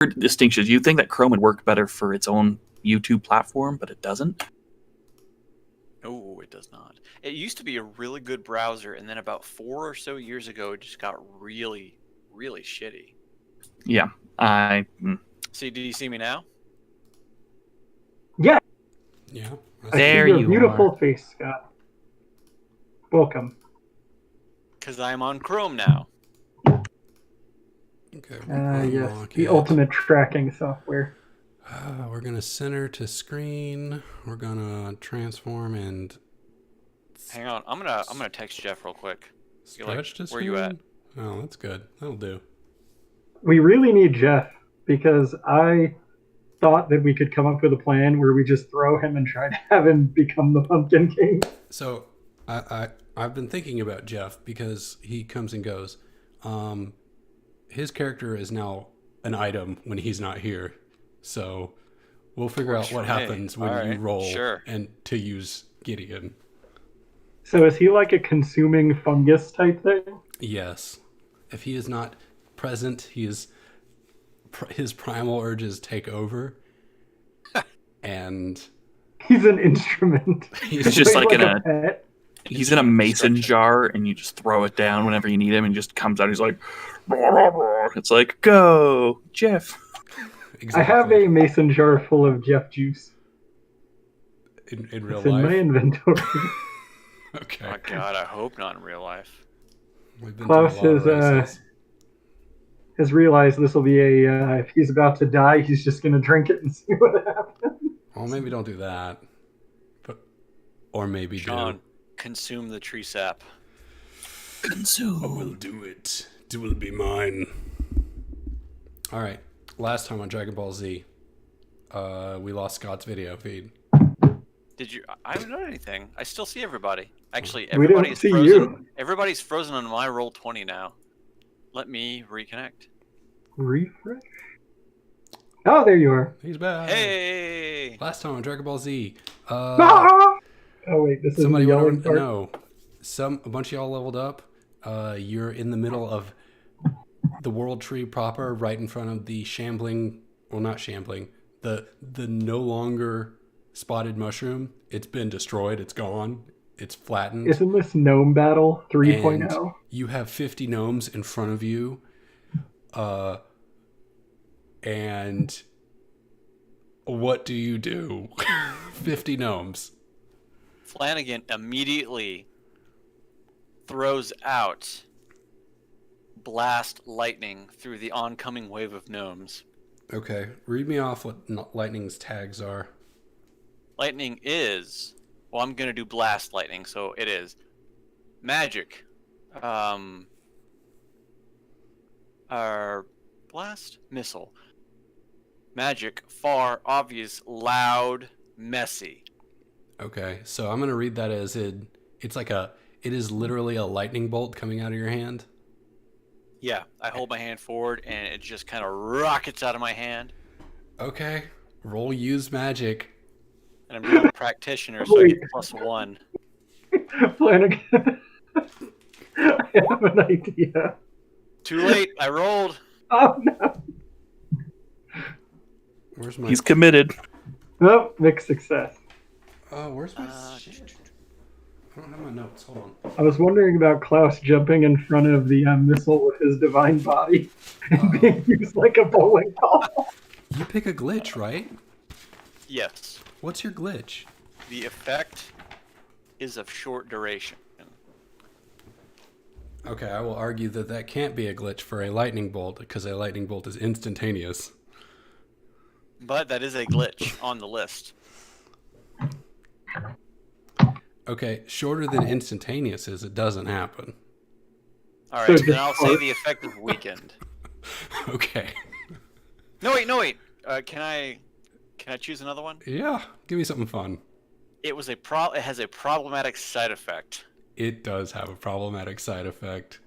distinctions. You think that Chrome would work better for its own YouTube platform, but it doesn't. No, it does not. It used to be a really good browser, and then about 4 or so years ago, it just got really, really shitty. Yeah, See, do you see me now? Yeah. Yeah. There I see your you beautiful are. face, Scott. Welcome. Because I'm on Chrome now. Okay. Yes, Unlock the it. ultimate tracking software. We're gonna center to screen. We're gonna transform and Hang on, I'm gonna text Jeff real quick. stretch to where screen. you at? Oh, that's good. That'll do. We really need Jeff because I thought that we could come up with a plan where we just throw him and try to have him become the Pumpkin King. So I've been thinking about Jeff because he comes and goes. His character is now an item when he's not here. So we'll figure out what happens when you roll and to use Gideon. So is he like a consuming fungus type thing? Yes. If he is not present, his primal urges take over. And he's an instrument. He's just like in a pet. He's in a mason jar, and you just throw it down whenever you need him, and he just comes out. He's like, blah, blah, blah. It's like, go, Jeff. Exactly. I have a mason jar full of Jeff juice. In real it's life? in my inventory. Okay. Oh my God, I hope not in real life. We've been Klaus through a lot of races. has realized this will be if he's about to die, he's just going to drink it and see what happens. Well, maybe don't do that. Or maybe Sean, do. consume the tree sap. Consume. I will do it. It will be mine. All right. Last time on Dragon Ball Z, we lost Scott's video feed. Did you? I haven't done anything. I still see everybody. Actually, We didn't everybody's see frozen. you. Everybody's frozen on my roll 20 now. Let me reconnect. Refresh? Oh, there you are. He's back. Hey! Last time on Dragon Ball Z. Ah! Oh, wait, this is the Somebody yelling want to part. know. A bunch of y'all leveled up. You're in the middle of the World Tree proper, right in front of the shambling. Well, not shambling. The no longer spotted mushroom. It's been destroyed. It's gone. It's flattened. Isn't this Gnome Battle 3.0? And you have 50 gnomes in front of you. And what do you do? 50 gnomes. Flanagan immediately throws out blast lightning through the oncoming wave of gnomes. Okay, read me off what lightning's tags are. Lightning is... Well, I'm going to do blast lightning, so it is magic. Blast? Missile. Magic, far, obvious, loud, messy. Okay, so I'm gonna read that as it is literally a lightning bolt coming out of your hand. Yeah, I hold my hand forward and it just kind of rockets out of my hand. Okay, roll use magic. And I'm doing practitioner, so I get +1. Flanagan, I have an idea. Too late, I rolled. Oh, no. Where's my? He's committed. Oh, mixed success. Oh, where's my? I don't have my notes. Hold on. I was wondering about Klaus jumping in front of the missile with his divine body and being used like a bowling ball. You pick a glitch, right? Yes. What's your glitch? The effect is of short duration. Okay, I will argue that can't be a glitch for a lightning bolt because a lightning bolt is instantaneous. But that is a glitch on the list. Okay, shorter than instantaneous is it doesn't happen. Alright, then I'll say the effect is weakened. Okay. No wait. Can I choose another one? Yeah, give me something fun. It has a problematic side effect. It does have a problematic side effect.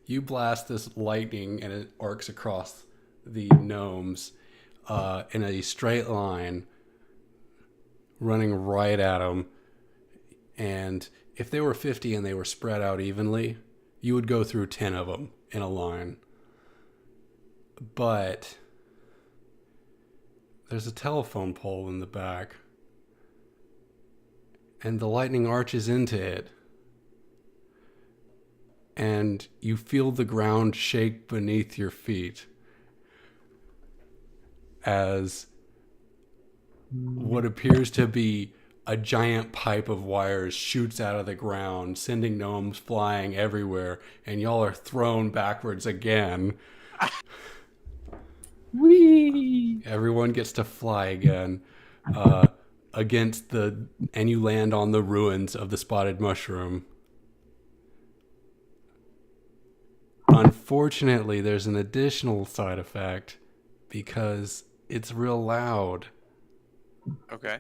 You blast this lightning and it arcs across the gnomes in a straight line, running right at them. And if they were 50 and they were spread out evenly, you would go through 10 of them in a line. but there's a telephone pole in the back, and the lightning arches into it, and you feel the ground shake beneath your feet as what appears to be a giant pipe of wires shoots out of the ground, sending gnomes flying everywhere, and y'all are thrown backwards again. Whee! Everyone gets to fly again and you land on the ruins of the spotted mushroom. Unfortunately, there's an additional side effect because it's real loud. Okay.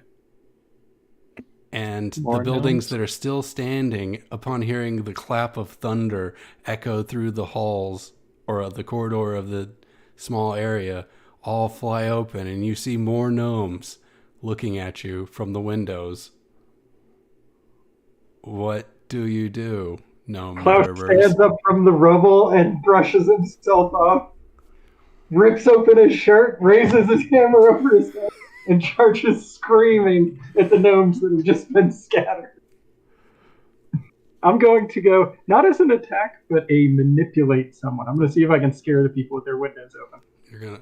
And More the buildings gnomes? that are still standing, upon hearing the clap of thunder echo through the halls or the corridor of the small area, all fly open, and you see more gnomes looking at you from the windows. What do you do, gnome Klaus murderers? stands up from the rubble and brushes himself off, rips open his shirt, raises his hammer over his head, and charges screaming at the gnomes that have just been scattered. I'm going to go, not as an attack, but a manipulate someone. I'm going to see if I can scare the people with their windows open. You're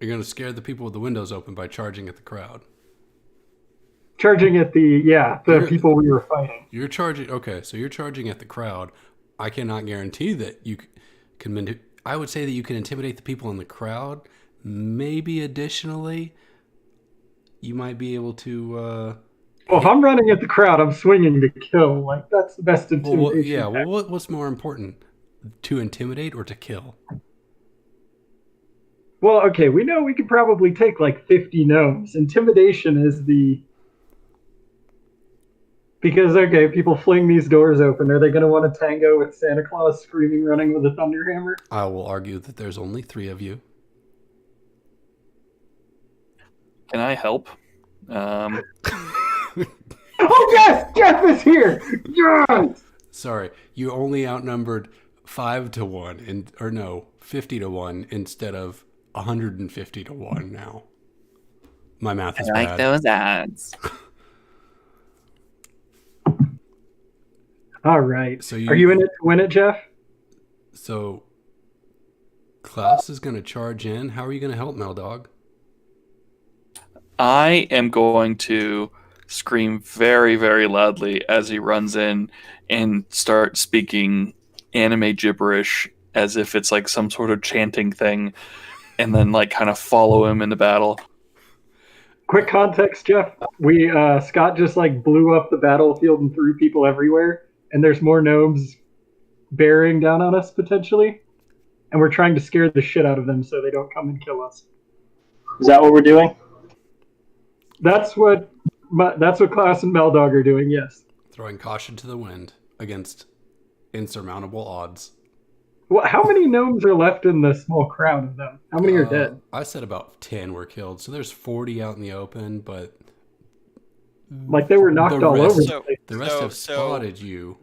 gonna scare the people with the windows open by charging at the crowd. Charging at the people we were fighting. You're charging. Okay, so you're charging at the crowd. I cannot guarantee that you can. I would say that you can intimidate the people in the crowd. Maybe additionally, you might be able to. Well, if I'm running at the crowd, I'm swinging to kill. Like, that's the best intimidation. What's more important, to intimidate or to kill? Well, okay, we know we could probably take like 50 gnomes. Intimidation is the... Because, okay, people fling these doors open. Are they going to want to tango with Santa Claus screaming, running with a thunder hammer? I will argue that there's only 3 of you. Can I help? Oh, yes! Jeff is here! Yes! Sorry, you only outnumbered 5-1, 50 to 1 instead of 150 to 1 now. My math is bad. those odds. All right. So Are you in it to win it, Jeff? So, Klaus is going to charge in. How are you going to help, Meldog? I am going to scream very, very loudly as he runs in and start speaking anime gibberish as if it's like some sort of chanting thing, and then like kind of follow him into battle. Quick context, Jeff. Scott just like blew up the battlefield and threw people everywhere, and there's more gnomes bearing down on us potentially, and we're trying to scare the shit out of them so they don't come and kill us. Is that what we're doing? That's what Klaus and Meldog are doing. Yes. Throwing caution to the wind against insurmountable odds. Well, how many gnomes are left in the small crowd of them? How many are dead? I said about 10 were killed, so there's 40 out in the open, but Like they were knocked all over the place. the rest have spotted you.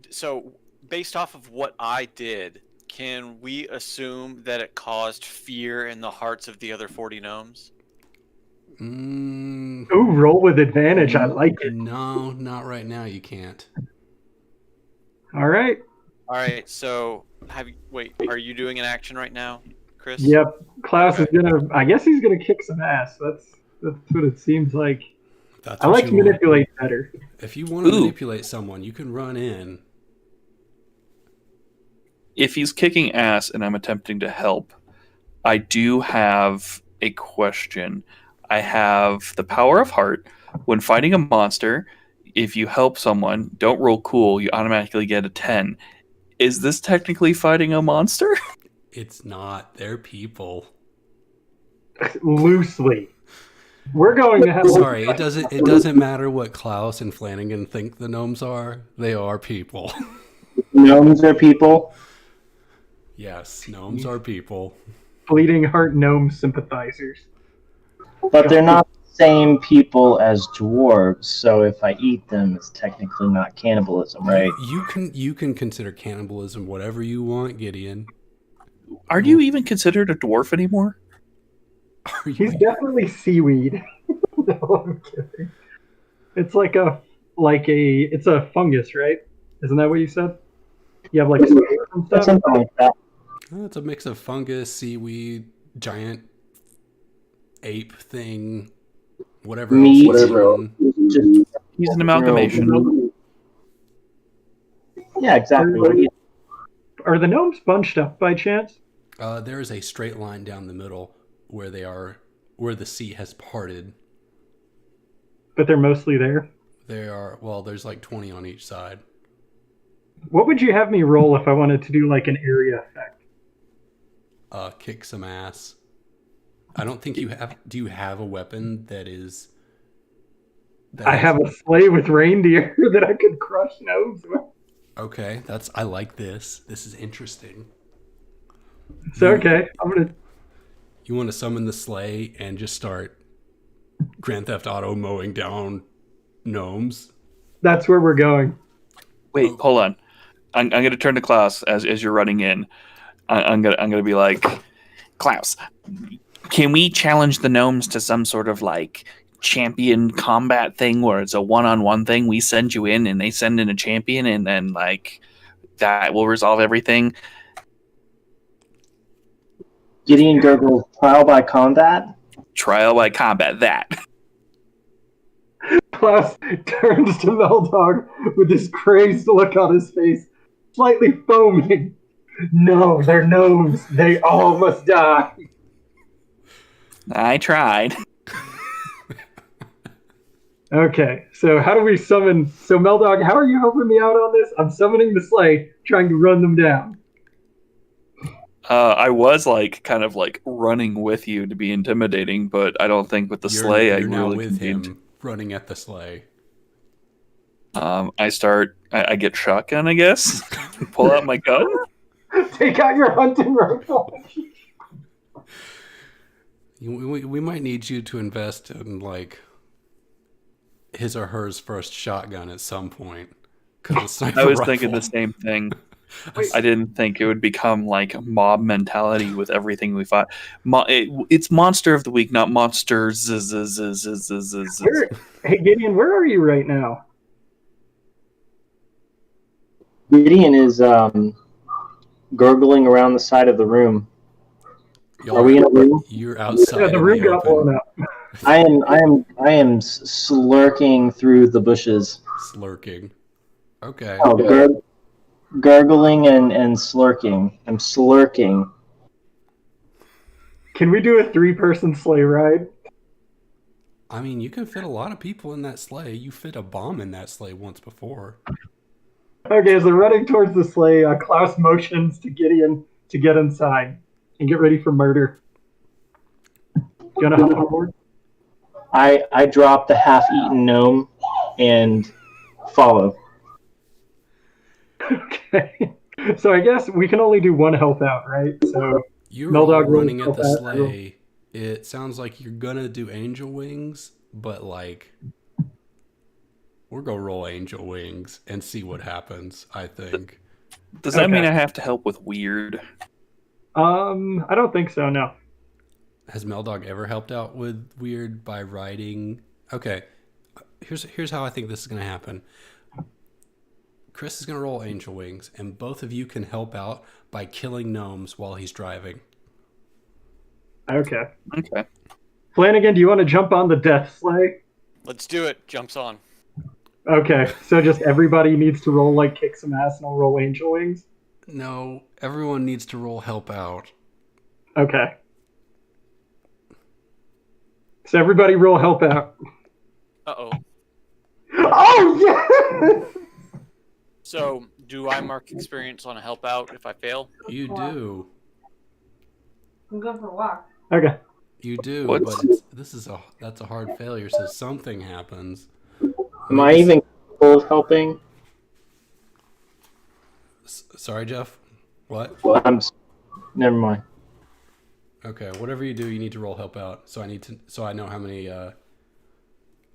So, based off of what I did, can we assume that it caused fear in the hearts of the other 40 gnomes? Ooh, roll with advantage. I like it. No, not right now. You can't. All right. All right. So, are you doing an action right now, Chris? Yep. Klaus is Okay. gonna. I guess he's gonna kick some ass. That's what it seems like. That's I what like you want. manipulate better. If you want to Ooh. manipulate someone, you can run in. If he's kicking ass and I'm attempting to help, I do have a question. I have the power of heart. When fighting a monster, if you help someone, don't roll cool, you automatically get a 10. Is this technically fighting a monster? It's not. They're people. Loosely. We're going to have. Sorry, it doesn't matter what Klaus and Flanagan think the gnomes are. They are people. Gnomes are people. Yes, gnomes are people. Bleeding heart gnome sympathizers. But they're not the same people as dwarves, so if I eat them, it's technically not cannibalism, right? You can consider cannibalism whatever you want, Gideon. Are you even considered a dwarf anymore? Are you He's definitely seaweed. No, I'm kidding. It's it's a fungus, right? Isn't that what you said? You have like scales and stuff. Something like that. It's a mix of fungus, seaweed, giant ape thing, whatever Meat. else. Whatever Eaten. He's an amalgamation. Yeah, exactly. What do you- Are the gnomes bunched up by chance? There is a straight line down the middle where they are, where the sea has parted. But they're mostly there. They are, well, there's like 20 on each side. What would you have me roll if I wanted to do like an area effect? Kick some ass. I don't think you have. Do you have a weapon that is? I have a sleigh with reindeer that I could crush gnomes with. Okay, I like this. This is interesting. So okay, I'm gonna. You want to summon the sleigh and just start Grand Theft Auto mowing down gnomes? That's where we're going. Wait, hold on. I'm going to turn to Klaus as you're running in. I'm gonna be like, Klaus, can we challenge the gnomes to some sort of like champion combat thing where it's a one-on-one thing? We send you in and they send in a champion, and then like that will resolve everything. Gideon gurgles trial by combat. Trial by combat. That. Klaus turns to Meldog with this crazed look on his face, slightly foaming. No, they're gnomes. They all must die. I tried. Okay, so how do we summon? So Meldog, how are you helping me out on this? I'm summoning the sleigh, trying to run them down. I was like kind of like running with you to be intimidating, but I don't think with the sleigh I You're now really with can him running at the sleigh. I get shotgun, I guess. Pull out my gun. Take out your hunting rifle. We might need you to invest in like his or hers first shotgun at some point. I was thinking the same thing. I didn't think it would become like mob mentality with everything we fought. It's monster of the week, not monsters. Hey Gideon, where are you right now? Gideon is gurgling around the side of the room. Are we in a room? You're outside. Yeah, the room got blown up. I am slurking through the bushes. Slurking. Okay. Oh, gurgling and slurking. I'm slurking. Can we do a 3-person sleigh ride? I mean, you can fit a lot of people in that sleigh. You fit a bomb in that sleigh once before. Okay, as they're running towards the sleigh, Klaus motions to Gideon to get inside and get ready for murder. Do you want to hop on board? I drop the half-eaten gnome and follow. Okay. So I guess we can only do one help out, right? So You're Meldog running will at the help out. sleigh. It sounds like you're gonna do angel wings, but like we're gonna roll angel wings and see what happens, I think. Does that mean Okay. I have to help with weird? I don't think so, no. Has Meldog ever helped out with weird by riding? Okay. Here's how I think this is gonna happen. Chris is gonna roll angel wings, and both of you can help out by killing gnomes while he's driving. Okay. Okay. Flanagan, do you want to jump on the death sleigh? Let's do it. Jumps on. Okay, so just everybody needs to roll like kick some ass and I'll roll angel wings? No, everyone needs to roll help out. Okay. So everybody roll help out. Uh-oh. Oh, yeah! So, do I mark experience on a help out if I fail? You do. I'm going for a walk. Okay. You do, What's- but that's a hard failure, so something happens. Am I even capable of helping? Sorry, Jeff? What? Never mind. Okay, whatever you do, you need to roll help out. So I know how many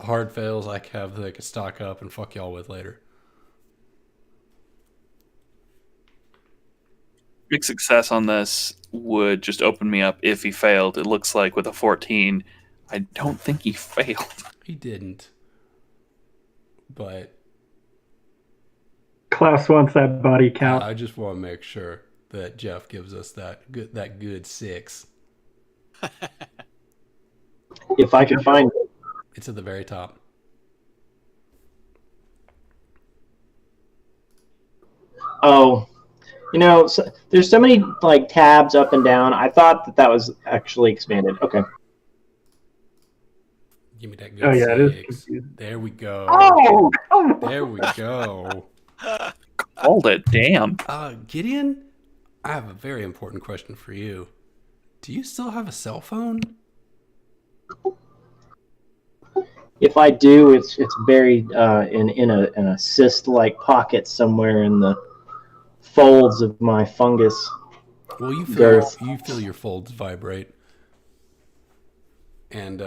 hard fails I have that I can stock up and fuck y'all with later. Big success on this would just open me up if he failed. It looks like with a 14, I don't think he failed. He didn't. But Klaus wants that body count. I just want to make sure that Jeff gives us that good 6. If I can find it. It's at the very top. Oh, there's so many like tabs up and down. I thought that was actually expanded. Okay. Give me that good Oh yeah, it is 6. confusing. There we go. Oh, come on. There we go. Called it. Damn. Gideon, I have a very important question for you. Do you still have a cell phone? If I do, it's buried in a cyst-like pocket somewhere in the folds of my fungus. Well, you Girth. feel your folds vibrate. And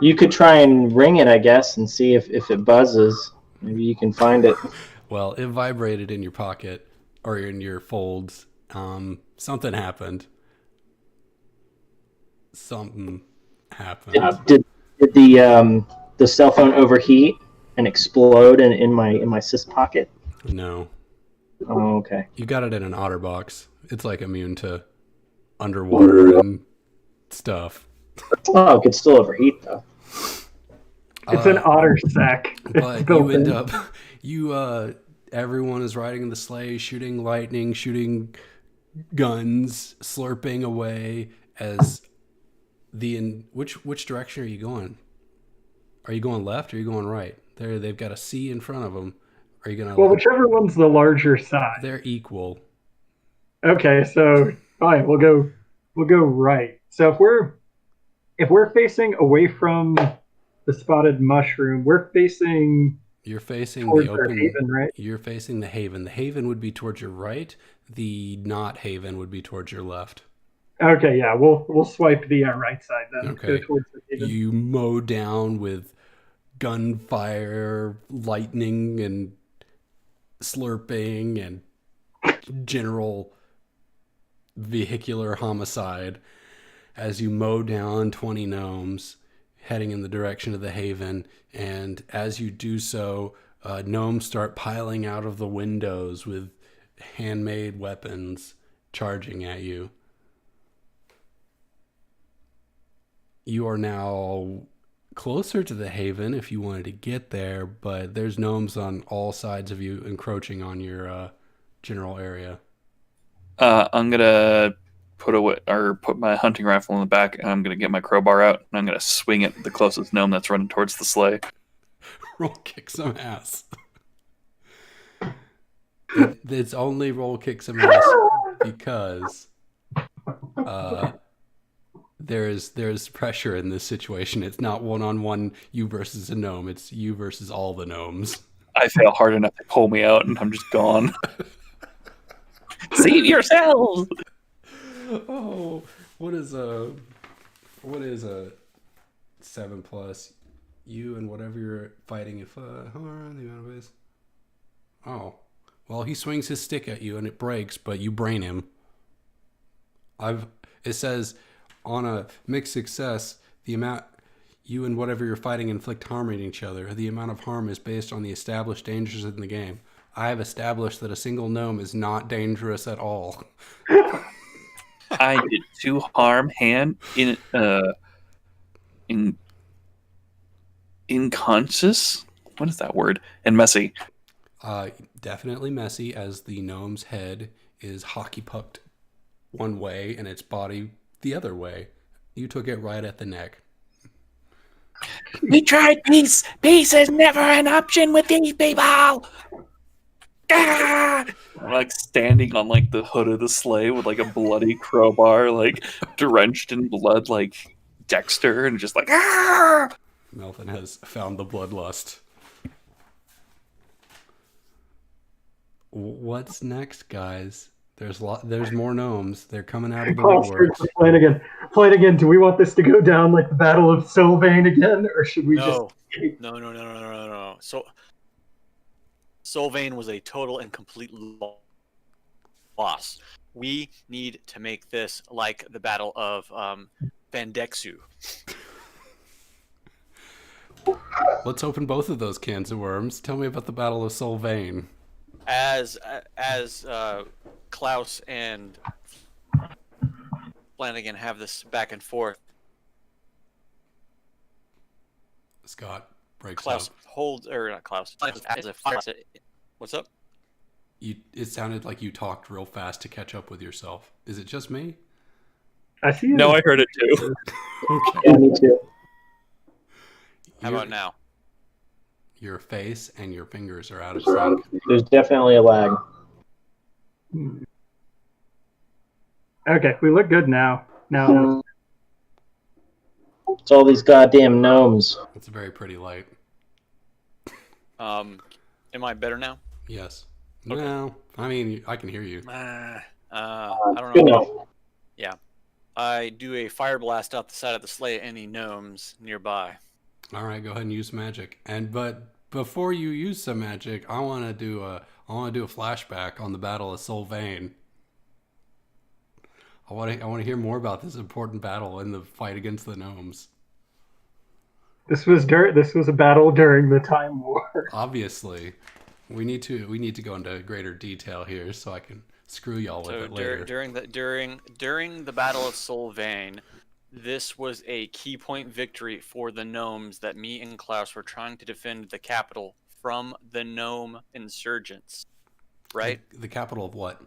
You could try and ring it, I guess, and see if it buzzes. Maybe you can find it. well, it vibrated in your pocket or in your folds. Something happened. Something happened. Did the cell phone overheat and explode in my cyst pocket? No. Oh, okay. You got it in an otter box. It's like immune to underwater and stuff. Oh, it could still overheat though. It's an otter sack. But It's built you end in. up everyone is riding the sleigh, shooting lightning, shooting guns, slurping away as which direction are you going? Are you going left or are you going right? They've got a C in front of them. Are you gonna? Well, whichever one's the larger size. They're equal. Okay, so fine, we'll go right. So if we're facing away from the spotted mushroom, we're facing You're facing towards the our open. haven, right? You're facing the haven. The haven would be towards your right. The not haven would be towards your left. Okay, yeah, we'll swipe the right side then. Okay. Go towards the haven. You mow down with gunfire, lightning, and slurping, and general vehicular homicide as you mow down 20 gnomes heading in the direction of the haven. And as you do so, gnomes start piling out of the windows with handmade weapons charging at you. You are now closer to the haven if you wanted to get there, but there's gnomes on all sides of you encroaching on your general area. I'm gonna put my hunting rifle in the back, and I'm gonna get my crowbar out, and I'm gonna swing at the closest gnome that's running towards the sleigh. Roll kick some ass. It's only roll kick some ass because there's pressure in this situation. It's not one-on-one you versus a gnome. It's you versus all the gnomes. I fail hard enough to pull me out, and I'm just gone. See yourselves. Oh, what is a 7+? You and whatever you're fighting. If the amount of is. Oh, well, he swings his stick at you and it breaks, but you brain him. It says on a mixed success, the amount you and whatever you're fighting inflict harm on each other. The amount of harm is based on the established dangers in the game. I have established that a single gnome is not dangerous at all. I did 2 harm hand in inconscious. What is that word? And messy. Definitely messy, as the gnome's head is hockey pucked one way and its body the other way. You took it right at the neck. We tried peace. Peace is never an option with these people. Ah! I'm like standing on like the hood of the sleigh with like a bloody crowbar, like drenched in blood, like Dexter, and just like ah! Melvin has found the bloodlust. What's next, guys? There's more gnomes. They're coming out of the woodworks. Play it again. Do we want this to go down like the Battle of Sylvain again, or should we just? No. So Sylvain was a total and complete loss. boss. We need to make this like the Battle of Vandexu. Let's open both of those cans of worms. Tell me about the Battle of Sylvain. As Klaus and Flanagan have this back and forth, Scott breaks Klaus up. holds, or not Klaus, as a what's up? It sounded like you talked real fast to catch up with yourself. Is it just me? I see you. No, I heard it too. Okay. Yeah, me too. How about now? Your face and your fingers are out of sync. There's definitely a lag. Okay, we look good now. Now, It's all these goddamn gnomes. It's a very pretty light. Am I better now? Yes. Okay. No, I mean, I can hear you. I don't Good know. enough. I do a fire blast up the side of the sleigh at any gnomes nearby. All right, go ahead and use magic. But before you use some magic, I want to do a flashback on the Battle of Sylvain. I want to hear more about this important battle in the fight against the gnomes. this was a battle during the Time War. Obviously, we need to go into greater detail here so I can screw y'all with So it later. during the Battle of Sylvain, this was a key point victory for the gnomes that me and Klaus were trying to defend the capital from the gnome insurgents. Right? The capital of what?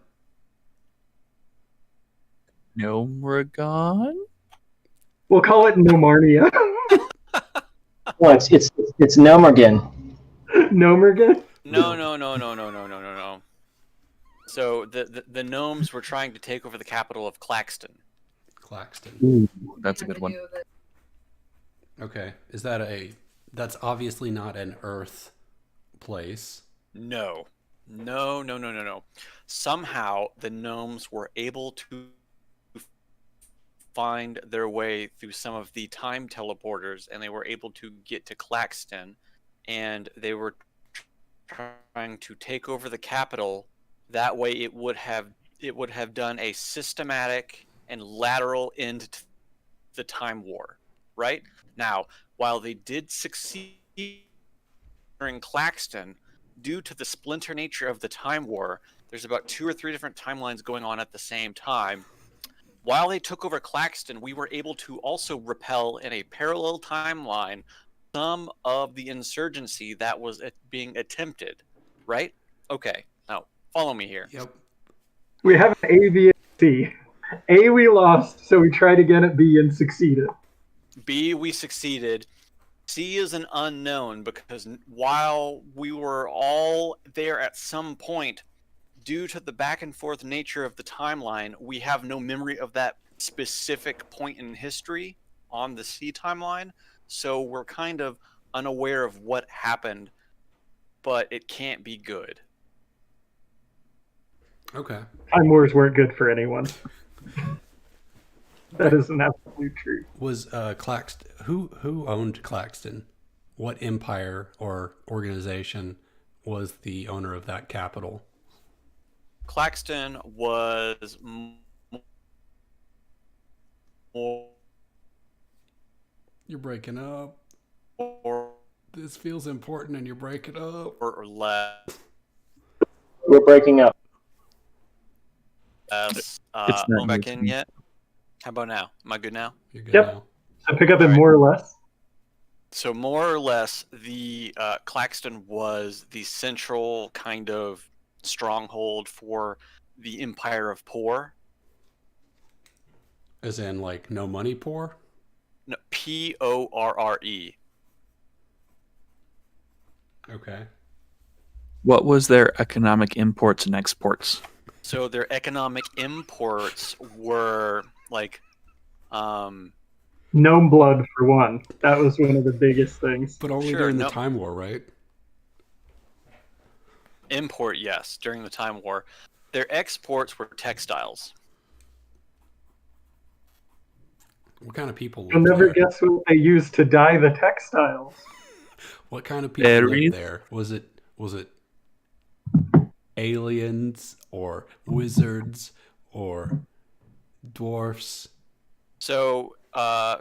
Gnomragon? We'll call it Nomarnia. No, it's Nomergan. Nomergan? No. So the gnomes were trying to take over the capital of Claxton. Claxton. That's a good one. Okay. That's obviously not an Earth place. No. Somehow the gnomes were able to find their way through some of the time teleporters, and they were able to get to Claxton, and they were trying to take over the capital. That way it would have done a systematic and lateral end to the Time War, right? Now, while they did succeed during Claxton, due to the splinter nature of the Time War, there's about 2 or 3 different timelines going on at the same time. While they took over Claxton, we were able to also repel in a parallel timeline some of the insurgency that was being attempted, right? Okay, now follow me here. Yep. We have an A, B, and C. A, we lost, so we tried again at B and succeeded. B, we succeeded. C is an unknown because while we were all there at some point, due to the back and forth nature of the timeline, we have no memory of that specific point in history on the C timeline. So we're kind of unaware of what happened, but it can't be good. Okay. Time Wars weren't good for anyone. That is an absolute truth. Was Claxton who owned Claxton? What empire or organization was the owner of that capital? Claxton was more You're breaking up. or This feels important and you're breaking up. less We're breaking up. It's not going back new in to me. yet? How about now? Am I good now? You're good Yep. now. So pick up in Alright. more or less. So more or less, the Claxton was the central kind of stronghold for the Empire of Poor. As in, like, no money poor? No, Porre. Okay. What was their economic imports and exports? So their economic imports were like, Gnome blood, for one. That was one of the biggest things. But only Sure, during the no- Time War, right? import, yes, during the Time War. Their exports were textiles. What kind of people You'll lived never there? guess what they used to dye the textiles. What kind of people Berries? lived there? Was it aliens or wizards or dwarfs? So,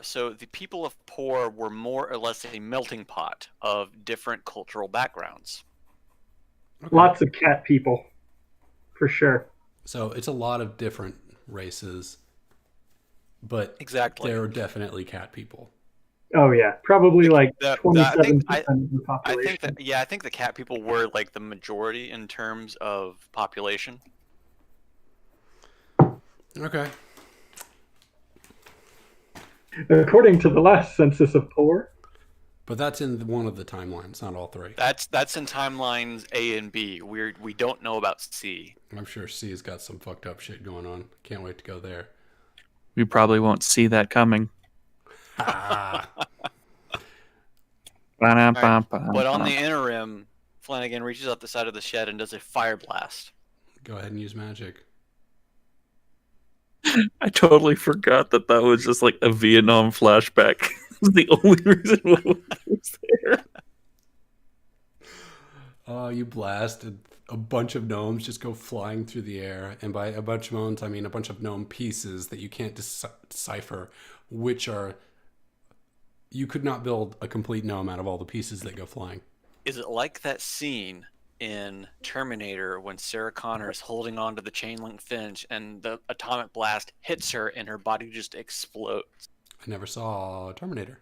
so the people of Poor were more or less a melting pot of different cultural backgrounds. Okay. Lots of cat people, for sure. So it's a lot of different races, but Exactly. there are definitely cat people. Oh yeah, probably like I 27% think of the I population. think that I think the cat people were like the majority in terms of population. Okay. According to the last census of Poor. But that's in one of the timelines, not all three. That's in timelines A and B. We don't know about C. I'm sure C has got some fucked up shit going on. Can't wait to go there. We probably won't see that coming. Ah. But on the interim, Flanagan reaches out the side of the shed and does a fire blast. Go ahead and use magic. I totally forgot that was just like a Vietnam flashback. The only reason why I was there. Oh, you blasted. A bunch of gnomes just go flying through the air. And by a bunch of gnomes, I mean a bunch of gnome pieces that you can't decipher, which are... You could not build a complete gnome out of all the pieces that go flying. Is it like that scene in Terminator when Sarah Connor is holding on to the chain link fence and the atomic blast hits her and her body just explodes? I never saw Terminator.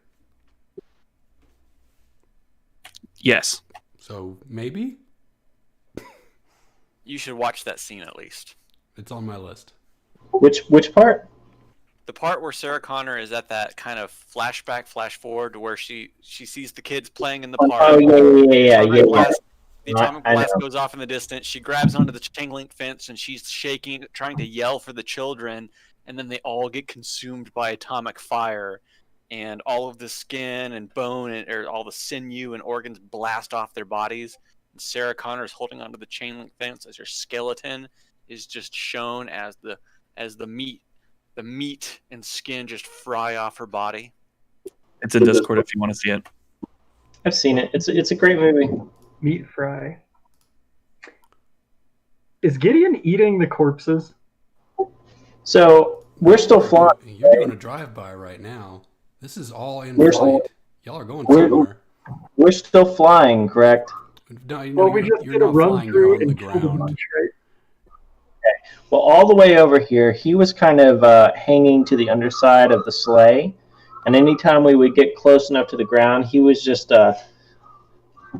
Yes. So maybe? You should watch that scene at least. It's on my list. Which part? The part where Sarah Connor is at that kind of flashback, flash forward, to where she sees the kids playing in the park. Oh yeah. The atomic blast goes off in the distance. She grabs onto the chain link fence and she's shaking, trying to yell for the children. And then they all get consumed by atomic fire, and all of the skin and bone or all the sinew and organs blast off their bodies. And Sarah Connor is holding onto the chain link fence as her skeleton is just shown as the meat and skin just fry off her body. It's in Discord if you want to see it. I've seen it. It's a great movie. Meat fry. Is Gideon eating the corpses? So we're still flying. You're doing a drive-by right now. This is all in We're- flight. Y'all are going we're- somewhere. We're still flying, correct? No, Well, we just you're did a not run flying, you're through on the and killed a ground. bunch, right? Well, all the way over here, he was kind of hanging to the underside of the sleigh, and anytime we would get close enough to the ground, he was just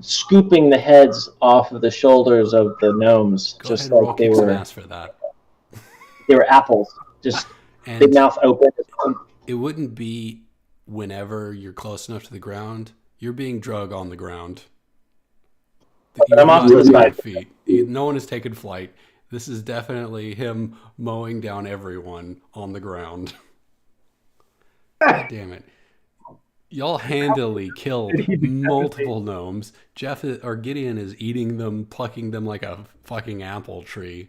scooping the heads off of the shoulders of the gnomes, Go just ahead and roll like they kick some were ass for that. apples, just big And mouth open. it wouldn't be whenever you're close enough to the ground. You're being drug on the ground. But I'm You're off not to the on your side. feet. No one has taken flight. This is definitely him mowing down everyone on the ground. God damn it. Y'all handily killed Did he decapitate? multiple gnomes. Gideon is eating them, plucking them like a fucking apple tree.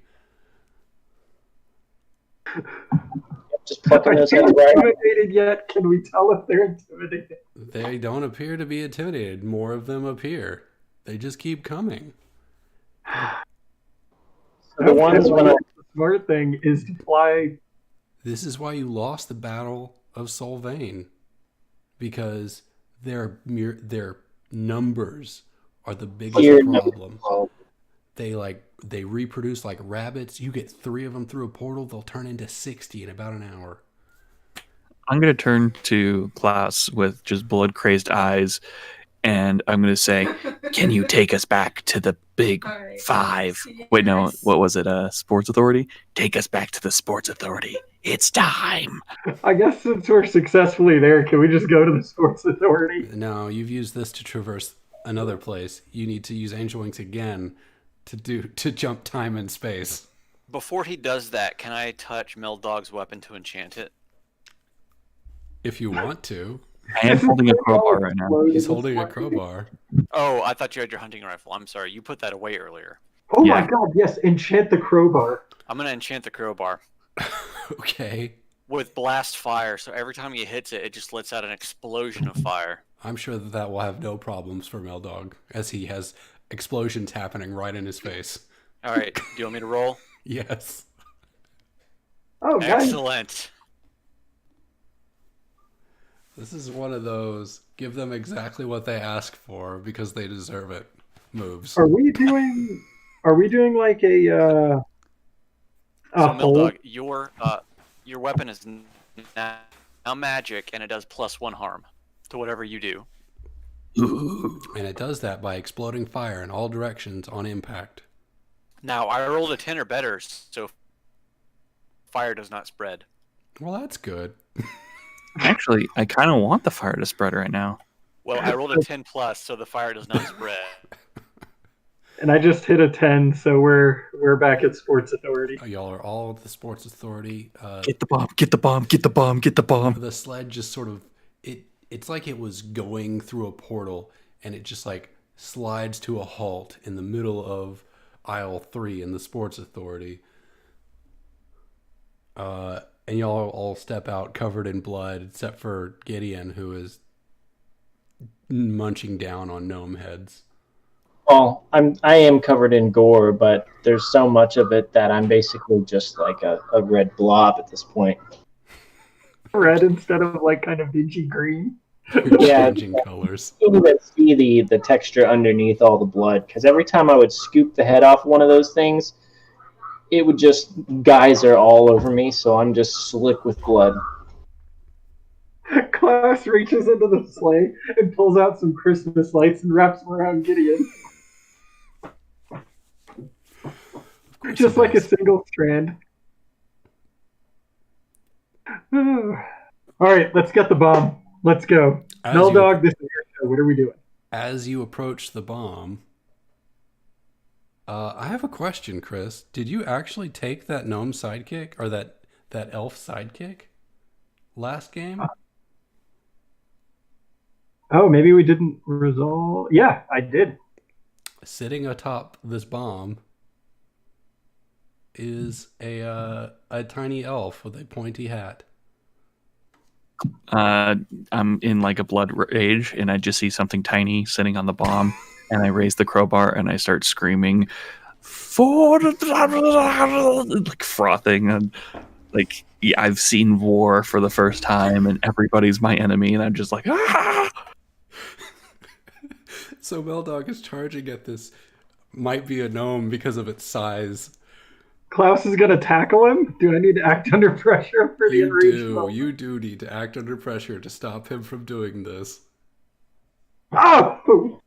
Just plucking Are those they heads right off. intimidated yet? Can we tell if they're intimidated? They don't appear to be intimidated. More of them appear. They just keep coming. So the ones when The smart thing is to fly. This is why you lost the Battle of Solvane, because their numbers are the biggest Here, problem. They reproduce like rabbits. You get 3 of them through a portal, they'll turn into 60 in about an hour. I'm going to turn to Klaus with just blood crazed eyes, and I'm going to say, "Can you take us back to the Big All right. Five?" Wait, no, Yes. what was it? Sports Authority? Take us back to the Sports Authority. It's time. I guess since we're successfully there, can we just go to the Sports Authority? No, you've used this to traverse another place. You need to use Angel Wings again to jump time and space. Before he does that, can I touch Meldog's weapon to enchant it? If you want to. I am holding a crowbar right now. He's holding a crowbar. Oh, I thought you had your hunting rifle. I'm sorry. You put that away earlier. Oh Yeah. my god, yes, enchant the crowbar. I'm going to enchant the crowbar Okay. with blast fire. So every time he hits it, it just lets out an explosion of fire. I'm sure that will have no problems for Meldog, as he has explosions happening right in his face. All right. Do you want me to roll? Yes. Oh, nice. Excellent. This is one of those give them exactly what they ask for because they deserve it moves. Are we doing like a So, hold? Mildog, your weapon is now magic, and it does +1 harm to whatever you do. And it does that by exploding fire in all directions on impact. Now, I rolled a 10 or better, so fire does not spread. Well, that's good. Actually, I kind of want the fire to spread right now. Well, I rolled a 10 plus, so the fire does not spread. And I just hit a 10, so we're back at Sports Authority. Y'all are all at the Sports Authority. Get the bomb! Get the bomb! Get the bomb! Get the bomb! The sled just sort of it's like it was going through a portal, and it just like slides to a halt in the middle of aisle 3 in the Sports Authority. And y'all all step out covered in blood, except for Gideon, who is munching down on gnome heads. Well, I am covered in gore, but there's so much of it that I'm basically just like a red blob at this point. Red instead of like kind of dingy green. Yeah. Changing colors. You can even see the texture underneath all the blood, because every time I would scoop the head off one of those things, it would just geyser all over me, so I'm just slick with blood. Klaus reaches into the sleigh and pulls out some Christmas lights and wraps them around Gideon. Just like a single strand. All right, let's get the bomb. Let's go. Meldog, this is your show. What are we doing? As you approach the bomb, I have a question, Chris. Did you actually take that gnome sidekick or that elf sidekick last game? Oh, maybe we didn't resolve. Yeah, I did. Sitting atop this bomb is a tiny elf with a pointy hat. I'm in like a blood rage, and I just see something tiny sitting on the bomb, and I raise the crowbar and I start screaming, "For the like frothing, and like yeah, I've seen war for the first time, and everybody's my enemy, and I'm just like ah." So Meldog is charging at this. Might be a gnome because of its size. Klaus is gonna tackle him. Do I need to act under pressure for the enraged? You do need to act under pressure to stop him from doing this. Oh!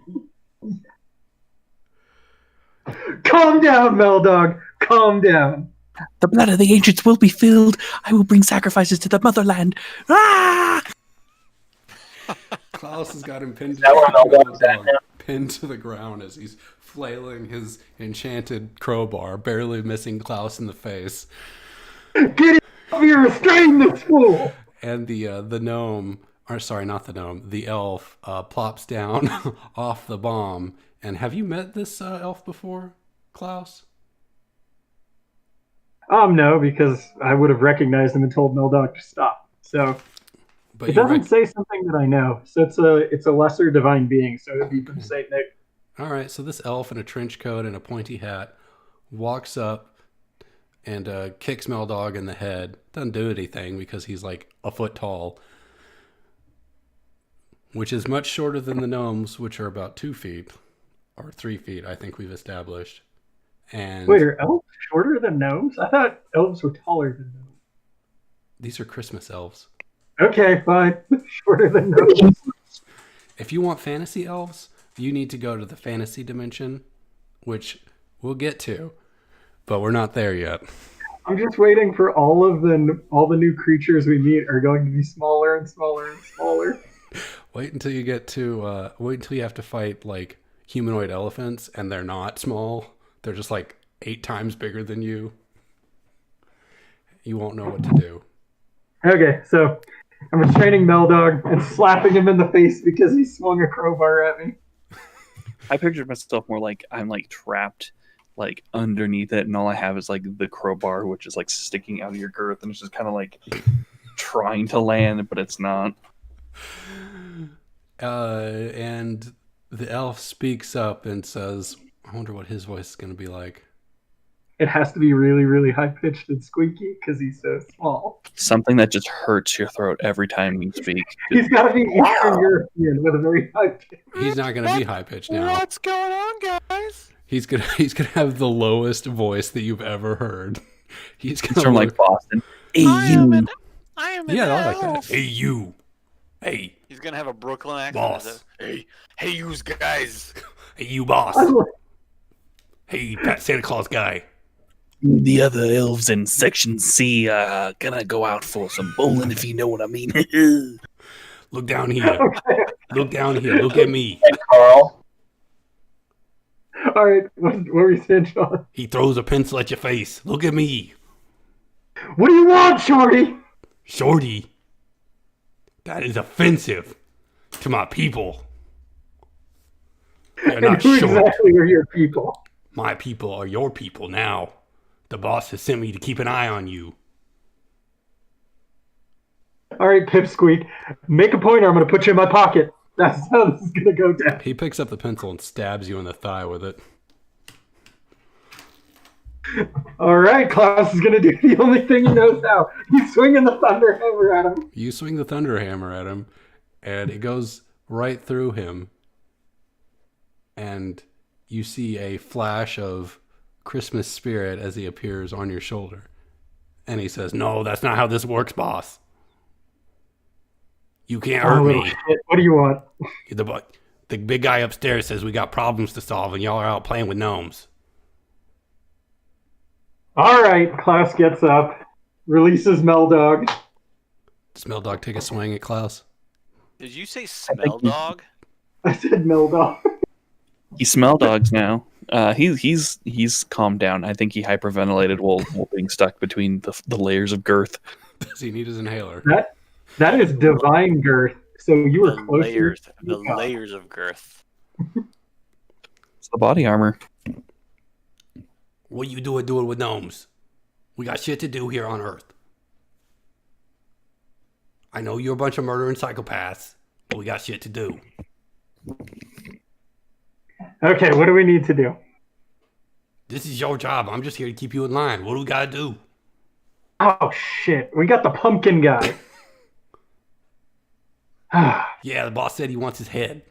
Calm down, Meldog. Calm down. The blood of the ancients will be filled. I will bring sacrifices to the motherland. Ah! Klaus has got him pinned to the ground as he's flailing his enchanted crowbar, barely missing Klaus in the face. Get off here, restrain this fool! And the gnome, or sorry, not the gnome, the elf plops down off the bomb. And have you met this elf before, Klaus? No, because I would have recognized him and told Meldog to stop. So But it doesn't say something that I know. So it's a lesser divine being. So it'd be from Saint Nick. All right, so this elf in a trench coat and a pointy hat walks up and kicks Meldog in the head. Doesn't do anything because he's like a foot tall, which is much shorter than the gnomes, which are about 2 feet or 3 feet, I think we've established. And wait, are elves shorter than gnomes? I thought elves were taller than gnomes. These are Christmas elves. Okay, fine. Shorter than gnomes. If you want fantasy elves, you need to go to the fantasy dimension, which we'll get to, but we're not there yet. I'm just waiting for all the new creatures we meet are going to be smaller and smaller and smaller. Wait until you get to wait until you have to fight like humanoid elephants, and they're not small. They're just like 8 times bigger than you. You won't know what to do. Okay, so I'm restraining Meldog and slapping him in the face because he swung a crowbar at me. I pictured myself more like I'm like trapped like underneath it, and all I have is like the crowbar, which is like sticking out of your girth, and it's just kind of like trying to land, but it's not. And the elf speaks up and says, I wonder what his voice is going to be like. it has to be really, really high pitched and squeaky because he's so small. Something that just hurts your throat every time you speak. He's got to be Eastern European with a very high pitch. He's not going to be high pitched now. What's going on, guys? He's gonna have the lowest voice that you've ever heard. He's It's from like Boston. Hey, I am you. an I like that. elf. Hey you, hey, He's gonna have a Brooklyn accent. Boss. Hey, you guys. hey you boss. Hey, Pat Santa Claus guy. The other elves in Section C gonna go out for some bowling, if you know what I mean. Look down here. Look down here. Look at me. And Carl. All right, what were you saying, Sean? He throws a pencil at your face. Look at me, What do you want, Shorty? Shorty. That is offensive to my people. They're And not who short. exactly are your people? My people are your people now. The boss has sent me to keep an eye on you. All right, Pipsqueak, make a point or I'm going to put you in my pocket. That's how this is going to go down. He picks up the pencil and stabs you in the thigh with it. All right, Klaus is going to do the only thing he knows how. He's swinging the thunder hammer at him. You swing the thunder hammer at him, and it goes right through him. And you see a flash of Christmas spirit as he appears on your shoulder. And he says, "No, that's not how this works, boss. You can't hurt little me. shit. What do you want? The big guy upstairs says we got problems to solve, and y'all are out playing with gnomes." All right, Klaus gets up, releases Meldog. Does Meldog take a swing at Klaus? Did you say smell dog? I said Meldog. He smell dogs now. He's calmed down. I think he hyperventilated while being stuck between the layers of girth. Does he need his inhaler? That is divine girth. So you were The closer. layers of girth. It's the body armor. What you doing with gnomes? We got shit to do here on Earth. I know you're a bunch of murdering psychopaths, but we got shit to do. Okay, what do we need to do? This is your job. I'm just here to keep you in line. What do we gotta do? Oh shit, we got the pumpkin guy. Yeah, the boss said he wants his head.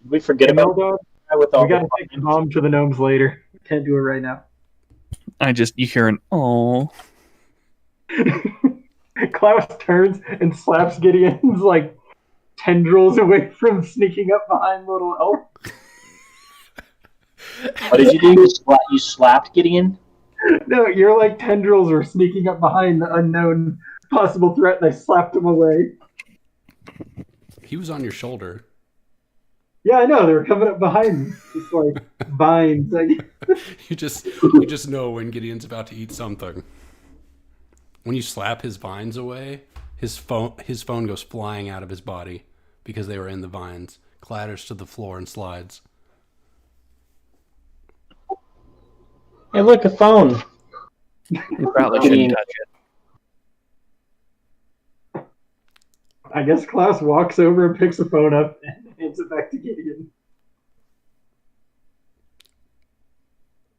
We forget about Meldog, with all we got to the take the bomb to the gnomes later. Can't do it right now. You hear an oh. Klaus turns and slaps Gideon's like tendrils away from sneaking up behind little elf. What did you do? You slapped Gideon? No, your like tendrils were sneaking up behind the unknown possible threat, and I slapped him away. He was on your shoulder. Yeah, I know they were coming up behind me, just like vines. Like, You just know when Gideon's about to eat something. When you slap his vines away, his phone goes flying out of his body because they were in the vines, clatters to the floor and slides. Hey, look, a phone. You probably shouldn't touch it. I guess Klaus walks over and picks the phone up and hands it back to Gideon.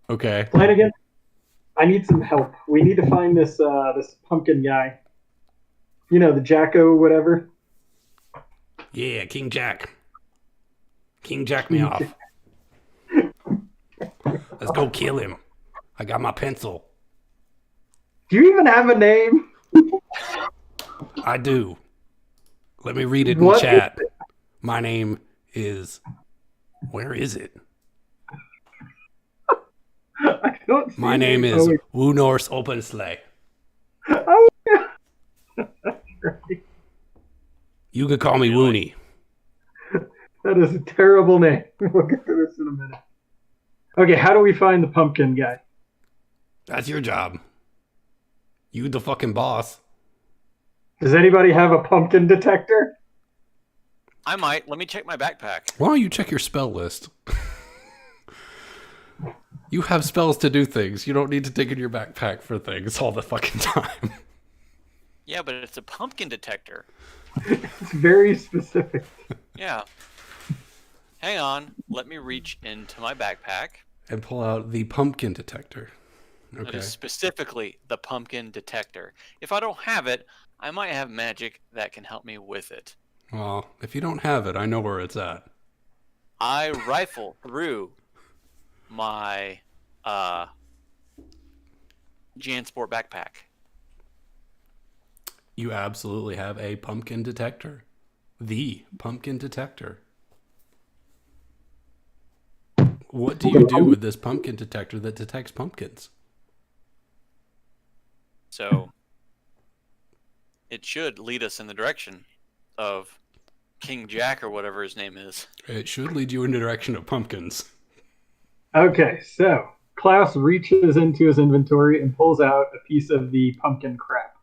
Okay. Flanagan, I need some help. We need to find this this pumpkin guy. You know, the Jacko whatever. Yeah, King Jack. King Jack me off. Let's go kill him. I got my pencil. Do you even have a name? I do. Let me read it in What chat. is it? My name is... Where is it? I don't see My it. name is Oh, Woo Norse Openslay. oh, yeah. That's right. You could call me Woony. That is a terrible name. We'll get to this in a minute. Okay, how do we find the pumpkin guy? That's your job. You the fucking boss. Does anybody have a pumpkin detector? I might. Let me check my backpack. Why don't you check your spell list? You have spells to do things. You don't need to dig in your backpack for things all the fucking time. Yeah, but it's a pumpkin detector. It's very specific. Yeah. Hang on. Let me reach into my backpack. and pull out the pumpkin detector. It Okay. is specifically the pumpkin detector. If I don't have it, I might have magic that can help me with it. Well, if you don't have it, I know where it's at. I rifle through my Jansport backpack. You absolutely have a pumpkin detector. The pumpkin detector. What do you do with this pumpkin detector that detects pumpkins? So it should lead us in the direction of King Jack or whatever his name is. It should lead you in the direction of pumpkins. Okay, so Klaus reaches into his inventory and pulls out a piece of the pumpkin crap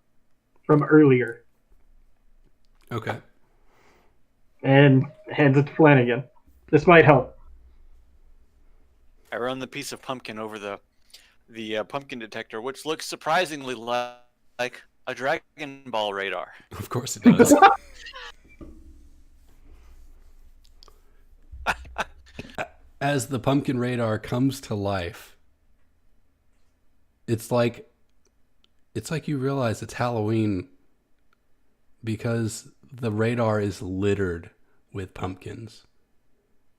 from earlier Okay. and hands it to Flanagan. This might help. I run the piece of pumpkin over the pumpkin detector, which looks surprisingly like a Dragon Ball radar. Of course it does. As the pumpkin radar comes to life, it's like you realize it's Halloween because the radar is littered with pumpkins.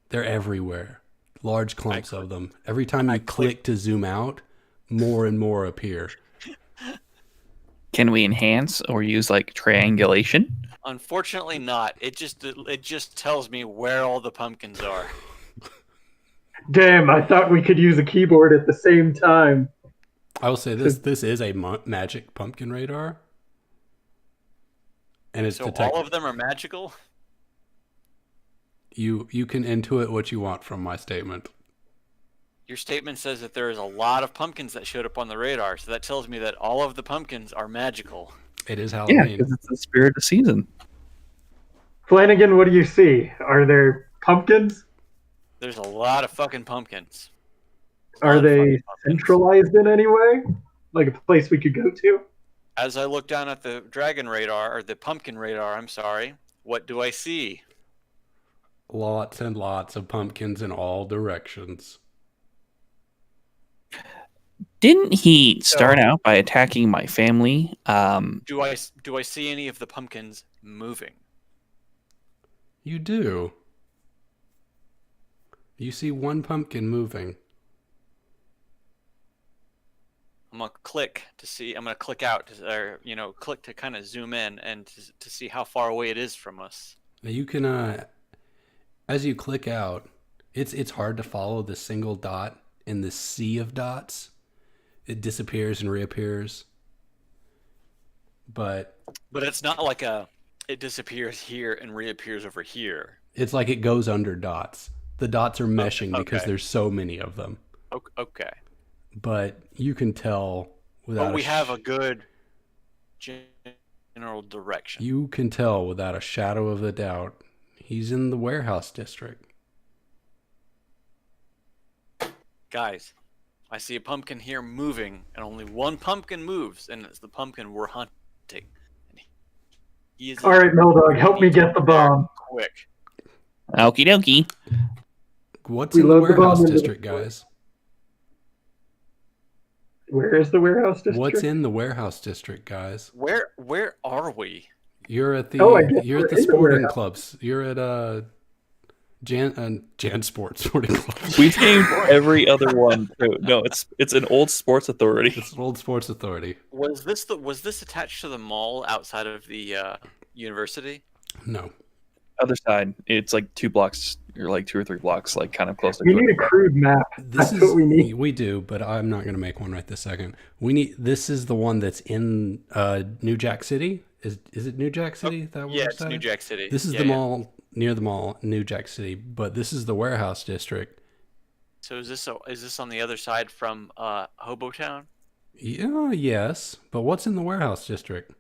They're everywhere. Large clumps of them. Every time you click to zoom out, more and more appear. Can we enhance or use like triangulation? Unfortunately, not. It just tells me where all the pumpkins are. Damn, I thought we could use a keyboard at the same time. I will say this is a magic pumpkin radar. And it's So detected. all of them are magical? You can intuit what you want from my statement. Your statement says that there is a lot of pumpkins that showed up on the radar, so that tells me that all of the pumpkins are magical. It is Yeah, Halloween. because it's the spirit of season. Flanagan, what do you see? Are there pumpkins? There's a lot of fucking pumpkins. Are Lot of they fucking pumpkins. centralized in any way? Like a place we could go to? As I look down at the dragon radar, or the pumpkin radar, I'm sorry, what do I see? Lots and lots of pumpkins in all directions. Didn't he start out by attacking my family? Do I see any of the pumpkins moving? You do. You see one pumpkin moving. I'm gonna click to see. I'm gonna click out, or click to kind of zoom in and to see how far away it is from us. Now you can, as you click out, it's hard to follow the single dot in the sea of dots. It disappears and reappears. But it's not like it disappears here and reappears over here. it's like it goes under dots. The dots are meshing because okay. there's so many of them. Okay. But you can tell without But we have a good general direction. You can tell without a shadow of a doubt. He's in the warehouse district. Guys, I see a pumpkin here moving, and only one pumpkin moves, and it's the pumpkin we're hunting. And he is All right, Meldog, help me get the bomb. quick. Okie dokie. What's We in the load the bomb warehouse into the- district, guys? Where is the warehouse district? What's in the warehouse district, guys? Where are we? You're at the I guess you're at we're the in the sporting warehouse. clubs. You're at Jan Sports Sporting Club. We've named every other one too. No, it's an old sports authority. It's an old sports authority. Was this attached to the mall outside of the university? No. Other side, it's like 2 blocks or like 2 or 3 blocks, like kind of close to We need a crude map. This That's what we need. We do, but I'm not going to make one right this second. This is the one that's in New Jack City. Is it New Jack City? That Yeah, we're it's New saying? Jack City. This is Yeah, the yeah. mall near the mall, New Jack City, but this is the warehouse district. So is this on the other side from Hobotown? Yeah, yes, but what's in the warehouse district?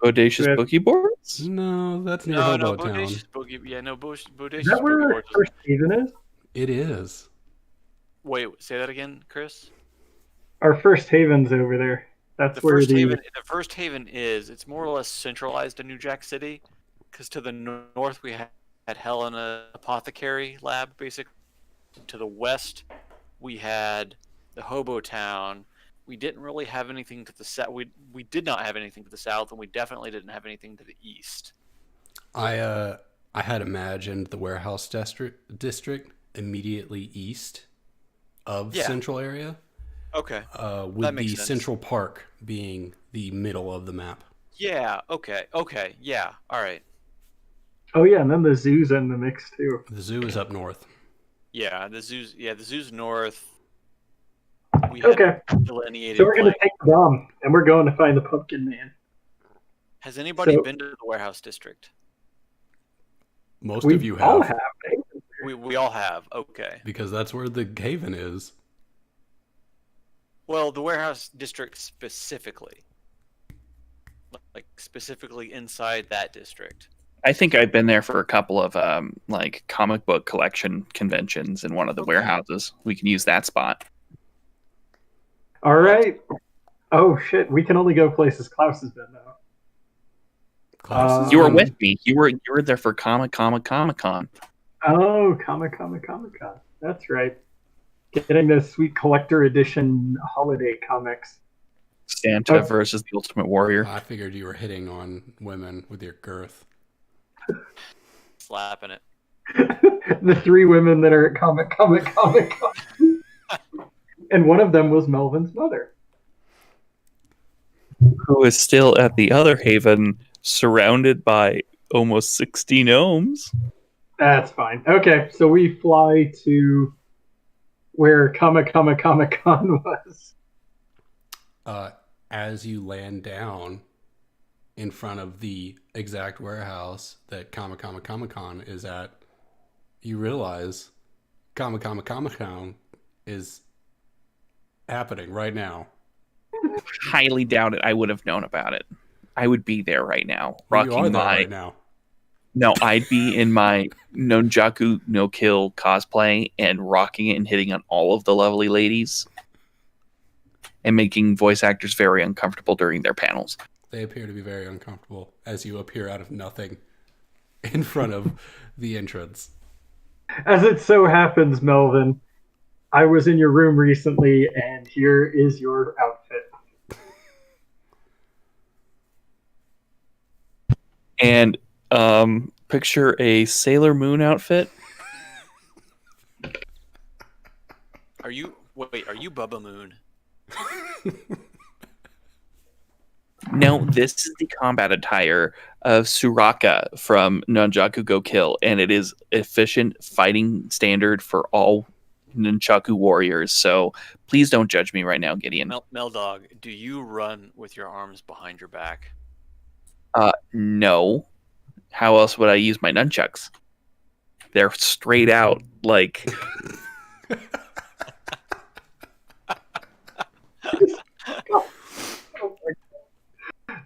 Bodacious Yeah. boogie boards. No, that's near No, Hobotown. Bodacious Boogie. Yeah, no, Bodacious Is that where Boogie our Boards. first haven is? It is. Wait, say that again, Chris. Our first haven's over there. That's The where first the haven. The first haven it's more or less centralized in New Jack City, because to the north we had Helena Apothecary Lab, basically. to the west, we had the Hobo Town. We didn't really have anything to the south. We did not have anything to the south, and we definitely didn't have anything to the east. I had imagined the warehouse district immediately east of central area. Okay. With the sense. Central Park being the middle of the map. Yeah. Okay. Yeah. All right. Oh yeah, and then the zoo's in the mix too. The zoo is up north. Yeah. The zoo's north. We Okay, delineated. so we're gonna take the bomb, and we're going to find the Pumpkin Man. Has anybody So- been to the warehouse district? Most We of you all have. have. We all have. Okay. Because that's where the haven is. Well, the warehouse district specifically, like specifically inside that district. I think I've been there for a couple of like comic book collection conventions in one of the warehouses. We can use that spot. All right. Oh shit, we can only go places Klaus has been though. Klaus is You were in- with me. You were there for Comic Con. Oh, Comic Con. That's right. Getting those sweet collector edition holiday comics. Santa Oh. versus the Ultimate Warrior. I figured you were hitting on women with your girth. Slapping it. The three women that are at Comic Con. And one of them was Melvin's mother. Who is still at the other haven, surrounded by almost 60 gnomes. That's fine. Okay, so we fly to where Comic Con was. As you land down in front of the exact warehouse that Comic Con is at, you realize Comic Con is happening right now. Highly doubt it. I would have known about it. I would be there right now, You rocking are there my. right now. No, I'd be in my Nonjaku no kill cosplay and rocking it and hitting on all of the lovely ladies, and making voice actors very uncomfortable during their panels. They appear to be very uncomfortable as you appear out of nothing in front of the entrance. As it so happens, Melvin, I was in your room recently, and here is your outfit. And picture a Sailor Moon outfit. Are you Bubba Moon? No, this is the combat attire of Suraka from Nunchaku Go Kill, and it is efficient fighting standard for all Nunchaku warriors. So please don't judge me right now, Gideon. Meldog, do you run with your arms behind your back? No. How else would I use my nunchucks? They're straight out, like.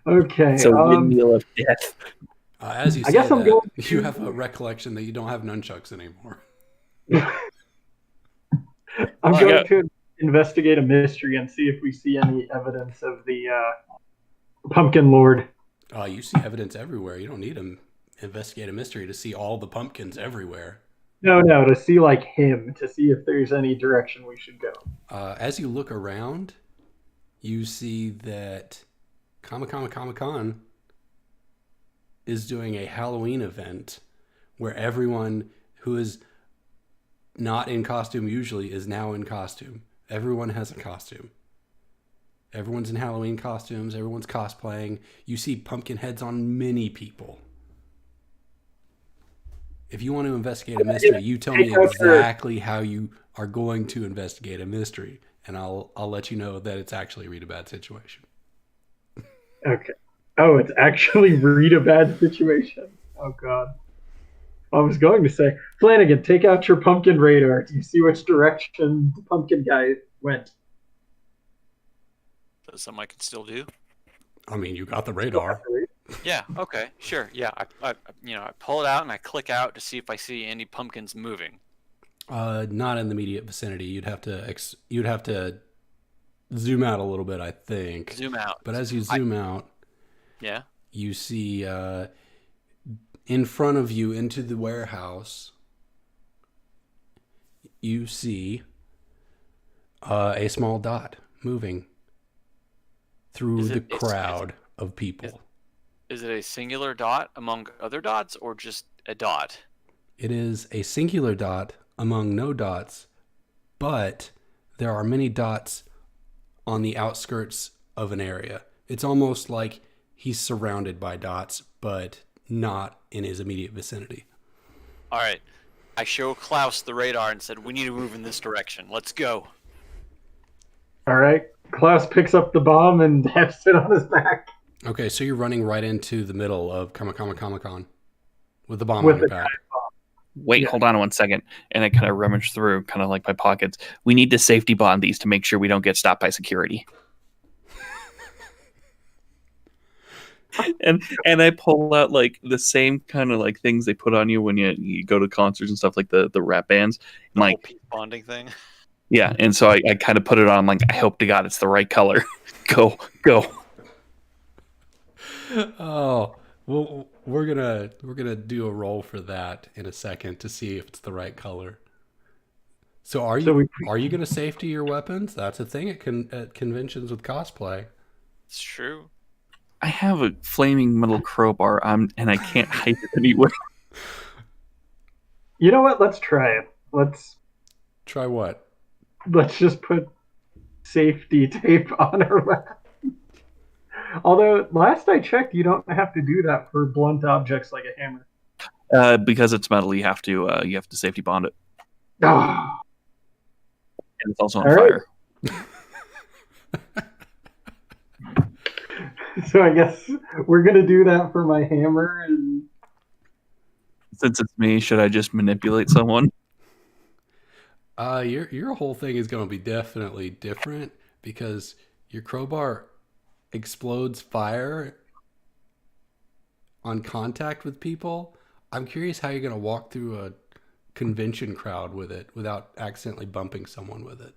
Okay. It's a windmill of death. As you I say guess I'm that, going you have a recollection that you don't have nunchucks anymore. I'm I going got- to investigate a mystery and see if we see any evidence of the Pumpkin Lord. You see evidence everywhere. You don't need to investigate a mystery to see all the pumpkins everywhere. No, to see like him, to see if there's any direction we should go. As you look around, you see that Comic Con is doing a Halloween event where everyone who is not in costume usually is now in costume. Everyone has a costume. Everyone's in Halloween costumes. Everyone's cosplaying. You see pumpkin heads on many people. If you want to investigate a mystery, you tell me exactly how you are going to investigate a mystery, and I'll let you know that it's actually Read a Bad Situation. Okay. Oh, it's actually read a bad situation. Oh god. I was going to say, Flanagan, take out your pumpkin radar. Do you see which direction the pumpkin guy went? That's something I can still do. I mean, you got the radar. Yeah. Okay. Sure. Yeah. I pull it out and I click out to see if I see any pumpkins moving. Not in the immediate vicinity. You'd have to zoom out a little bit, I think. Zoom out. But as you zoom out, Yeah. you see in front of you into the warehouse, you see a small dot moving through Is the it- is- crowd of people. Is it a singular dot among other dots, or just a dot? It is a singular dot among no dots, but there are many dots on the outskirts of an area. It's almost like he's surrounded by dots, but not in his immediate vicinity. All right. I show Klaus the radar and said, "We need to move in this direction. Let's go." All right. Klaus picks up the bomb and hefts it on his back. Okay, so you're running right into the middle of Comic-Con with the bomb With on your the back. Wait, hold on 1 second. And I kind of rummage through, kind of like my pockets. We need to safety bond these to make sure we don't get stopped by security. and I pull out like the same kind of like things they put on you when you go to concerts and stuff, like the rap bands. And The whole like, peace bonding thing. yeah, and so I kind of put it on. Like, I hope to God it's the right color. Go. Oh, well, we're gonna do a roll for that in a second to see if it's the right color. So are you gonna safety your weapons? That's a thing at conventions with cosplay. It's true. I have a flaming metal crowbar, and I can't hide it anywhere. You know what? Let's try it. Try what? Let's just put safety tape on our weapon. Although last I checked, you don't have to do that for blunt objects like a hammer. Because it's metal, you have to safety bond it, Ah, and it's also on All right. fire. so I guess we're gonna do that for my hammer, and Since it's me, should I just manipulate someone? Your whole thing is going to be definitely different because your crowbar explodes fire on contact with people. I'm curious how you're going to walk through a convention crowd with it without accidentally bumping someone with it.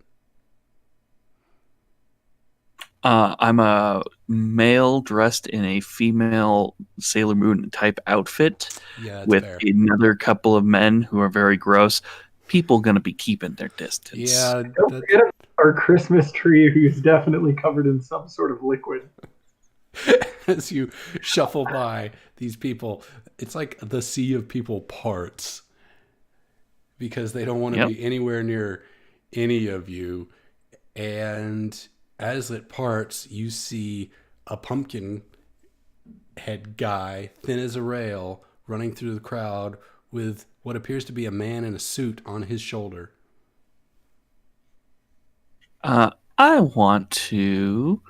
I'm a male dressed in a female Sailor Moon type outfit Yeah, that's with fair. another couple of men who are very gross. People gonna be keeping their distance. Yeah, don't that, forget our Christmas tree, who's definitely covered in some sort of liquid. as you shuffle by these people, it's like the sea of people parts because they don't want to Yep. be anywhere near any of you. And as it parts, you see a pumpkin head guy, thin as a rail, running through the crowd with what appears to be a man in a suit on his shoulder. I want to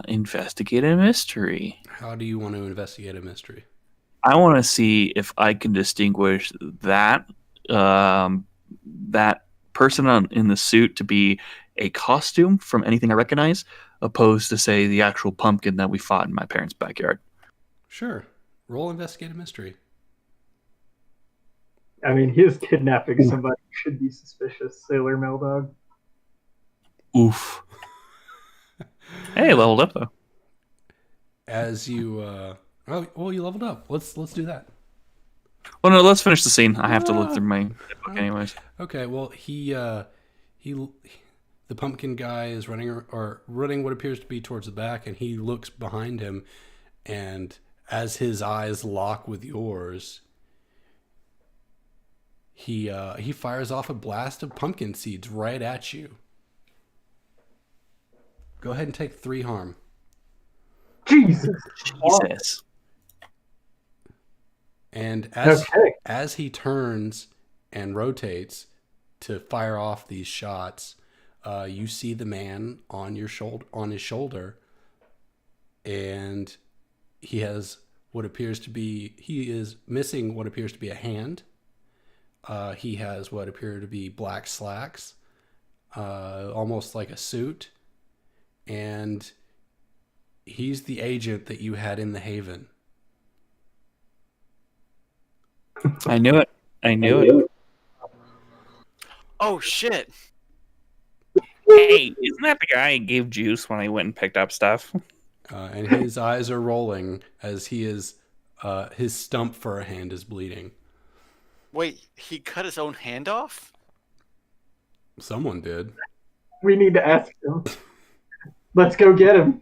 investigate a mystery. How do you want to investigate a mystery? I want to see if I can distinguish that that person in the suit to be a costume from anything I recognize, opposed to, say, the actual pumpkin that we fought in my parents' backyard. Sure. Roll investigate a mystery. I mean, he is kidnapping somebody who should be suspicious. Sailor Meldog. Oof. Hey, leveled up though. As you you leveled up. Let's do that. Well, no, let's finish the scene. I have to look through my book anyways. Okay, well, the pumpkin guy is running what appears to be towards the back, and he looks behind him, and as his eyes lock with yours, he fires off a blast of pumpkin seeds right at you. Go ahead and take 3 harm. Jesus. Jesus. And Okay. as he turns and rotates to fire off these shots, you see the man on his shoulder, and he is missing what appears to be a hand. He has what appear to be black slacks, almost like a suit, and he's the agent that you had in the Haven. I knew it. I knew it. Oh shit! Hey, isn't that the guy who gave juice when I went and picked up stuff? And his eyes are rolling as his stump for a hand is bleeding. Wait, he cut his own hand off? Someone did. We need to ask him. Let's go get him.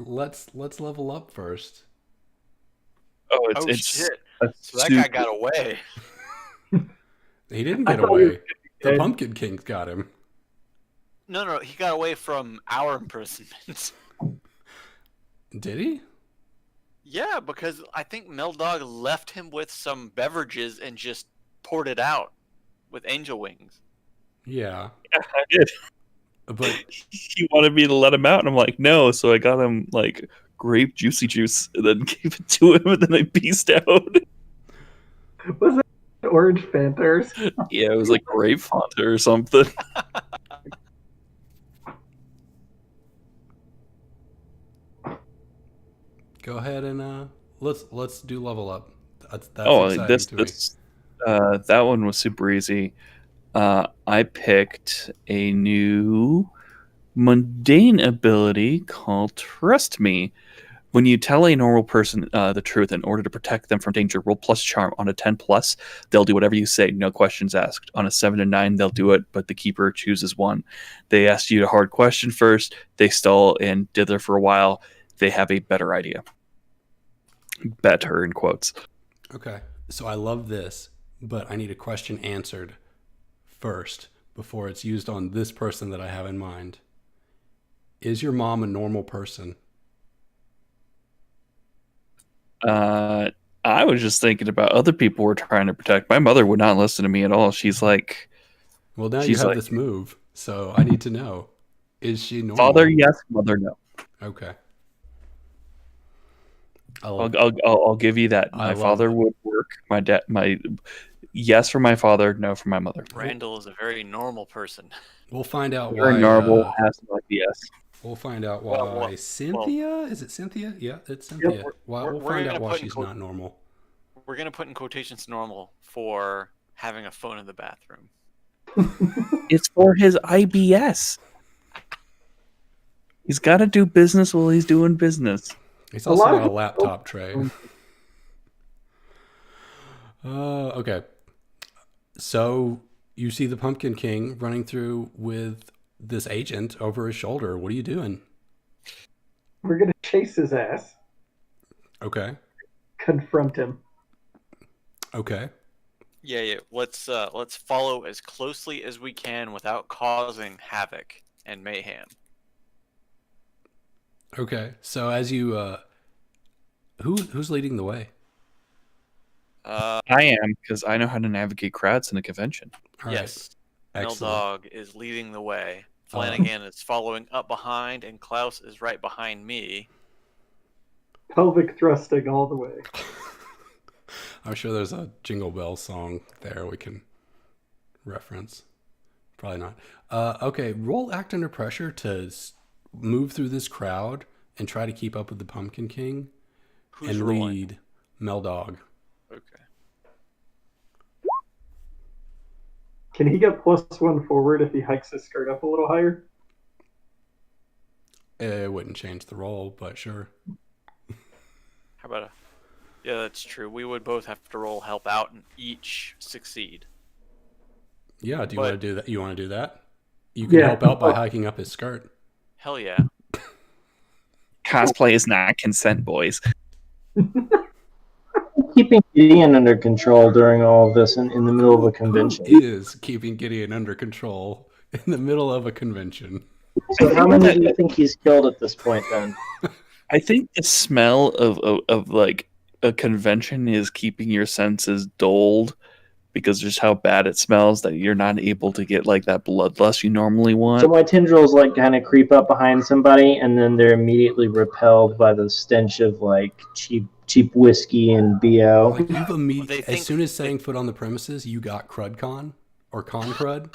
Let's level up first. Oh, Oh it's shit! a So that guy super- got away. He didn't I get thought away. he was The dead. Pumpkin King's got him. No, he got away from our imprisonment. Did he? Yeah, because I think Meldog left him with some beverages and just poured it out with angel wings. Yeah, I did. but He wanted me to let him out, and I'm like, no. So I got him like grape juicy juice, and then gave it to him, and then I beast out. Was it orange Fanta or something? Yeah, it was like grape Fanta or something. go ahead and let's do level up. That's Oh, exciting this to me. this that one was super easy. I picked a new mundane ability called Trust Me. When you tell a normal person the truth in order to protect them from danger, roll plus charm. On a 10 plus, they'll do whatever you say, no questions asked. On a 7 to 9, they'll do it, but the keeper chooses one. They ask you a hard question first, they stall and dither for a while. They have a better idea. Better in quotes. Okay, so I love this, but I need a question answered first before it's used on this person that I have in mind. Is your mom a normal person? I was just thinking about other people we're trying to protect. My mother would not listen to me at all. She's like, Well, now you She's have like- this move, so I need to know. Is she normal? father, yes, mother, no. Okay. I'll give you that. I My love father it. would work. My yes for my father, no for my mother. Randall is a very normal person. We'll find out Very why. normal has to like the yes. We'll find out why Well, Cynthia. Is it Cynthia? Yeah, it's Cynthia. Why, we'll we're find gonna out why put in she's quote- not normal. We're gonna put in quotations normal for having a phone in the bathroom. It's for his IBS. He's got to do business while he's doing business. He's A also lot got a of- laptop tray. Okay. So you see the Pumpkin King running through with this agent over his shoulder. What are you doing? We're gonna chase his ass. Okay. Confront him. Okay. Yeah. Let's follow as closely as we can without causing havoc and mayhem. Okay. So as you, who's leading the way? Uh, I am, because I know how to navigate crowds in a convention. All right. yes. Excellent. Meldog is leading the way. Flanagan is following up behind, and Klaus is right behind me. Pelvic thrusting all the way. I'm sure there's a Jingle Bell song there we can reference. Probably not. Okay, roll act under pressure to move through this crowd and try to keep up with the Pumpkin King Who's and rolling? lead Meldog. Okay. Can he get +1 forward if he hikes his skirt up a little higher? It wouldn't change the roll, but sure. How about a? Yeah, that's true. We would both have to roll help out and each succeed. Yeah, do you But- want to do that? You want to do that? You can Yeah. help out by hiking up his skirt. Hell yeah. Cosplay is not consent, boys. Keeping Gideon under control during all of this in the middle of a convention. Who is keeping Gideon under control in the middle of a convention? So how many do you think he's killed at this point then? I think the smell of like a convention is keeping your senses dulled because just how bad it smells that you're not able to get like that bloodlust you normally want. So my tendrils like kind of creep up behind somebody, and then they're immediately repelled by the stench of like cheap whiskey and bo. Like you've immediately, They as think- soon as setting foot on the premises, you got CrudCon or Con Crud,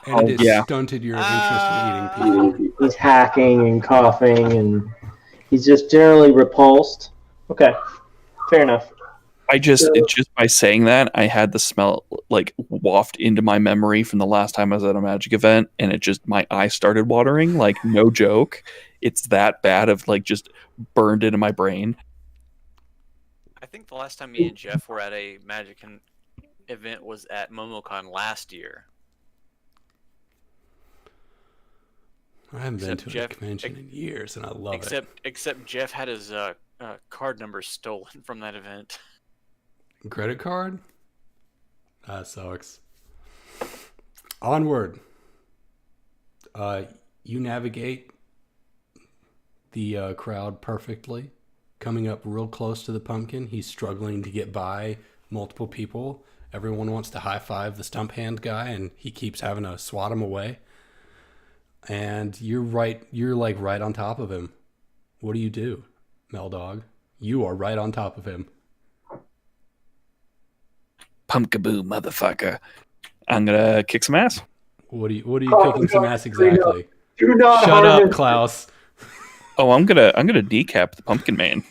and Oh, it has yeah. stunted your interest in eating people. He's hacking and coughing, and he's just generally repulsed. Okay, fair enough. Just by saying that, I had the smell like waft into my memory from the last time I was at a magic event, and it just my eyes started watering. Like no joke, it's that bad of like just burned into my brain. I think the last time me and Jeff were at a magic event was at MomoCon last year. I haven't been Except to a Jeff- convention in years, and I love it. Except Jeff had his card number stolen from that event. Credit card? That sucks. Onward. You navigate the crowd perfectly, coming up real close to the pumpkin. He's struggling to get by multiple people. Everyone wants to high five the stump hand guy, and he keeps having to swat him away. And you're like right on top of him. What do you do, Meldog? You are right on top of him. Pumpkaboo, motherfucker. I'm gonna kick some ass. What are you Oh, kicking some no, ass exactly? Do not Shut harm up, him. Klaus. Oh, I'm gonna decap the pumpkin man.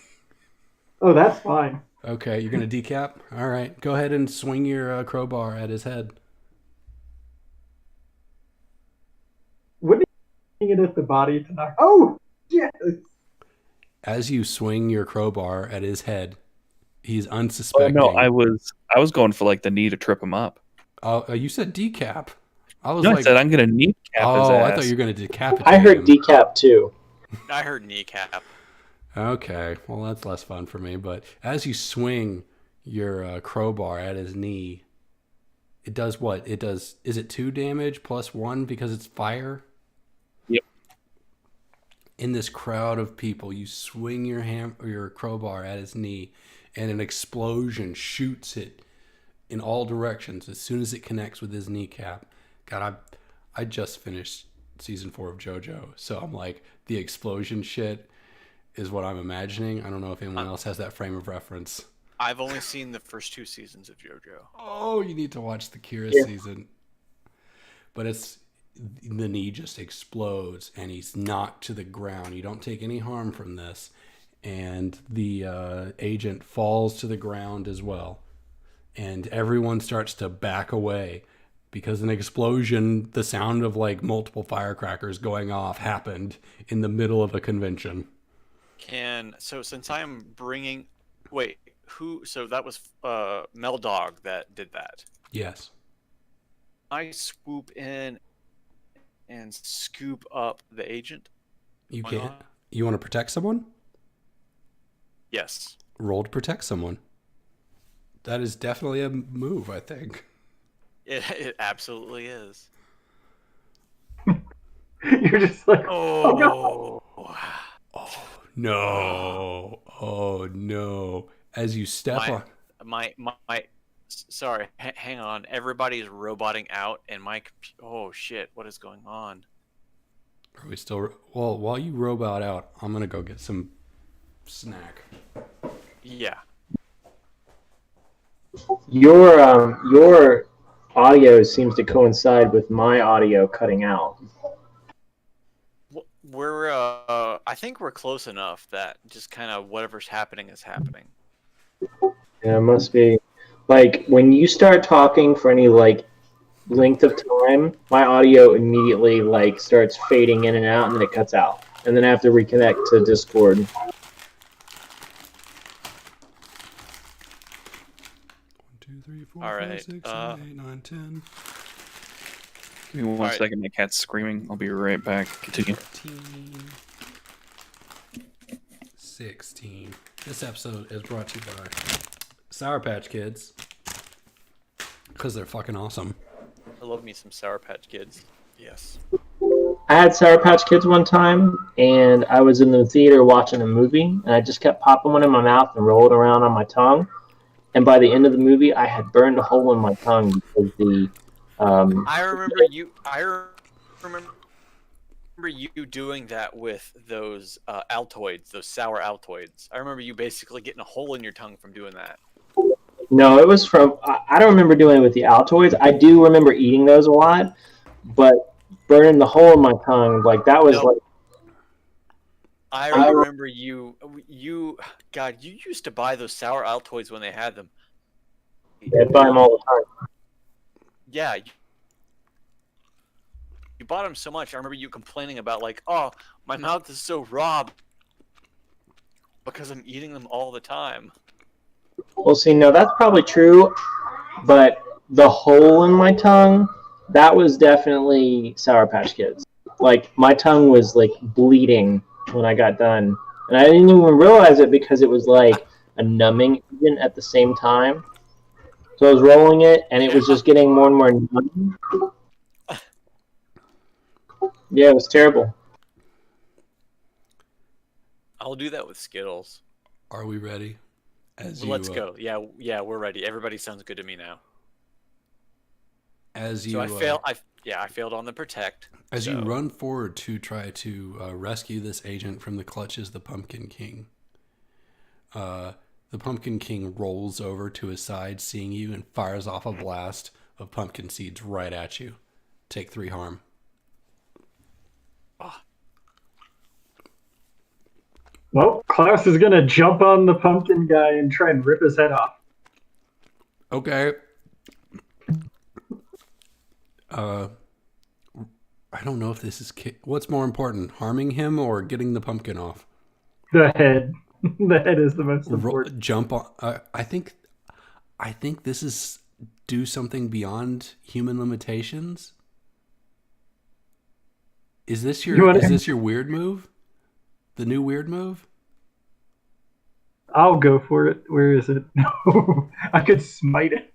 Oh, that's fine. Okay, you're gonna decap? All right, go ahead and swing your crowbar at his head. Wouldn't he it at the body to knock? Oh, yes. As you swing your crowbar at his head, he's Oh unsuspecting. no, I was going for like the knee to trip him up. You said decap. I was No, like, I said I'm gonna kneecap his oh, ass. I thought you were gonna decapitate I heard him. decap too. I heard kneecap. Okay, well that's less fun for me. But as you swing your crowbar at his knee, it does what? It does. Is it 2 damage plus 1 because it's fire? Yep. In this crowd of people, you swing your crowbar at his knee, and an explosion shoots it in all directions as soon as it connects with his kneecap. God, I just finished season 4 of JoJo, so I'm like, the explosion shit is what I'm imagining. I don't know if anyone else has that frame of reference. I've only seen the first 2 seasons of JoJo. Oh, you need to watch the Kira season. But the knee just explodes and he's knocked to the ground. You don't take any harm from this. And the agent falls to the ground as well. And everyone starts to back away because an explosion, the sound of like multiple firecrackers going off, happened in the middle of a convention. So since I'm bringing, wait, who? So that was Meldog that did that. Yes. I swoop in and scoop up the agent. You Why can't. not? You want to protect someone? Yes. Roll to protect someone. That is definitely a move, I think. It absolutely is. You're just like, Oh. No. Oh, no. As you step on. My sorry, hang on. Everybody is roboting out and oh shit, what is going on? Are we still. Well, while you robot out, I'm going to go get some snack. Yeah. Your audio seems to coincide with my audio cutting out. We're I think we're close enough that just kind of whatever's happening is happening. Yeah, it must be. Like, when you start talking for any, like, length of time, my audio immediately, like, starts fading in and out, and then it cuts out. And then I have to reconnect to Discord. 1, 2, 3, 4, All 5, right, 6, 7, 8, 9, 10. Give me one Alright. second. My cat's screaming. I'll be right back. Continue. 15, 16. This episode is brought to you by Sour Patch Kids. Because they're fucking awesome. I love me some Sour Patch Kids. Yes. I had Sour Patch Kids one time, and I was in the theater watching a movie, and I just kept popping one in my mouth and rolling around on my tongue. And by the end of the movie, I had burned a hole in my tongue because the I remember you. Remember you doing that with those Altoids, those sour Altoids. I remember you basically getting a hole in your tongue from doing that. No, it was from. I don't remember doing it with the Altoids. I do remember eating those a lot, but burning the hole in my tongue, like that was Nope. like. I remember you. God, you used to buy those sour Altoids when they had them. I buy them all the time. Yeah. You bought them so much. I remember you complaining about like, oh, my mouth is so raw because I'm eating them all the time. Well, see, no, that's probably true. but the hole in my tongue, that was definitely Sour Patch Kids. Like, my tongue was, like, bleeding when I got done. And I didn't even realize it because it was, like, a numbing agent at the same time. So I was rolling it, and it was just getting more and more numb. Yeah, it was terrible. I'll do that with Skittles. Are we ready? As Let's go. Yeah, we're ready. Everybody sounds good to me now. As you, So I failed on the protect. As so. you run forward to try to rescue this agent from the clutches of the Pumpkin King, the Pumpkin King rolls over to his side, seeing you, and fires off a blast of pumpkin seeds right at you. Take 3 harm. Well, Klaus is gonna jump on the pumpkin guy and try and rip his head off. Okay. I don't know if this is... What's more important, harming him or getting the pumpkin off? The head. The head is the most important. Jump on... I think this is do something beyond human limitations. Is this your weird move? The new weird move? I'll go for it. Where is it? I could smite it.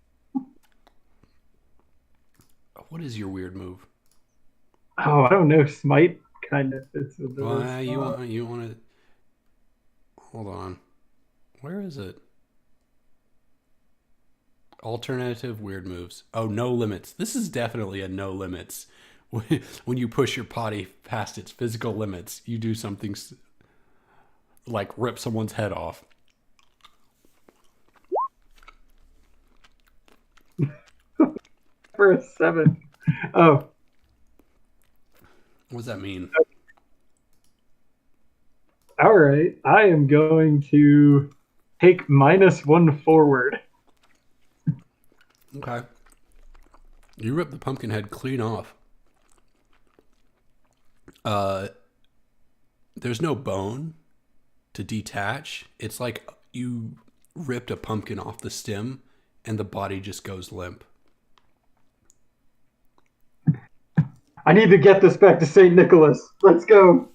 What is your weird move? Oh, I don't know. Smite kind of fits with Well, those. you want to... Hold on. Where is it? Alternative weird moves. Oh, no limits. This is definitely a no limits. When you push your body past its physical limits, you do something like rip someone's head off. For a 7. Oh. What does that mean? All right. I am going to take -1 forward. Okay. You rip the pumpkin head clean off. There's no bone to detach. It's like you ripped a pumpkin off the stem and the body just goes limp. I need to get this back to St. Nicholas. Let's go.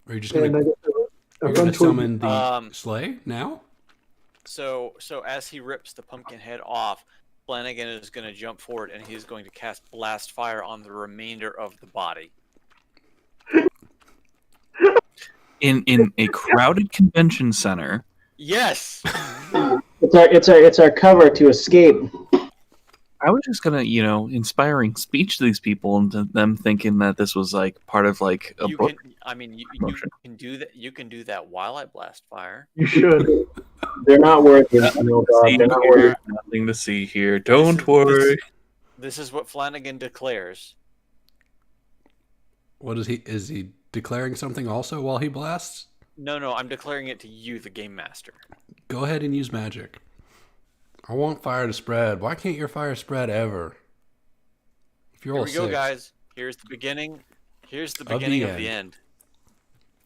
Are you just going to summon the sleigh now? So as he rips the pumpkin head off, Flanagan is going to jump forward and he's going to cast Blast Fire on the remainder of the body. In a crowded convention center. Yes. It's our cover to escape. I was just gonna, inspiring speech to these people and to them thinking that this was like part of like a book. You can do that. You can do that while I blast fire. You should. They're not worth it. No, Bob. They're not worth it. Nothing to see here. Don't worry. This is what Flanagan declares. What is he? Is he declaring something also while he blasts? No, I'm declaring it to you, the game master. Go ahead and use magic. I want fire to spread. Why can't your fire spread ever? If you're Here all we go, 6. guys. Here's the beginning. Here's the beginning of the end.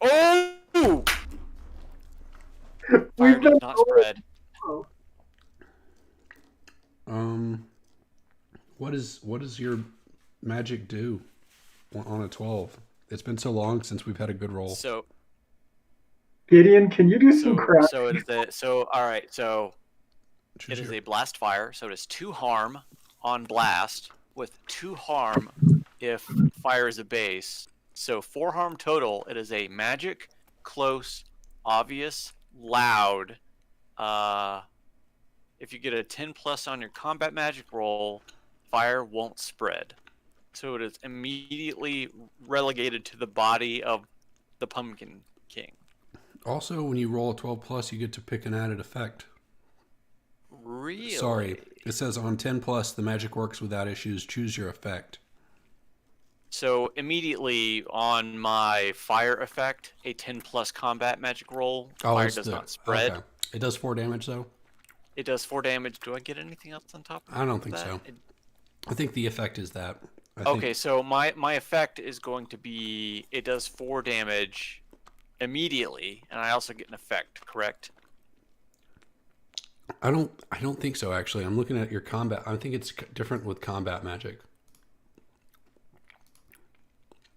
Oh! Fire does not spread. What does your magic do on a 12? It's been so long since we've had a good roll. So Gideon, can you do some crap? So it is it is a blast fire, so it is 2 harm on blast with 2 harm if fire is a base. So 4 harm total. It is a magic, close, obvious, loud. If you get a 10+ on your combat magic roll, fire won't spread. So it is immediately relegated to the body of the Pumpkin King. Also, when you roll a 12+, you get to pick an added effect. Really? Sorry, it says on 10+, the magic works without issues. Choose your effect. So immediately on my fire effect, a 10+ combat magic roll, fire does not spread. Okay. It does 4 damage though? It does 4 damage. Do I get anything else on top of that? I don't think so. I think the effect is that. Okay, so my effect is going to be, it does 4 damage immediately, and I also get an effect, correct? I don't think so. Actually, I'm looking at your combat. I think it's different with combat magic.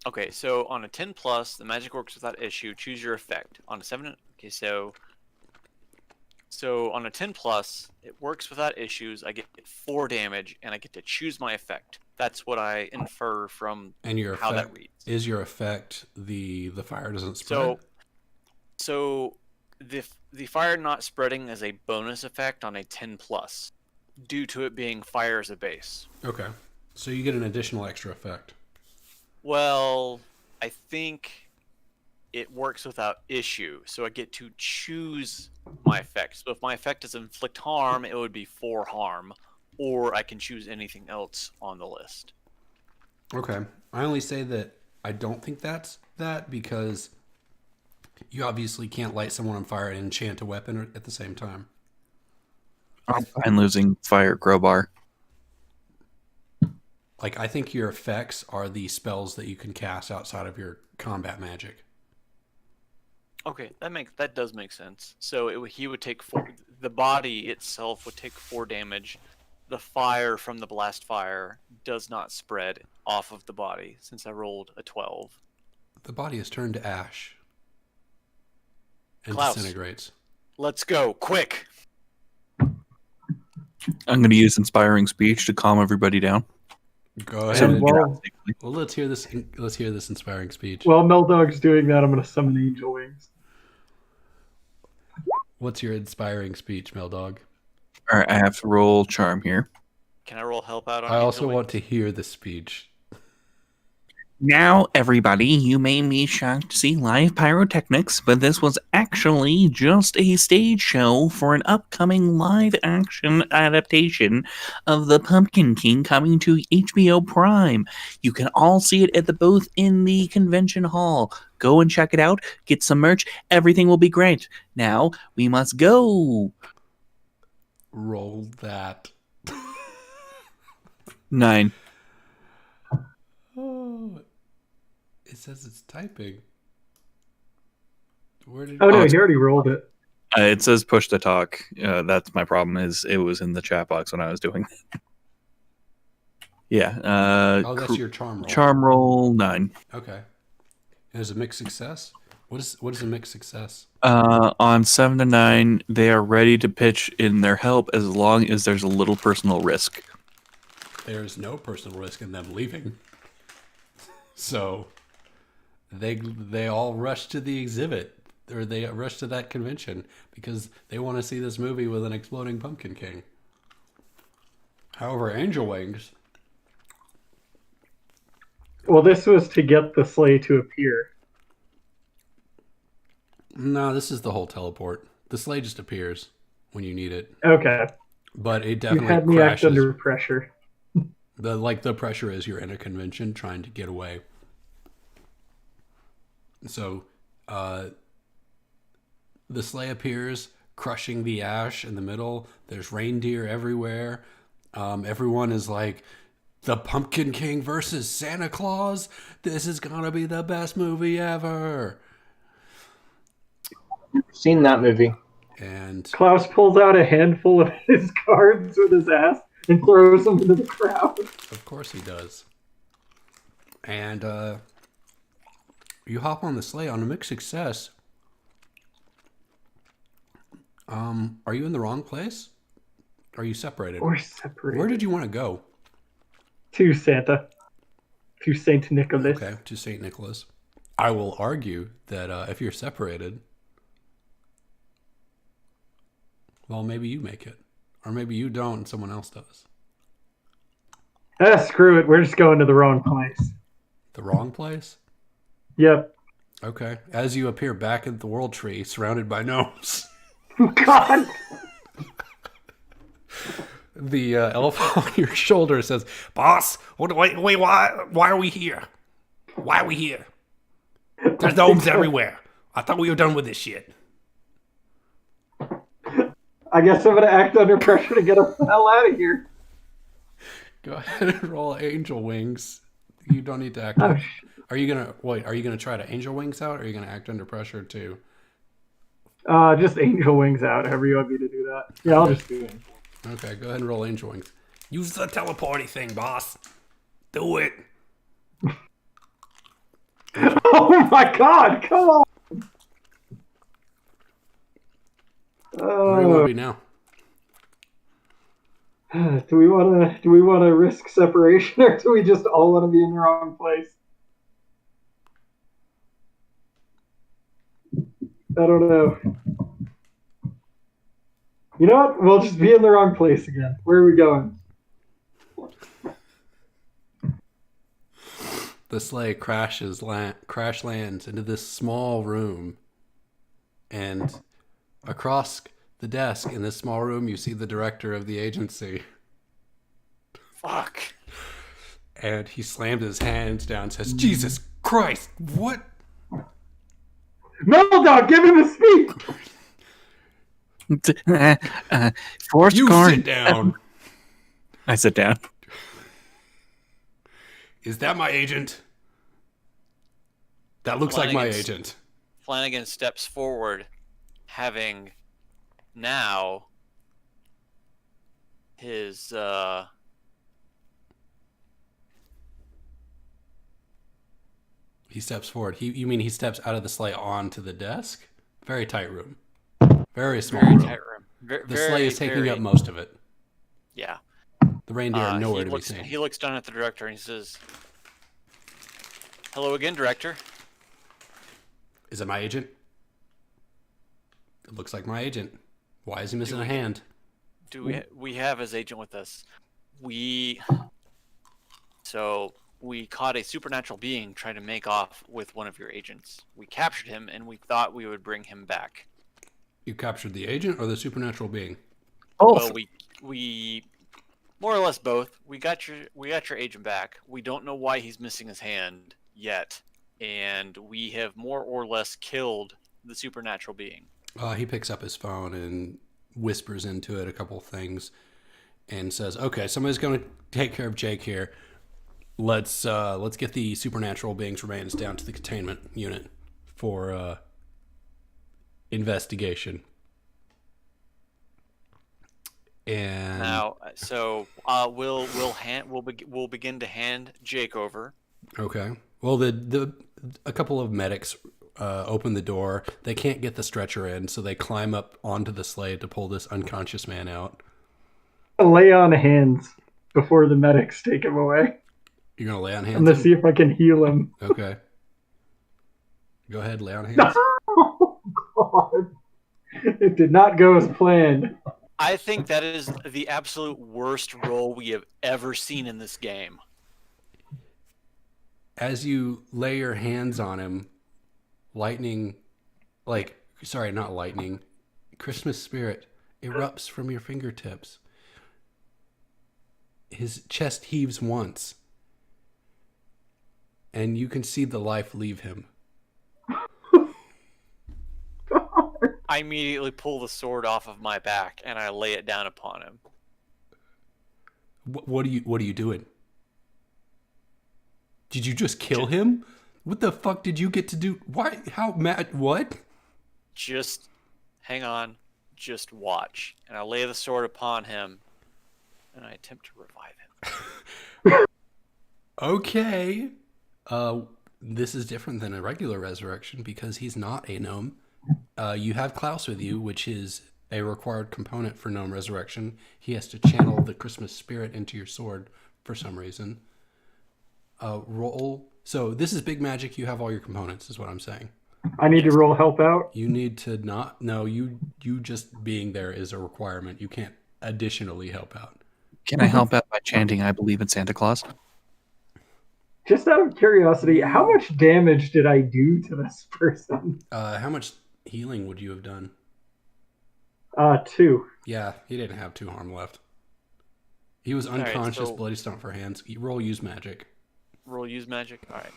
Okay, so on a 10 plus, the magic works without issue. Choose your effect. On a 7, okay, so on a 10 plus, it works without issues. I get 4 damage, and I get to choose my effect. That's what I infer from And your how effect that reads. is your effect the fire doesn't spread. So the fire not spreading is a bonus effect on a 10 plus, due to it being fire as a base. Okay, so you get an additional extra effect. Well, I think it works without issue, so I get to choose my effect. So if my effect is inflict harm, it would be 4 harm, or I can choose anything else on the list. Okay, I only say that I don't think that's that because you obviously can't light someone on fire and enchant a weapon at the same time. I'm fine losing fire crowbar. Like, I think your effects are the spells that you can cast outside of your combat magic. Okay, that does make sense. So he would take 4. The body itself would take 4 damage. The fire from the blast fire does not spread off of the body since I rolled a 12. The body is turned to ash and Klaus. disintegrates. Let's go, quick! I'm going to use inspiring speech to calm everybody down. Go So ahead. we well- get out safely. Well, let's hear this. Let's hear this inspiring speech. While Meldog's doing that, I'm going to summon Angel Wings. What's your inspiring speech, Meldog? All right, I have to roll charm here. Can I roll help out on I also Angel want to Wings? hear the speech. Now, everybody, you may be shocked to see live pyrotechnics, but this was actually just a stage show for an upcoming live-action adaptation of The Pumpkin King coming to HBO Prime. You can all see it at the booth in the convention hall. Go and check it out, get some merch, everything will be great. Now, we must go. Roll that. 9. Oh, it says it's typing. Where did? Oh no, it's- he already rolled it. It says push to talk. That's my problem. Is it was in the chat box when I was doing it. Yeah. Oh, that's your charm roll. charm roll 9. Okay. And is it mixed success? What is a mixed success? On 7 to 9, they are ready to pitch in their help as long as there's a little personal risk. There's no personal risk in them leaving. So they all rush to the exhibit, or they rush to that convention because they want to see this movie with an exploding pumpkin king. However, Angel Wings, Well, this was to get the sleigh to appear. no, this is the whole teleport. The sleigh just appears when you need it, Okay, but it you definitely had me act crashes. under pressure. The pressure is you're in a convention trying to get away. So, the sleigh appears, crushing the ash in the middle. There's reindeer everywhere. Everyone is like, the Pumpkin King versus Santa Claus. This is gonna be the best movie ever. Seen that movie. And Klaus pulls out a handful of his cards with his ass and throws them into the crowd. of course he does. And you hop on the sleigh on a mixed success. Are you in the wrong place? Are you separated? Or separate. Where did you want to go? To Santa. To Saint Nicholas. Okay, to St. Nicholas. I will argue that if you're separated, well, maybe you make it. Or maybe you don't and someone else does. Ah, screw it. We're just going to the wrong place. The wrong place? Yep. Okay. As you appear back at the World Tree, surrounded by gnomes, God. the elf on your shoulder says, "Boss, wait, why are we here? Why are we here? There's gnomes everywhere. I thought we were done with this shit." I guess I'm going to act under pressure to get us the hell out of here. Go ahead and roll Angel Wings. You don't need to act. Oh, Are you gonna try to Angel Wings out, or are you gonna act under pressure to Just angel wings out, however you want me to do that. Yeah, I'll just do it. Okay, go ahead and roll angel wings. Use the teleporty thing, boss. Do it. Oh my god, come on! Where do you want to be now? Do we want to risk separation, or do we just all want to be in the wrong place? I don't know. You know what? We'll just be in the wrong place again. Where are we going? The sleigh crash lands into this small room, and across the desk in this small room, you see the director of the agency. Fuck. And he slams his hands down and says, Jesus Christ, what? Meldog, give him a speech! Force You Corn. sit down. I sit down. Is that my agent? That looks like my agent. Flanagan steps forward, having now his He steps forward. You mean he steps out of the sleigh onto the desk? Very tight room. Very small very room. tight room. The sleigh is taking up most of it. Yeah. The reindeer are nowhere to be He seen. looks down at the director and he says, "Hello again, director." Is it my agent? It looks like my agent. Why is he missing a hand? We have his agent with us? We caught a supernatural being trying to make off with one of your agents. We captured him and we thought we would bring him back. You captured the agent or the supernatural being? Well, we more or less both. We got your agent back. We don't know why he's missing his hand yet, and we have more or less killed the supernatural being. He picks up his phone and whispers into it a couple things and says, "Okay, somebody's going to take care of Jake here. Let's get the supernatural being's remains down to the containment unit for investigation." And Now, we'll begin to hand Jake over. okay. Well, a couple of medics open the door. They can't get the stretcher in, so they climb up onto the sleigh to pull this unconscious man out. Lay on hands before the medics take him away. You're gonna lay on hands? I'm gonna see if I can heal him. Okay. Go ahead, lay on hands. Oh, God. It did not go as planned. I think that is the absolute worst roll we have ever seen in this game. As you lay your hands on him, Christmas spirit erupts from your fingertips. His chest heaves once, and you can see the life leave him. I immediately pull the sword off of my back and I lay it down upon him. What are you doing? Did you just kill him? What the fuck did you get to do? Why? How mad? What? Just hang on. Just watch. And I lay the sword upon him and I attempt to revive him. Okay. This is different than a regular resurrection because he's not a gnome. You have Klaus with you, which is a required component for gnome resurrection. He has to channel the Christmas spirit into your sword for some reason. Roll. So this is big magic. You have all your components, is what I'm saying. I need to roll help out. You need to not. No, you just being there is a requirement. You can't additionally help out. Can I help out by chanting "I believe in Santa Claus"? Just out of curiosity, how much damage did I do to this person? How much healing would you have done? 2. Yeah, he didn't have 2 harm left. He was unconscious, so- bloody stump for hands. Roll use magic. Roll use magic. All right.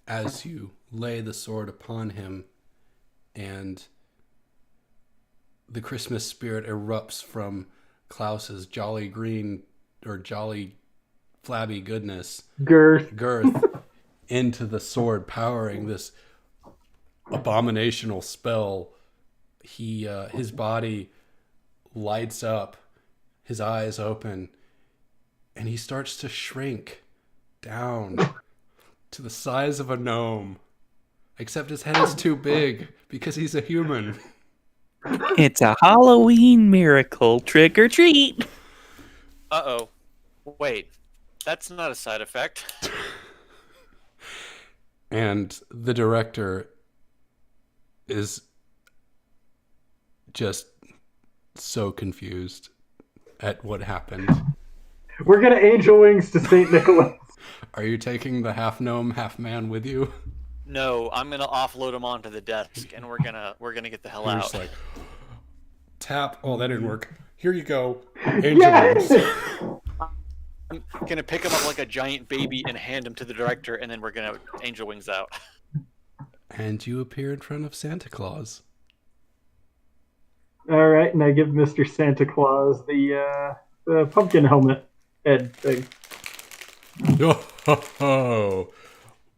As you lay the sword upon him and the Christmas spirit erupts from Klaus's jolly green or jolly flabby goodness Girth. girth, into the sword, powering this abominational spell. His body lights up, his eyes open, and he starts to shrink down to the size of a gnome. Except his head is too big because he's a human. It's a Halloween miracle. Trick or treat. Uh-oh. Wait. That's not a side effect. And the director is just so confused at what happened. We're gonna angel wings to St. Nicholas. Are you taking the half gnome, half man with you? No, I'm gonna offload him onto the desk, and we're gonna get the hell You're out. just like, tap. Oh, that didn't work. Here you go. Angel Yes! wings. I'm gonna pick him up like a giant baby and hand him to the director, and then we're gonna angel wings out. And you appear in front of Santa Claus. All right, and I give Mr. Santa Claus the pumpkin helmet head thing. Oh,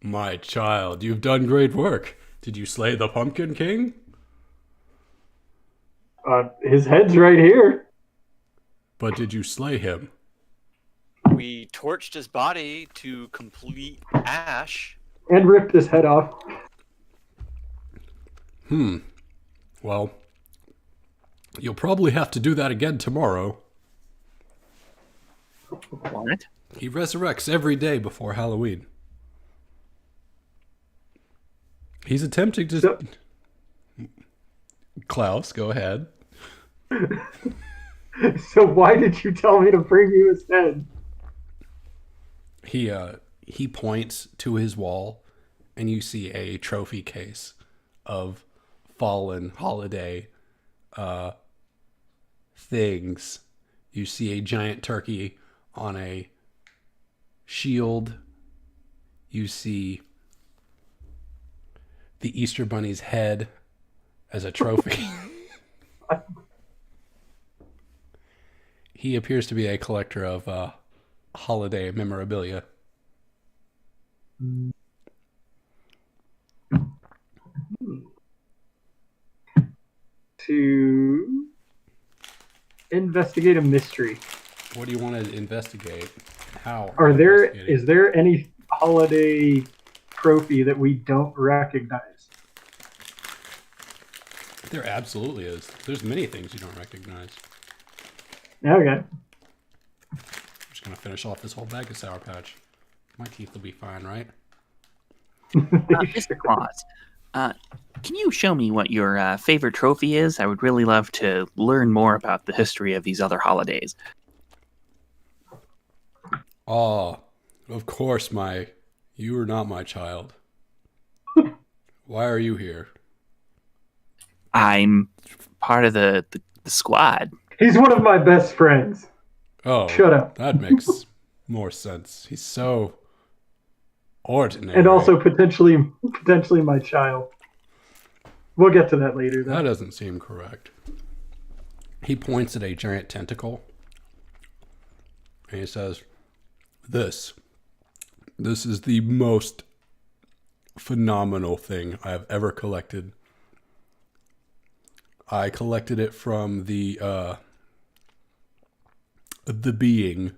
my child, you've done great work. Did you slay the Pumpkin King? His head's right here. But did you slay him? We torched his body to complete ash. And ripped his head off. Well, you'll probably have to do that again tomorrow. What? He resurrects every day before Halloween. He's attempting to... So- Klaus, go ahead. So why did you tell me to bring you his head? He points to his wall, and you see a trophy case of fallen holiday things. You see a giant turkey on a shield. You see the Easter Bunny's head as a trophy. He appears to be a collector of holiday memorabilia. To investigate a mystery. What do you want to investigate? How? Is there any holiday trophy that we don't recognize? There absolutely is. There's many things you don't recognize. Okay. I'm just going to finish off this whole bag of Sour Patch. My teeth will be fine, right? Mr. Claus, can you show me what your favorite trophy is? I would really love to learn more about the history of these other holidays. Oh, of course, you are not my child. Why are you here? I'm part of the squad. He's one of my best friends. Oh, Shut up. That makes more sense. He's so ordinary. And also potentially my child. We'll get to that later, though. That doesn't seem correct. He points at a giant tentacle. And he says, This is the most phenomenal thing I have ever collected. I collected it from the being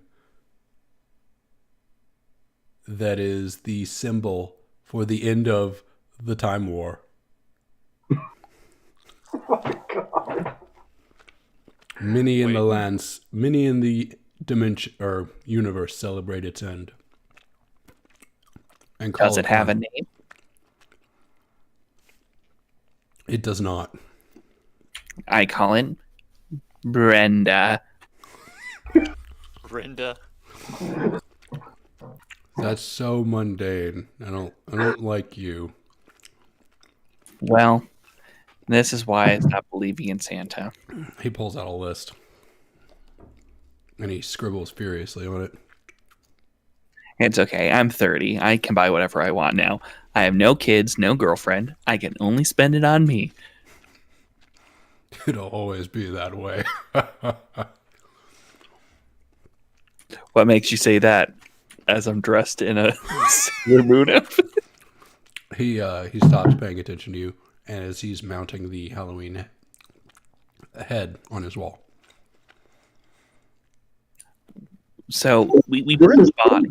that is the symbol for the end of the Time War. Oh my god. Many in the dimension or universe celebrate its end. And Does it have a name? It does not. I call it Brenda. Brenda. That's so mundane. I don't like you. Well, this is why I stopped believing in Santa. He pulls out a list. And he scribbles furiously on it. It's okay. I'm 30. I can buy whatever I want now. I have no kids, no girlfriend. I can only spend it on me. It'll always be that way. What makes you say that? as I'm dressed in a Sailor Moon outfit. He stops paying attention to you, and as he's mounting the Halloween head on his wall. So we burn his body.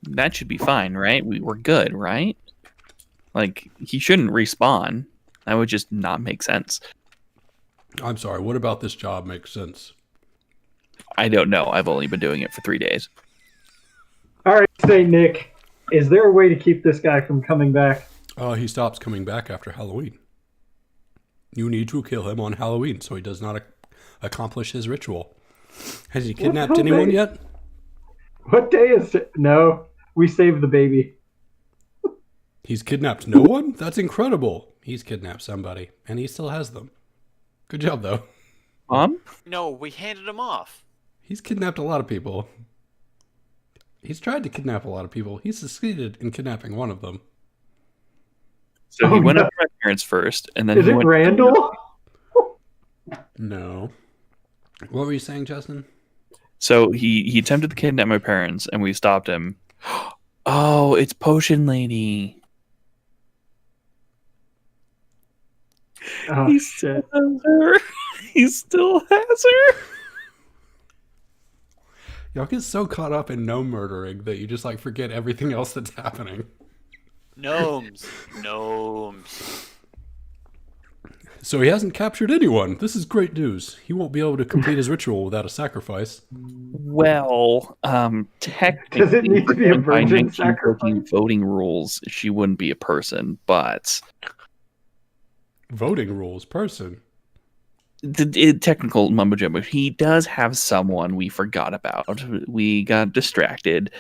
That should be fine, right? We're good, right? Like, he shouldn't respawn. That would just not make sense. I'm sorry, what about this job makes sense? I don't know. I've only been doing it for 3 days. All right, St. Nick, is there a way to keep this guy from coming back? He stops coming back after Halloween. You need to kill him on Halloween so he does not accomplish his ritual. Has he kidnapped anyone yet? What day is it? No, we saved the baby. He's kidnapped no one? That's incredible. He's kidnapped somebody, and he still has them. Good job, though. No, we handed him off. He's kidnapped a lot of people. He's tried to kidnap a lot of people. He succeeded in kidnapping one of them. So he Oh, went no. up to my parents first, and then Is he it went Randall? No. What were you saying, Justin? So he attempted to kidnap my parents, and we stopped him. Oh, it's Potion Lady. Oh, He shit. still has her. He still has her. Y'all get so caught up in gnome murdering that you just like forget everything else that's happening. Gnomes. So he hasn't captured anyone. This is great news. He won't be able to complete his ritual without a sacrifice. Well, technically, Does it need to be a by virgin 1914 voting rules, she wouldn't be a person, but Voting rules, person. the technical mumbo jumbo, he does have someone we forgot about. We got distracted.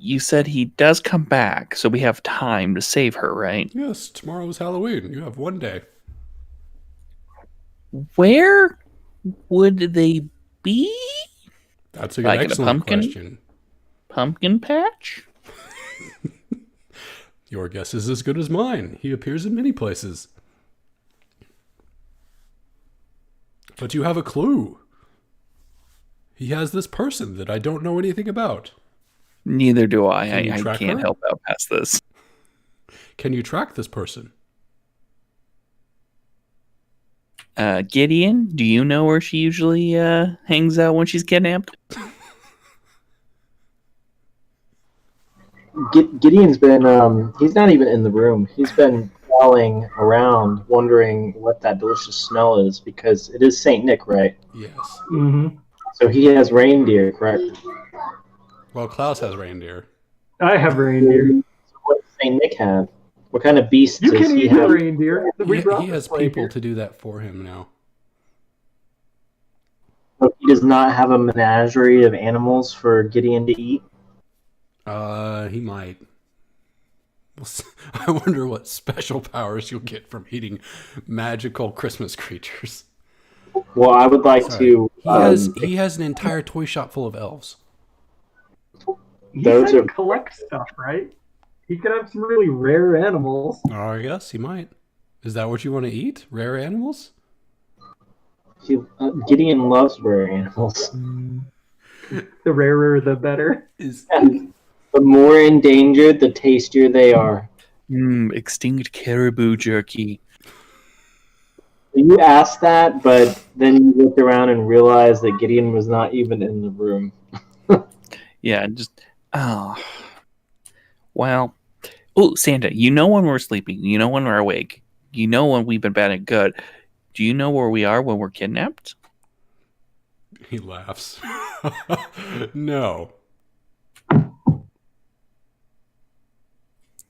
You said he does come back, so we have time to save her, right? Yes, tomorrow is Halloween. You have one day. Where would they be? That's an Like in a excellent pumpkin? question. Pumpkin patch? Your guess is as good as mine. He appears in many places. But you have a clue. He has this person that I don't know anything about. Neither do I. Can you I track can't her? help out past this. Can you track this person? Gideon, do you know where she usually hangs out when she's kidnapped? Gideon's been, he's not even in the room. He's been crawling around wondering what that delicious smell is because it is St. Nick, right? Yes. Mm-hmm. So he has reindeer, correct? Well, Klaus has reindeer. I have reindeer. So what does St. Nick have? What kind of beasts You does can he eat have? the reindeer. We brought He has this way people here. to do that for him now. So he does not have a menagerie of animals for Gideon to eat? He might. I wonder what special powers you'll get from eating magical Christmas creatures. Well, I would like Sorry. to... He has an entire toy shop full of elves. He Those said are- collect stuff, right? He could have some really rare animals. Oh, yes, he might. Is that what you want to eat? Rare animals? Gideon loves rare animals. The rarer, the better. And the more endangered, the tastier they are. Extinct caribou jerky. You asked that, but then you looked around and realized that Gideon was not even in the room. Yeah, just well. Oh, Santa, you know when we're sleeping. You know when we're awake. You know when we've been bad and good. Do you know where we are when we're kidnapped? He laughs. No.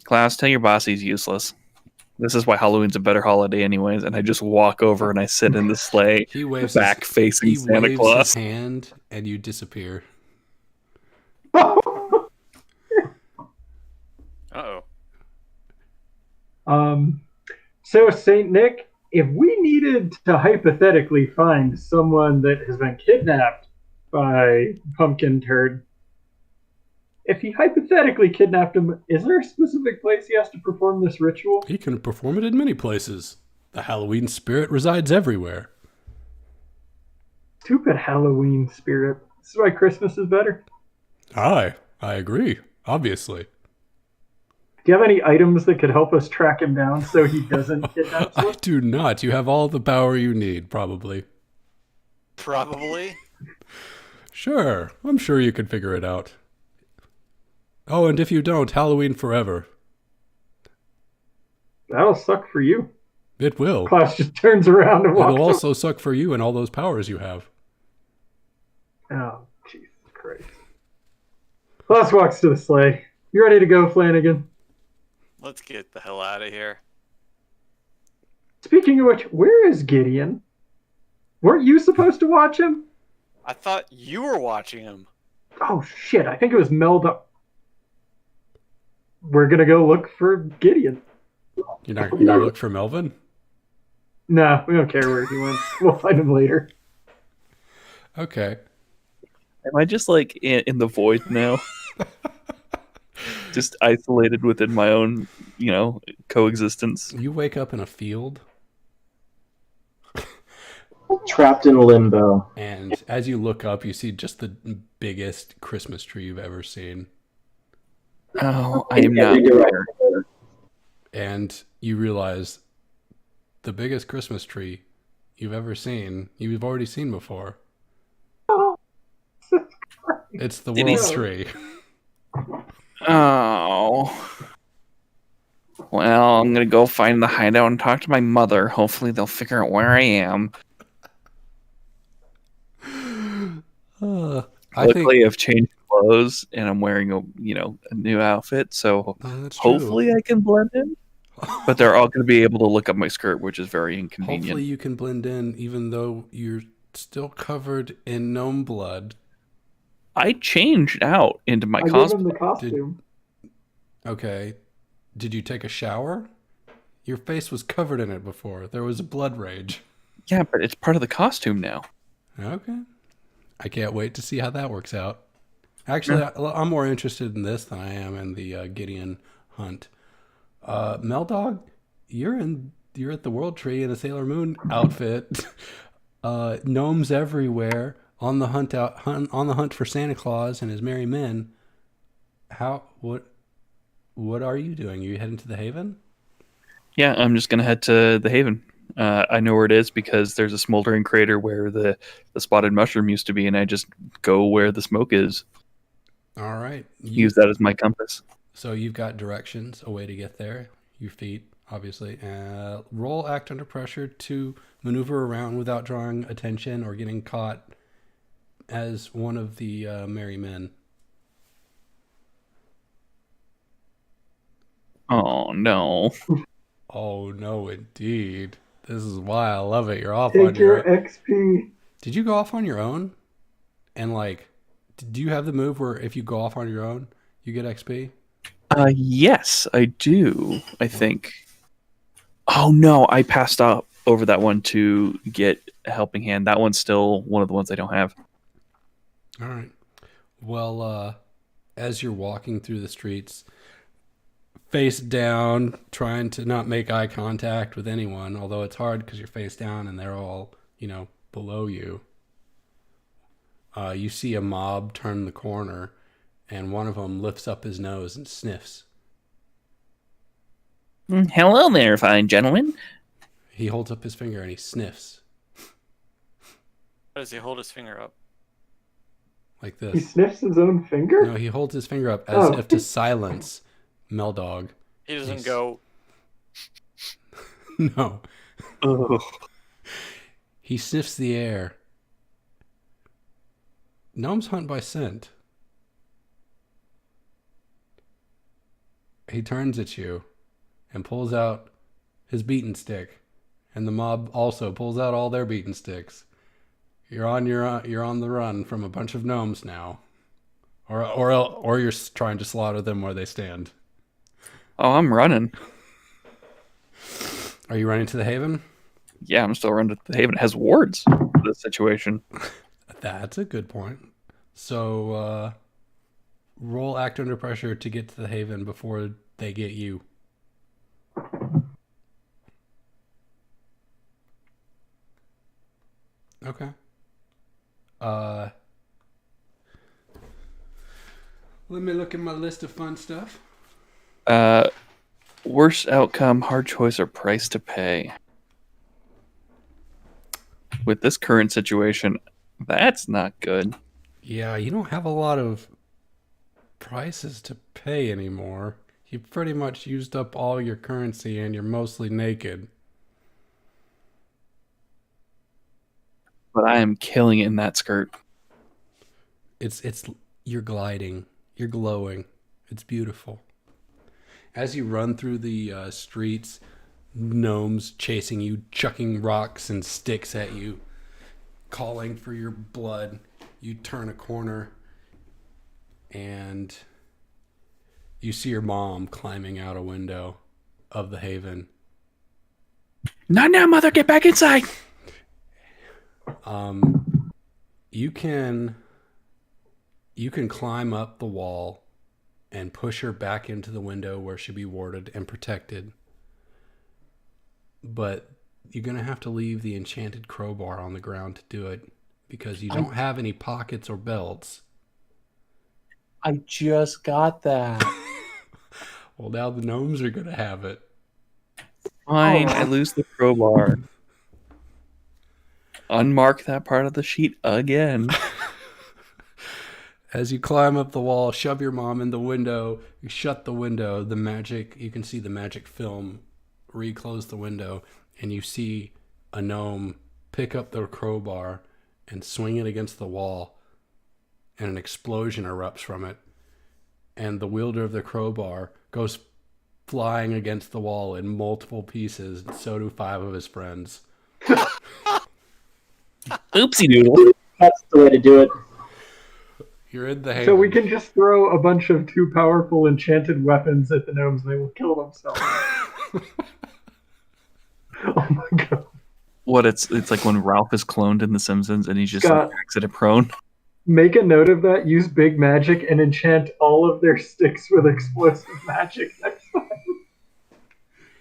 Klaus, tell your boss he's useless. This is why Halloween's a better holiday, anyways. And I just walk over and I sit in the sleigh, He waves back facing he Santa waves Claus. his hand, and you disappear. Uh-oh. So Saint Nick, if we needed to hypothetically find someone that has been kidnapped by Pumpkin Turd, if he hypothetically kidnapped him, is there a specific place he has to perform this ritual? He can perform it in many places. The Halloween spirit resides everywhere. Stupid Halloween spirit. This is why Christmas is better. I agree, obviously. Do you have any items that could help us track him down so he doesn't kidnap I us? do not. You have all the power you need, probably. Probably. Sure, I'm sure you could figure it out. Oh, and if you don't, Halloween forever. That'll suck for you. It will. Klaus just turns around and walks It'll away. also suck for you and all those powers you have. Oh, Jesus Christ. Klaus walks to the sleigh. You ready to go, Flanagan? Let's get the hell out of here. Speaking of which, where is Gideon? Weren't you supposed to watch him? I thought you were watching him. Oh, shit. I think it was Melda. We're going to go look for Gideon. You're not going to look for Melvin? No, we don't care where he went. We'll find him later. Okay. Am I just like in the void now? Just isolated within my own, coexistence. You wake up in a field, Trapped in limbo. and as you look up, you see just the biggest Christmas tree you've ever seen. Oh, I am not Every there. direction. And you realize the biggest Christmas tree you've ever seen, you've already seen before. It's the Did he- world tree. Oh. Well, I'm gonna go find the hideout and talk to my mother. Hopefully they'll figure out where I am. I Luckily, think I've changed clothes and I'm wearing a new outfit, so that's true. hopefully I can blend in. But they're all going to be able to look up my skirt, which is very inconvenient. Hopefully you can blend in even though you're still covered in gnome blood. I changed out into my I gave costume. him the costume. Okay. Did you take a shower? Your face was covered in it before. There was a blood rage. Yeah, but it's part of the costume now. Okay. I can't wait to see how that works out. Actually, I'm more interested in this than I am in the Gideon hunt. Meldog, you're at the World Tree in a Sailor Moon outfit. Gnomes everywhere on the hunt for Santa Claus and his merry men. What are you doing? Are you heading to the Haven? Yeah, I'm just going to head to the Haven. I know where it is because there's a smoldering crater where the spotted mushroom used to be, and I just go where the smoke is. All right. Use that as my compass. So you've got directions, a way to get there. Your feet, obviously. Roll act under pressure to maneuver around without drawing attention or getting caught as one of the merry men. Oh, no. Oh, no, indeed. This is why I love it. You're off on Take your your... XP. Did you go off on your own? And, do you have the move where if you go off on your own, you get XP? Yes, I do, I think. Oh, no, I passed up over that one to get a helping hand. That one's still one of the ones I don't have. All right. Well, as you're walking through the streets, face down, trying to not make eye contact with anyone, although it's hard because you're face down and they're all, below you. You see a mob turn the corner, and one of them lifts up his nose and sniffs. Hello there, fine gentlemen. He holds up his finger and he sniffs How does he hold his finger up? like He this. sniffs his own finger? No, he holds his finger up as Oh. if to silence Meldog. He doesn't He's- go, No. Ugh. He sniffs the air. Gnomes hunt by scent. He turns at you and pulls out his beaten stick, and the mob also pulls out all their beaten sticks. You're on the run from a bunch of gnomes now, or you're trying to slaughter them where they stand. Oh, I'm running. Are you running to the Haven? Yeah, I'm still running to the Haven. It has wards for this situation. That's a good point. So, roll act under pressure to get to the Haven before they get you. Okay. Let me look at my list of fun stuff. Worst outcome, hard choice, or price to pay. With this current situation, that's not good. Yeah, you don't have a lot of prices to pay anymore. You pretty much used up all your currency and you're mostly naked. But I am killing it in that skirt. It's you're gliding. You're glowing. It's beautiful. As you run through the streets, gnomes chasing you, chucking rocks and sticks at you, calling for your blood. You turn a corner and you see your mom climbing out a window of the haven. Not now, mother, get back inside. You can climb up the wall and push her back into the window where she'll be warded and protected. But you're going to have to leave the enchanted crowbar on the ground to do it because you don't have any pockets or belts. I just got that. Well, now the gnomes are going to have it. Fine, I lose the crowbar. Unmark that part of the sheet again. As you climb up the wall, shove your mom in the window, you shut the window, you can see the magic film reclose the window, and you see a gnome pick up the crowbar and swing it against the wall, and an explosion erupts from it. And the wielder of the crowbar goes flying against the wall in multiple pieces, and so do 5 of his friends. Oopsie doodle. That's the way to do it. You're in the haven. So we can just throw a bunch of too powerful enchanted weapons at the gnomes and they will kill themselves. Oh my god. What, it's like when Ralph is cloned in The Simpsons and he's just Scott. like, accident prone. Make a note of that, use big magic, and enchant all of their sticks with explosive magic next time.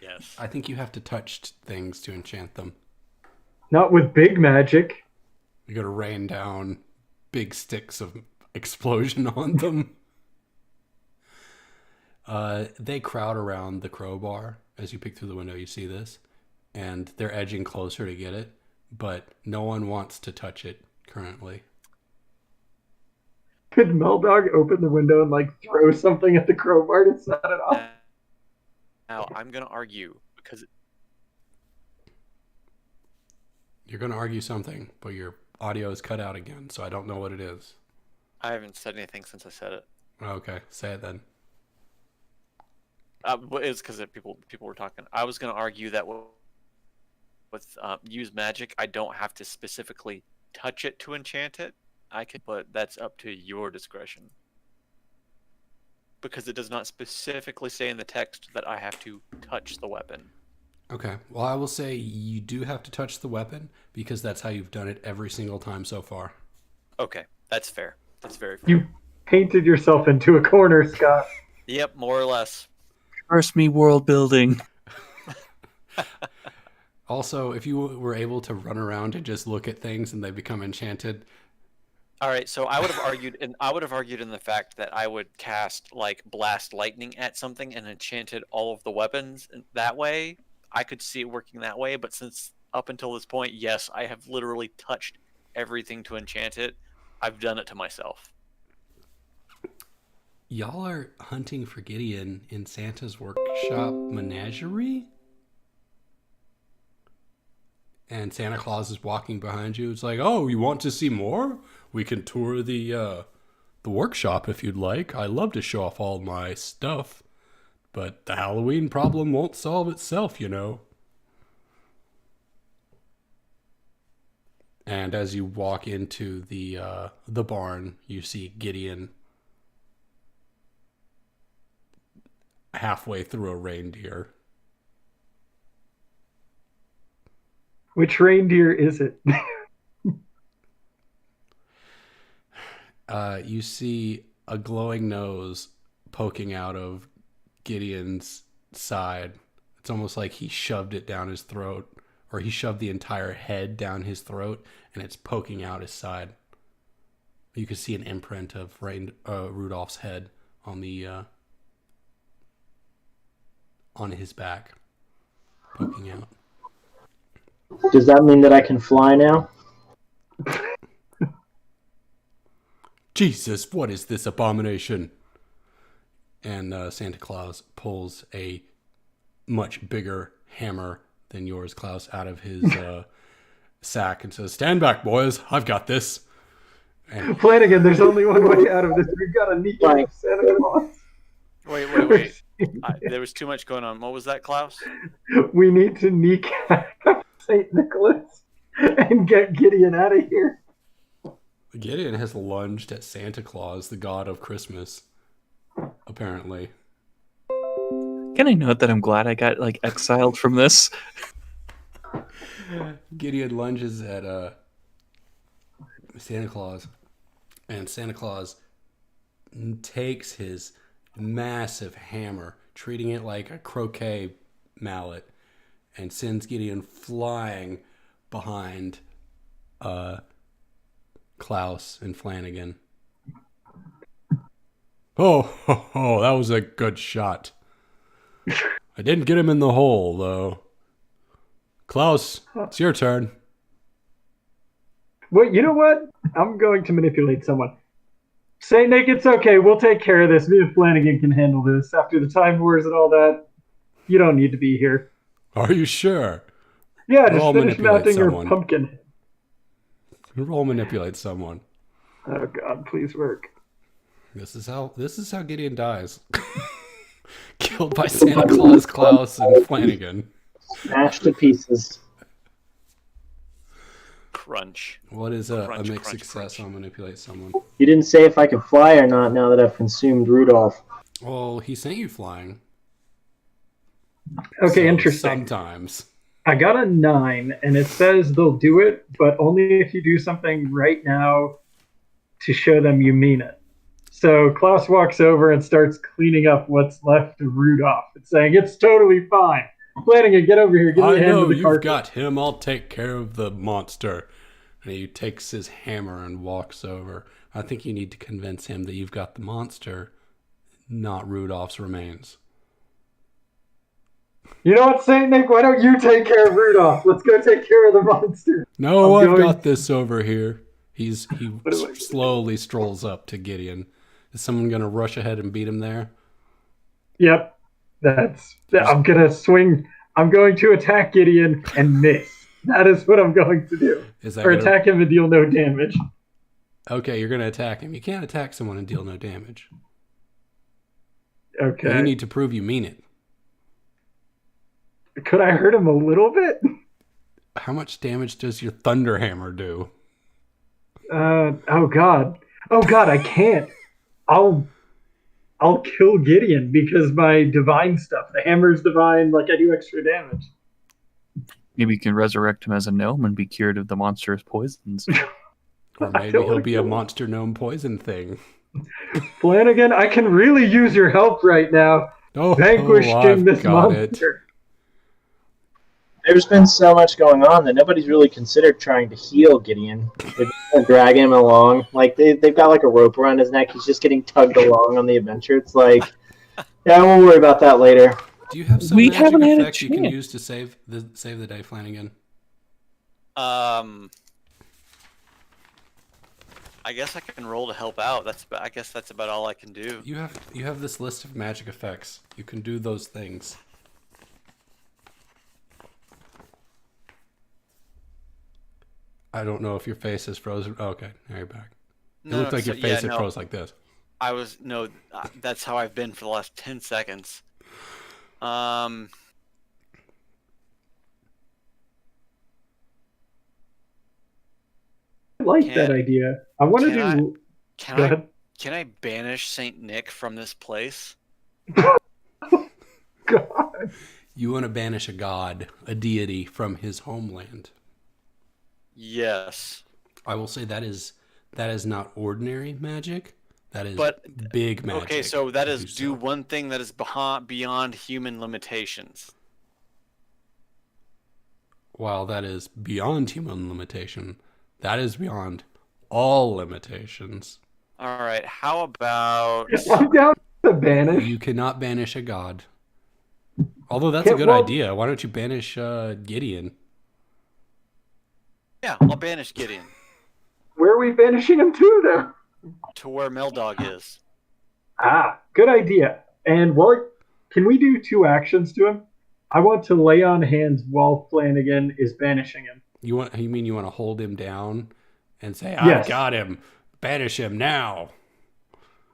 Yes. I think you have to touch things to enchant them. Not with big magic. You gotta rain down big sticks of explosion on them. They crowd around the crowbar. As you peek through the window, you see this. And they're edging closer to get it. But no one wants to touch it currently. Could Meldog open the window and throw something at the crowbar to set it off? Now, I'm going to argue because You're gonna argue something, but your audio is cut out again, so I don't know what it is. I haven't said anything since I said it. Okay, say it then. It's because people were talking. I was going to argue that with use magic, I don't have to specifically touch it to enchant it. I could, but that's up to your discretion. Because it does not specifically say in the text that I have to touch the weapon. Okay, well, I will say you do have to touch the weapon because that's how you've done it every single time so far. Okay, that's fair. That's very fair. You painted yourself into a corner, Scott. Yep, more or less. Trust me, world building. Also, if you were able to run around and just look at things and they become enchanted. All right, so I would have argued in the fact that I would cast blast lightning at something and enchanted all of the weapons that way. I could see it working that way, but since up until this point, yes, I have literally touched everything to enchant it. I've done it to myself. Y'all are hunting for Gideon in Santa's workshop menagerie? And Santa Claus is walking behind you. It's like, oh, you want to see more? We can tour the workshop if you'd like. I love to show off all my stuff. But the Halloween problem won't solve itself, you know. And as you walk into the barn, you see Gideon halfway through a reindeer. Which reindeer is it? You see a glowing nose poking out of Gideon's side. It's almost like he shoved it down his throat, or he shoved the entire head down his throat, and it's poking out his side. You can see an imprint of Rudolph's head on his back, poking out. Does that mean that I can fly now? Jesus, what is this abomination? And Santa Claus pulls a much bigger hammer than yours, Klaus, out of his sack and says, "Stand back, boys. I've got this." And Flanagan, there's only one way out of this. We've got to kneecap Santa Claus. Wait. There was too much going on. What was that, Klaus? We need to kneecap St. Nicholas and get Gideon out of here. Gideon has lunged at Santa Claus, the god of Christmas, apparently. Can I note that I'm glad I got exiled from this? Gideon lunges at Santa Claus, and Santa Claus takes his massive hammer, treating it like a croquet mallet, and sends Gideon flying behind Klaus and Flanagan. Oh, that was a good shot. I didn't get him in the hole, though. Klaus, it's your turn. Well, you know what? I'm going to manipulate someone. Say, Nick, it's okay. We'll take care of this. Me and Flanagan can handle this. After the Time Wars and all that, you don't need to be here. Are you sure? Yeah, just Roll finish manipulate mounting someone. your pumpkin. Roll manipulate someone. Oh, God, please work. This is how Gideon dies. Killed by Santa Claus, Klaus, and Flanagan. Smashed to pieces. Crunch. What is a Crunch, mixed crunch, success crunch. on manipulate someone? You didn't say if I could fly or not now that I've consumed Rudolph. Well, he sent you flying. Okay, So interesting. Sometimes. I got a 9, and it says they'll do it, but only if you do something right now to show them you mean it. So Klaus walks over and starts cleaning up what's left of Rudolph. It's saying, it's totally fine. Flanagan, get over here. Give me I a hand know with the you've carcass. got him. I'll take care of the monster. And he takes his hammer and walks over. I think you need to convince him that you've got the monster, not Rudolph's remains. You know what, Saint Nick? Why don't you take care of Rudolph? Let's go take care of the monster. No, I'm I've going- got this over here. He do I- slowly strolls up to Gideon. Is someone going to rush ahead and beat him there? Yep. I'm going to swing. I'm going to attack Gideon and miss. That is what I'm going to do. Is that Or gonna... attack him and deal no damage. Okay, you're going to attack him. You can't attack someone and deal no damage. Okay. You need to prove you mean it. Could I hurt him a little bit? How much damage does your thunder hammer do? Oh god, I can't. I'll kill Gideon because my divine stuff. The hammer's divine, I do extra damage. Maybe you can resurrect him as a gnome and be cured of the monstrous poisons. Or I maybe don't he'll wanna be a kill him. monster gnome poison thing. Flanagan, I can really use your help right now. Vanquishing I've this got it. monster. There's been so much going on that nobody's really considered trying to heal Gideon. They're just gonna drag him along. They've got a rope around his neck. He's just getting tugged along on the adventure. It's yeah, we'll worry about that later. Do you have some We magic haven't had a effects you can chance. use to save the day, Flanagan? I guess I can roll to help out. I guess that's about all I can do. You have this list of magic effects. You can do those things. I don't know if your face is frozen. Oh, okay, now you're back. It looked like your face had froze like this. That's how I've been for the last 10 seconds. I like Can- that idea. I want to can do. Can Go I ahead. can I banish Saint Nick from this place? God. You want to banish a god, a deity, from his homeland. Yes. I will say that is not ordinary magic. That is But- big magic. Okay, so that to is so. do one thing that is beyond human limitations. While that is beyond human limitation, that is beyond all limitations. All right. How about I'm down Banish. You cannot banish a god. Although that's a Can't- good well- idea. Why don't you banish Gideon? Yeah, I'll banish Gideon Where are we banishing him to, though? to where Meldog is. Ah, good idea. And can we do 2 actions to him? I want to lay on hands while Flanagan is banishing him. You want to hold him down and say, Yes. I've got him. Banish him now.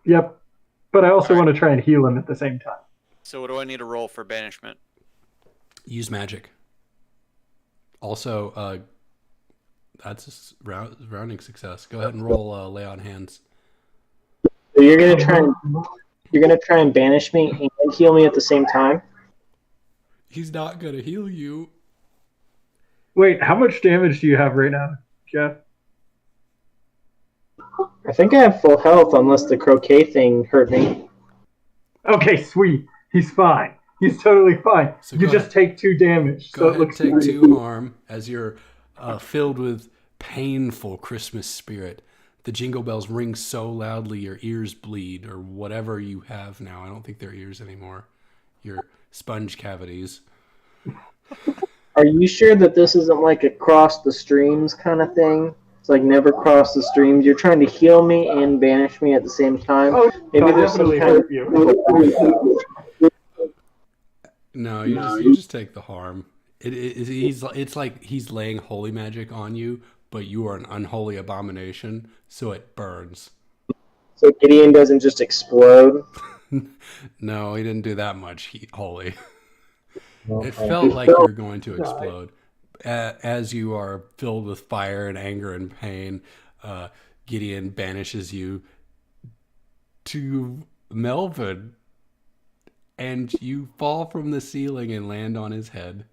Yep. But I also All right. want to try and heal him at the same time. So what do I need to roll for banishment? Use magic. Also, that's a rounding success. Go ahead and roll lay on hands. So you're gonna try and banish me and heal me at the same time. He's not gonna heal you. Wait, how much damage do you have right now, Jeff? I think I have full health unless the croquet thing hurt me. Okay, sweet. He's fine. He's totally fine. So You go just take 2 damage. Go So it ahead and looks take great. 2 harm as you're filled with painful Christmas spirit. The jingle bells ring so loudly your ears bleed, or whatever you have now. I don't think they're ears anymore. Your sponge cavities. Are you sure that this isn't like a cross the streams kind of thing? It's like never cross the streams. You're trying to heal me and banish me at the same time. Oh, Maybe I'll there's some definitely kind of hurt you. No, you just take the harm. It's like he's laying holy magic on you, but you are an unholy abomination, so it burns. So Gideon doesn't just explode. No, he didn't do that much holy. Okay. It felt like you were going to explode. As you are filled with fire and anger and pain, Gideon banishes you to Melvin, and you fall from the ceiling and land on his head.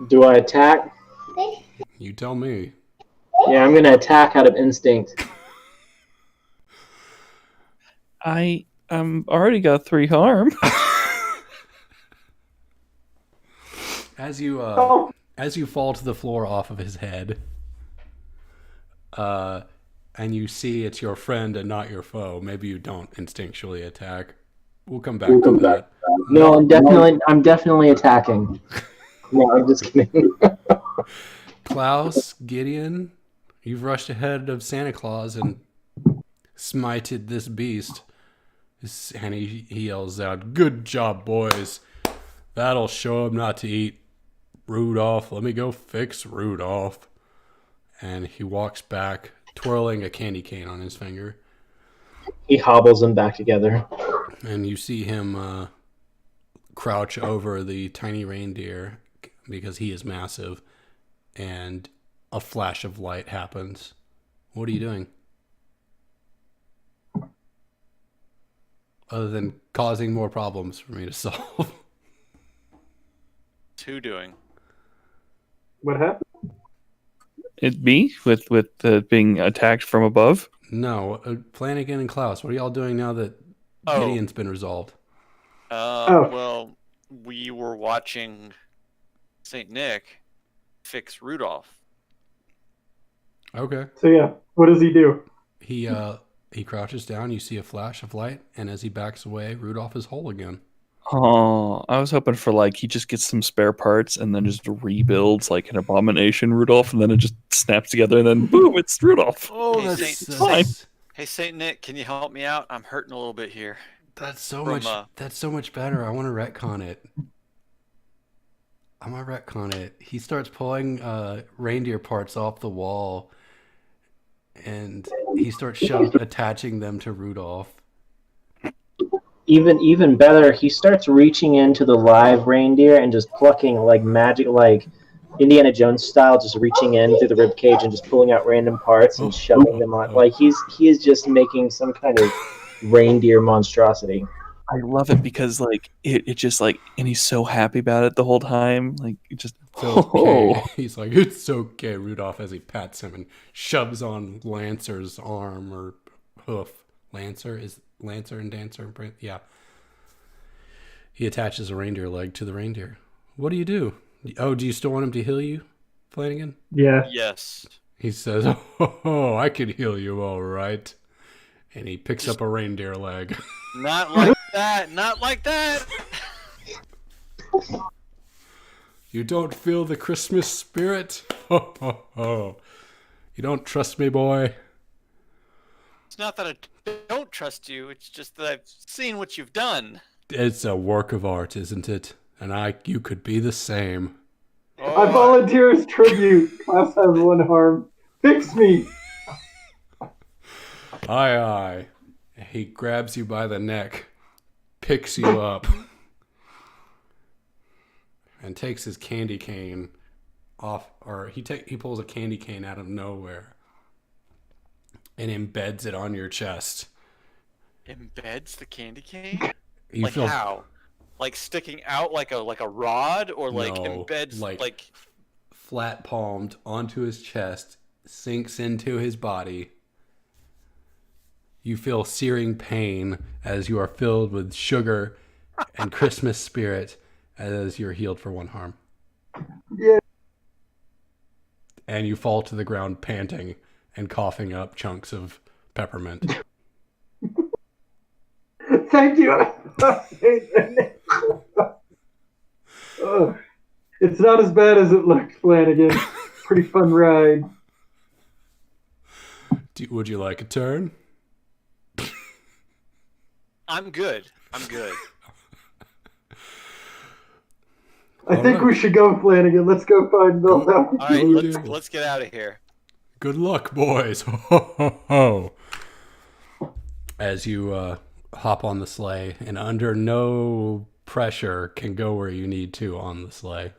Do I attack? You tell me. Yeah, I'm gonna attack out of instinct. I already got 3 harm. As you Oh. as you fall to the floor off of his head, and you see it's your friend and not your foe, maybe you don't instinctually attack. We'll come back to that. No, I'm definitely attacking. No, I'm just kidding. Klaus, Gideon, you've rushed ahead of Santa Claus and smited this beast. And he yells out, "Good job, boys. That'll show him not to eat. Rudolph, let me go fix Rudolph." And he walks back, twirling a candy cane on his finger. He hobbles them back together. And you see him crouch over the tiny reindeer because he is massive. And a flash of light happens. What are you doing? Other than causing more problems for me to solve. 2 doing. What happened? It me with being attacked from above. No, Flanagan and Klaus, what are y'all doing now that Oh. Gideon's been resolved? Well, we were watching Saint Nick fix Rudolph. Okay. So yeah, what does he do? He crouches down, you see a flash of light, and as he backs away, Rudolph is whole again. Oh, I was hoping for like he just gets some spare parts and then just rebuilds like an abomination Rudolph, and then it just snaps together, and then boom, it's Rudolph. Oh, Hey, that's Hey, Saint Nick, can you help me out? I'm hurting a little bit here. That's so From, much. That's so much better. I want to retcon it. I'm gonna retcon it. He starts pulling reindeer parts off the wall, and he starts attaching them to Rudolph. Even better, he starts reaching into the live reindeer and just plucking like magic, like Indiana Jones style, just reaching in through the rib cage and just pulling out random parts and shoving them on. Like he is just making some kind of reindeer monstrosity. I love it because like it just like, and he's so happy about it the whole time. Like it just It's okay. He's like, "It's okay," Rudolph, as he pats him and shoves on Lancer's arm or hoof. Lancer and Dancer. Yeah. He attaches a reindeer leg to the reindeer. What do you do? Oh, do you still want him to heal you, Flanagan? Yeah. Yes. He says, "Oh, I can heal you all right." And he picks up a reindeer leg. Not like that. Not like that. You don't feel the Christmas spirit? Ho, ho, ho. You don't trust me, boy? It's not that I don't trust you. It's just that I've seen what you've done. It's a work of art, isn't it? And you could be the same. Oh, I volunteer as tribute. Klaus has one arm. Fix me. Aye, aye. He grabs you by the neck, picks you up, and takes his candy cane off, or he pulls a candy cane out of nowhere and embeds it on your chest. Embeds the candy cane? You Like feel how? Like sticking out like a rod, or like No, embeds like- flat palmed onto his chest, sinks into his body. You feel searing pain as you are filled with sugar and Christmas spirit as you're healed for one harm. Yeah. And you fall to the ground panting and coughing up chunks of peppermint. Thank you. It's not as bad as it looked, Flanagan. Pretty fun ride. Would you like a turn? I'm good. I'm good. I think we should go, Flanagan. Let's go find Bill. All right, Oh, let's get out of here. Good luck, boys. Ho, ho, ho. As you hop on the sleigh and under no pressure can go where you need to on the sleigh.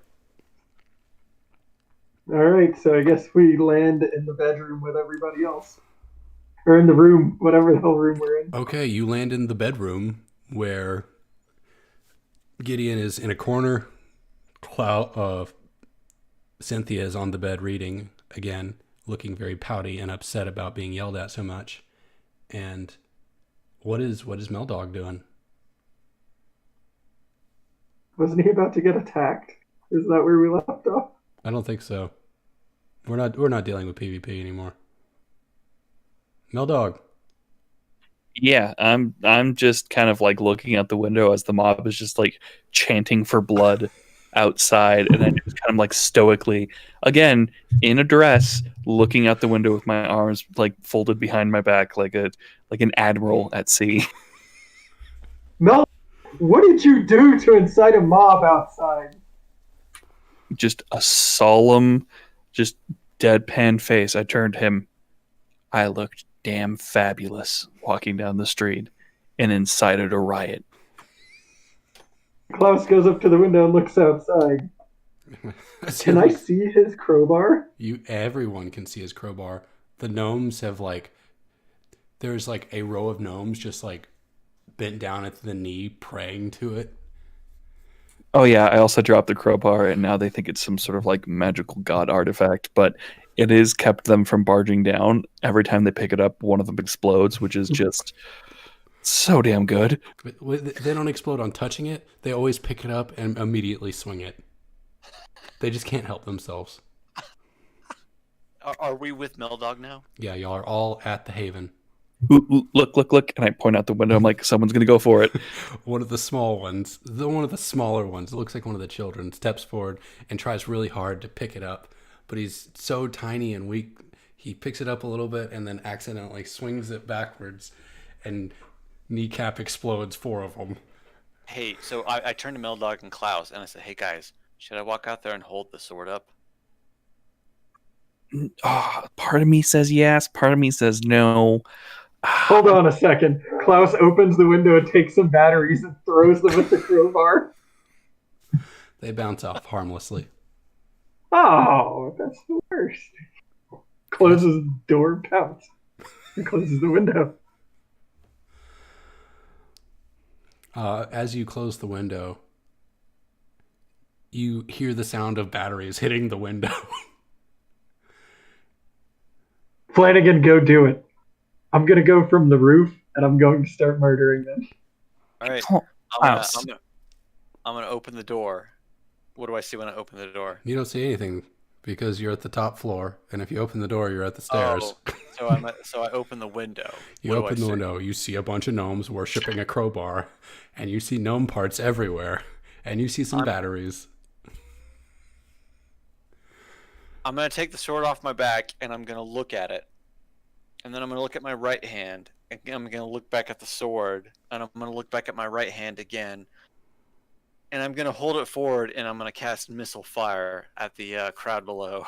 All right, so I guess we land in the bedroom with everybody else. Or in the room, whatever the hell room we're in. Okay, you land in the bedroom where Gideon is in a corner. Cynthia is on the bed reading again, looking very pouty and upset about being yelled at so much. And what is Meldog doing? Wasn't he about to get attacked? Is that where we left off? I don't think so. We're not dealing with PvP anymore. Meldog. Yeah, I'm just kind of like looking out the window as the mob is just like chanting for blood outside, and I just kind of like stoically, again in a dress, looking out the window with my arms like folded behind my back, like an admiral at sea. Mel, what did you do to incite a mob outside? Just a solemn, just deadpan face. I turned to him. I looked damn fabulous walking down the street and incited a riot. Klaus goes up to the window and looks outside. Can I see his crowbar? Everyone can see his crowbar. The gnomes have there's like a row of gnomes just like bent down at the knee praying to it. Oh yeah, I also dropped the crowbar, and now they think it's some sort of like magical god artifact, but it has kept them from barging down. Every time they pick it up, one of them explodes, which is just so damn good. But they don't explode on touching it. They always pick it up and immediately swing it. They just can't help themselves. Are we with Meldog now? Yeah, y'all are all at the Haven. Ooh, look, and I point out the window. I'm like, someone's gonna go for it. One of the small ones, one of the smaller ones, it looks like one of the children, steps forward and tries really hard to pick it up. But he's so tiny and weak, he picks it up a little bit and then accidentally swings it backwards, and kneecap explodes 4 of them. Hey, so I turned to Meldog and Klaus, and I said, hey guys, should I walk out there and hold the sword up? Oh, part of me says yes, part of me says no. Hold on a second. Klaus opens the window and takes some batteries and throws them at the crowbar. They bounce off harmlessly. Oh, that's the worst. Closes the door, pounce. And closes the window. As you close the window, you hear the sound of batteries hitting the window. Flanagan, go do it. I'm going to go from the roof, and I'm going to start murdering them. All right, Oh, I'm gonna open the door. What do I see when I open the door? You don't see anything. because you're at the top floor, and if you open the door, you're at the stairs. Oh, so I open the window. You What do I open the see? window, you see a bunch of gnomes worshipping a crowbar, and you see gnome parts everywhere, and you see some batteries. I'm gonna take the sword off my back and I'm gonna look at it, and then I'm gonna look at my right hand, and I'm gonna look back at the sword, and I'm gonna look back at my right hand again, and I'm gonna hold it forward, and I'm gonna cast missile fire at the crowd below.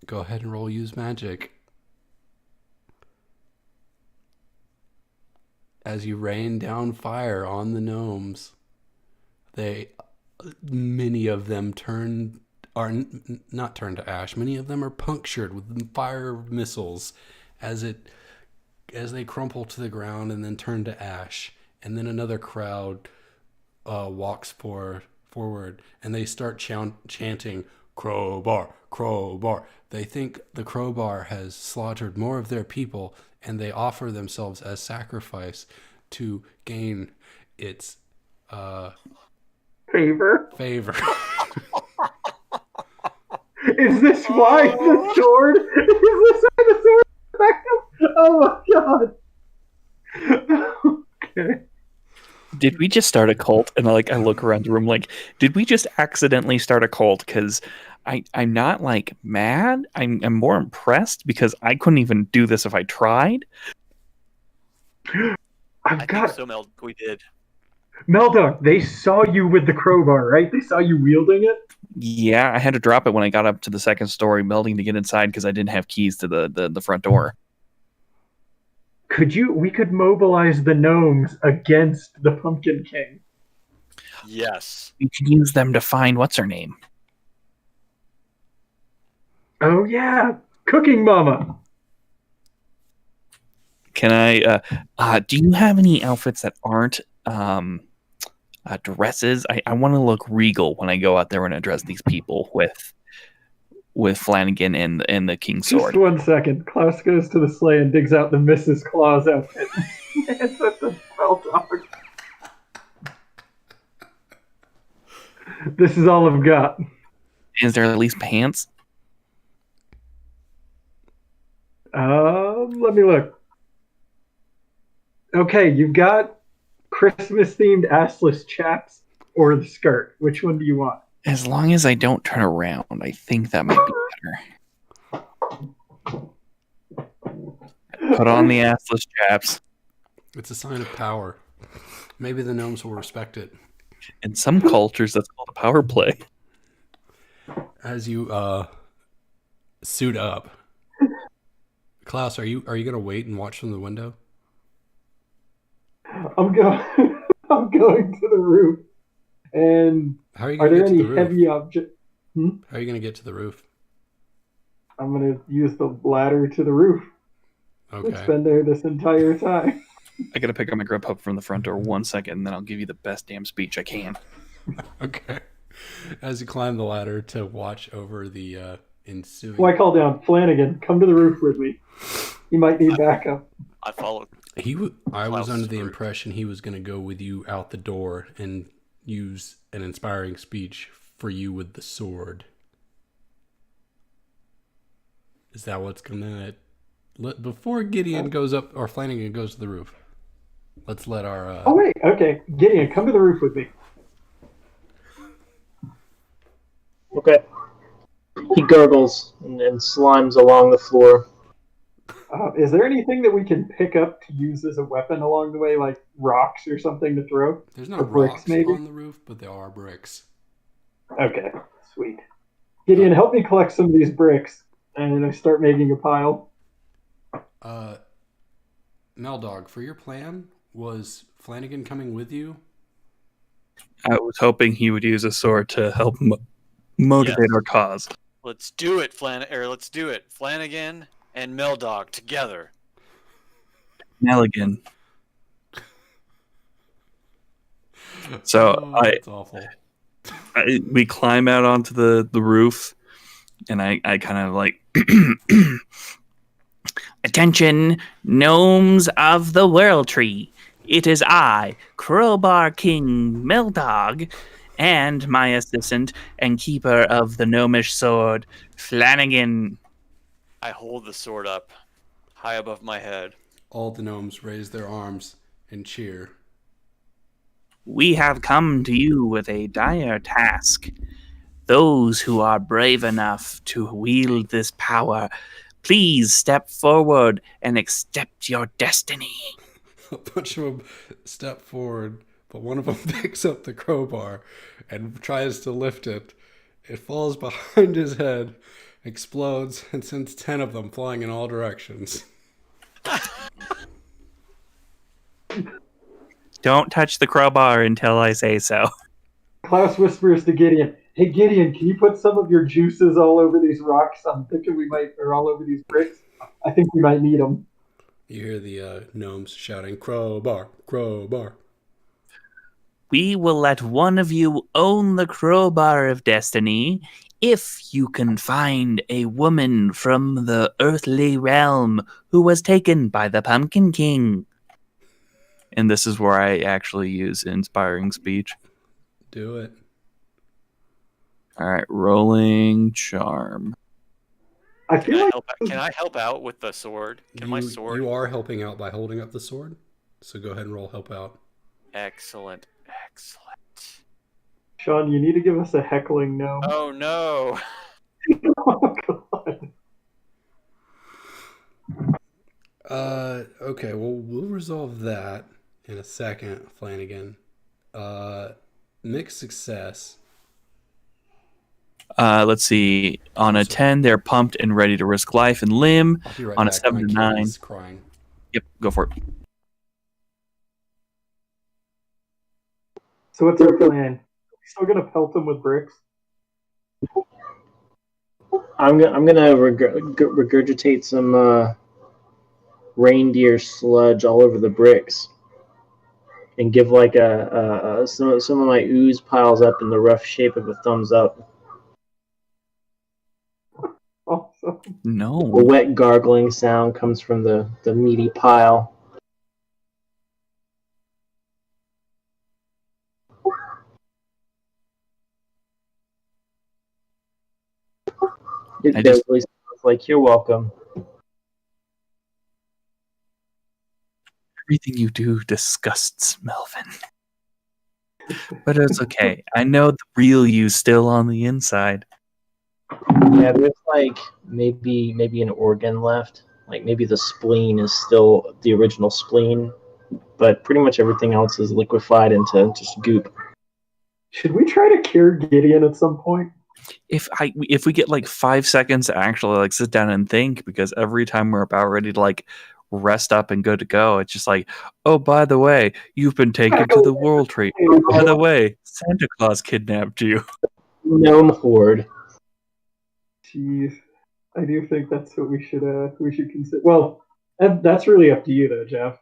Go ahead and roll use magic. As you rain down fire on the gnomes, many of them not turn to ash. Many of them are punctured with fire missiles as they crumple to the ground and then turn to ash. And then another crowd walks forward, and they start chanting, "Crowbar, crowbar." They think the crowbar has slaughtered more of their people, and they offer themselves as sacrifice to gain its Favor. Is this why the sword? Is this why the sword is effective? Oh my god. Okay. Did we just start a cult? And I look around the room like, did we just accidentally start a cult? Because I'm not like mad. I'm more impressed because I couldn't even do this if I tried. I think so, Mel. We did. Meldog, they saw you with the crowbar, right? They saw you wielding it? Yeah, I had to drop it when I got up to the second story building to get inside because I didn't have keys to the front door. We could mobilize the gnomes against the Pumpkin King. Yes. We could use them to find what's her name. Oh yeah, Cooking Mama. Can I? Do you have any outfits that aren't dresses? I want to look regal when I go out there and address these people with Flanagan and the King's Sword. Just 1 second. Klaus goes to the sleigh and digs out the Mrs. Claus outfit. It's at the Meldog. This is all I've got. Is there at least pants? Let me look. Okay, you've got Christmas-themed assless chaps or the skirt. Which one do you want? As long as I don't turn around, I think that might be better. Put on the assless chaps. It's a sign of power. Maybe the gnomes will respect it. In some cultures, that's called a power play. As you suit up, Klaus, are you going to wait and watch from the window? I'm going to the roof. And How are you are going to there get to any the roof? heavy objects? How are you going to get to the roof? I'm going to use the ladder to the roof. It's Okay. been there this entire time. I gotta pick up my grub pup from the front door 1 second, and then I'll give you the best damn speech I can. Okay. As you climb the ladder to watch over the ensuing... Well, I call down Flanagan. Come to the roof with me. You might need backup. I followed. I was Klaus under the Stewart. impression he was going to go with you out the door and use an inspiring speech for you with the sword. Is that what's going to... Before Gideon goes up, or Flanagan goes to the roof, let's let our... Oh, wait. Okay. Gideon, come to the roof with me. Okay. He gurgles and slimes along the floor. Is there anything that we can pick up to use as a weapon along the way, like rocks or something to throw? There's or no bricks, rocks maybe? on the roof, but there are bricks. Okay. Sweet. Gideon, help me collect some of these bricks. And I start making a pile. Meldog, for your plan, was Flanagan coming with you? I was hoping he would use a sword to help motivate Yes. our cause. Let's do it, let's do it. Flanagan and Meldog together. Nelligan. So That's awful. we climb out onto the roof, and I kind of like, attention, gnomes of the World Tree. It is I, Crowbar King Meldog, and my assistant and keeper of the gnomish sword, Flanagan. I hold the sword up, high above my head. All the gnomes raise their arms and cheer. We have come to you with a dire task. Those who are brave enough to wield this power, please step forward and accept your destiny. A bunch of them step forward, but one of them picks up the crowbar and tries to lift it. It falls behind his head, explodes, and sends 10 of them flying in all directions. Don't touch the crowbar until I say so. Klaus whispers to Gideon, "Hey Gideon, can you put some of your juices all over these rocks? I'm thinking we might, or all over these bricks. I think we might need them." You hear the gnomes shouting, "Crowbar, crowbar." We will let one of you own the crowbar of destiny if you can find a woman from the earthly realm who was taken by the Pumpkin King. And this is where I actually use inspiring speech. Do it. All right, rolling charm. I feel like Can I help out with the sword? Can my sword? You are helping out by holding up the sword, so go ahead and roll help out. Excellent. Sean, you need to give us a heckling no. Oh no! Oh God. Okay, well, we'll resolve that in a second, Flanagan. Mixed success. Let's see. On a 10, they're pumped and ready to risk life and limb. I'll be right On a back. 7 My to kid 9. is crying. Yep, go for it. So what's our plan? Are we still gonna pelt them with bricks? I'm gonna regurgitate some reindeer sludge all over the bricks, and give like some of my ooze piles up in the rough shape of a thumbs up. Awesome. No. A wet gargling sound comes from the meaty pile. It basically sounds like you're welcome. Everything you do disgusts Melvin. But it's okay. I know the real you's still on the inside. Yeah, there's like maybe an organ left. Like maybe the spleen is still the original spleen, but pretty much everything else is liquefied into just goop. Should we try to cure Gideon at some point? If we get like 5 seconds to actually like sit down and think, because every time we're about ready to like rest up and good to go, it's just like, oh, by the way, you've been taken to the World Tree. By the way, Santa Claus kidnapped you. Gnome horde. Jeez, I do think that's what we should consider. Well, that's really up to you though, Jeff.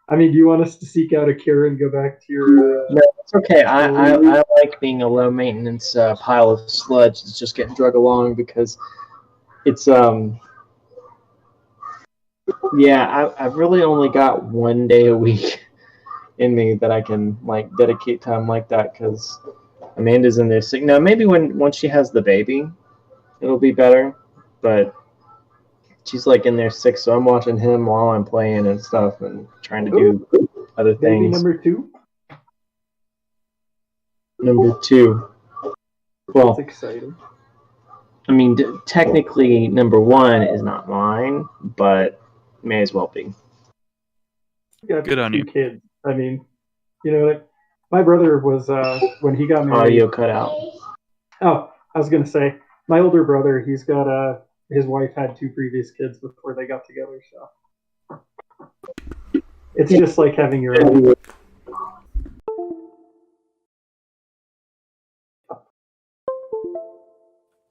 I mean, do you want us to seek out a cure and go back to your? No, it's okay. I like being a low maintenance pile of sludge that's just getting drug along because it's yeah. I've really only got 1 day a week in me that I can like dedicate time like that because Amanda's in there sick. Now maybe once she has the baby, it'll be better, but she's like in there sick, so I'm watching him while I'm playing and stuff and trying to do other Baby things. number 2. Number 2. Well, That's exciting. I mean, technically, number 1 is not mine, but may as well be. You got Good on 2 you. kids. I mean, you know what? My brother was when he got married. Audio cut out. Oh, I was gonna say my older brother. He's got his wife had 2 previous kids before they got together. So it's just like having your own.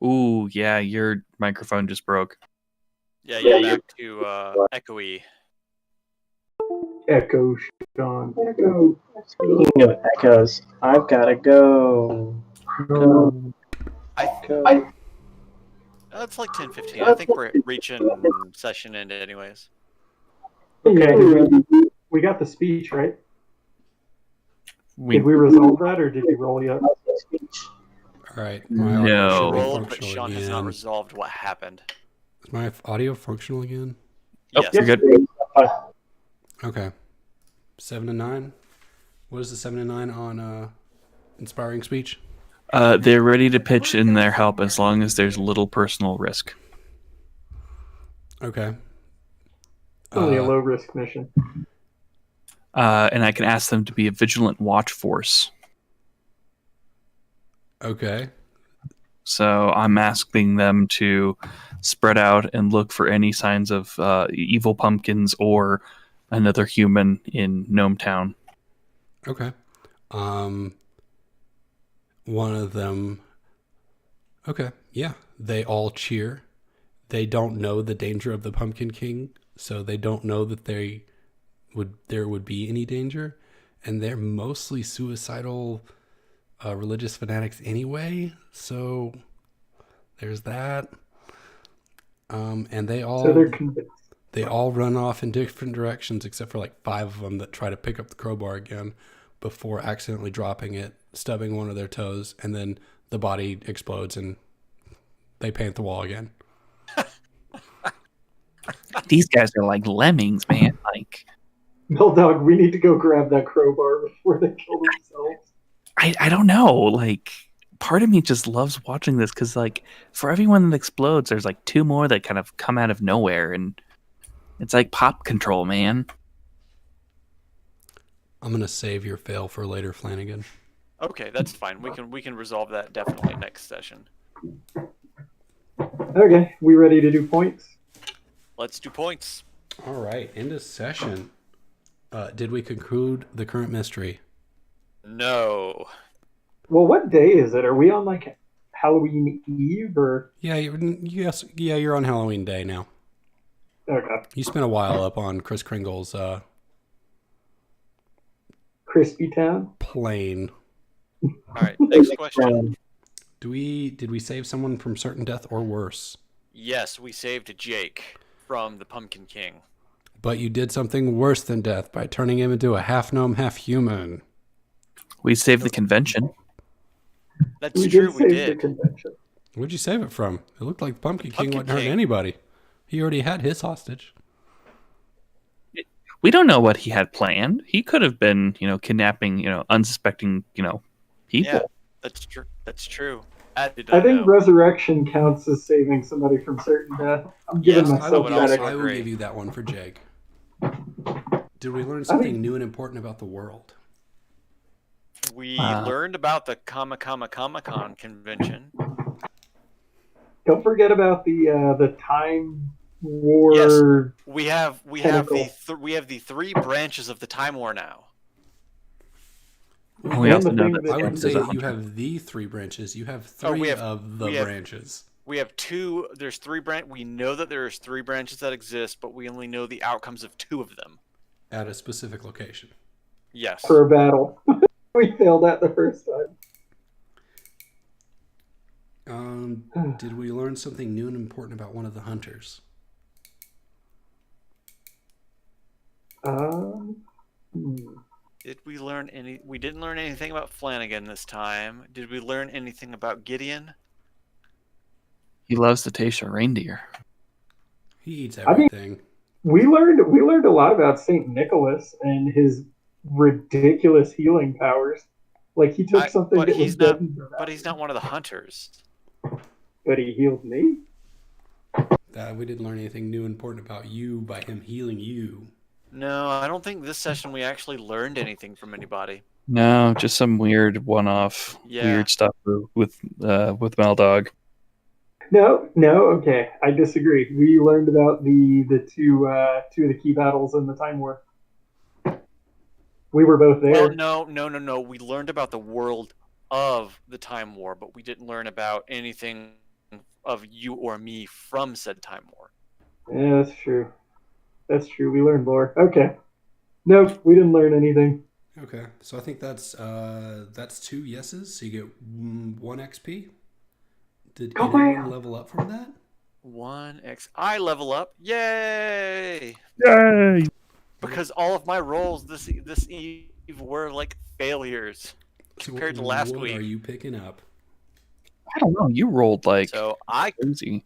Ooh, yeah, your microphone just broke. Yeah, you're back to echoey. Echo, Sean. Echo. Speaking of echoes, I've gotta go. No. It's like 10:15. I think we're reaching session end anyways. Okay. We got the speech right. We Did we resolve that, or did you roll yet? speech? All right. No. audio We should be rolled, but functional Sean has not again. resolved what happened. Is my audio functional again? Oh, Yes. you're good. Okay. 7 and 9. What is the 7 and 9 on inspiring speech? They're ready to pitch in their help as long as there's little personal risk. Okay. It's only a low risk mission. And I can ask them to be a vigilant watch force. Okay. So I'm asking them to spread out and look for any signs of evil pumpkins or another human in Gnome Town. Okay. One of them. Okay. Yeah. They all cheer. They don't know the danger of the Pumpkin King, so they don't know that there would be any danger, and they're mostly suicidal religious fanatics anyway. So there's that. And they all So they're convinced. they all run off in different directions, except for like 5 of them that try to pick up the crowbar again before accidentally dropping it, stubbing one of their toes, and then the body explodes and they paint the wall again. These guys are like lemmings, man. Like, Dog, we need to go grab that crowbar before they kill themselves. I don't know. Like, part of me just loves watching this because, like, for everyone that explodes, there's like 2 more that kind of come out of nowhere, and it's like pop control, man. I'm gonna save your fail for later, Flanagan. Okay, that's fine. We can resolve that definitely next session. Okay, we ready to do points? Let's do points. All right, end of session. Did we conclude the current mystery? No. Well, what day is it? Are we on like Halloween Eve or? Yeah, you're on Halloween Day now. Okay. You spent a while up on Kris Kringle's Crispy Town. plane. All right, next question. Did we save someone from certain death or worse? Yes, we saved Jake from the Pumpkin King. But you did something worse than death by turning him into a half gnome, half human. We saved the convention. That's We true, did we save the did. convention. What'd you save it from? It looked like the Pumpkin King Pumpkin wasn't hurting King. anybody. He already had his hostage. We don't know what he had planned. He could have been, kidnapping, unsuspecting, people. Yeah, that's true. That's true. I think resurrection counts as saving somebody from certain death. I'm giving Yes, I myself would that. also- I will agree. give you that one for Jake. Did we learn something new and important about the world? We learned about the Comic-Con convention. Don't forget about the time war. Yes. We have Tentacle. we have the 3 branches of the Time War now. We And also the know thing that that- I would There's say a that you hunter. have the 3 branches. You have Oh, 3 we have- of the we have- branches. We have 2. There's 3 We know that there's 3 branches that exist, but we only know the outcomes of 2 of them. At a specific location. Yes. For a battle. We failed that the first time. Did we learn something new and important about one of the hunters? Hmm. Did we learn any? We didn't learn anything about Flanagan this time. Did we learn anything about Gideon? He loves to taste a reindeer. He eats I mean- everything. We learned a lot about Saint Nicholas and his ridiculous healing powers. Like he took something but that was he's not- dead and brought But back. he's not one of the hunters. But he healed me. We didn't learn anything new and important about you by him healing you. No, I don't think this session we actually learned anything from anybody. No, just some weird one-off, Yeah. weird stuff with Meldog. No, okay, I disagree. We learned about the two of the key battles in the Time War. We were both there. Well, no. We learned about the world of the Time War, but we didn't learn about anything of you or me from said Time War. Yeah, that's true. That's true. We learned lore. Okay. Nope, we didn't learn anything. Okay, so I think that's 2 yeses. So you get 1 XP. Did Go anyone Brown. level up from that? 1x. I level up. Yay! Yay! Because all of my rolls this eve were like failures. compared to last what week. are you picking up? I don't know. You rolled like So I crazy.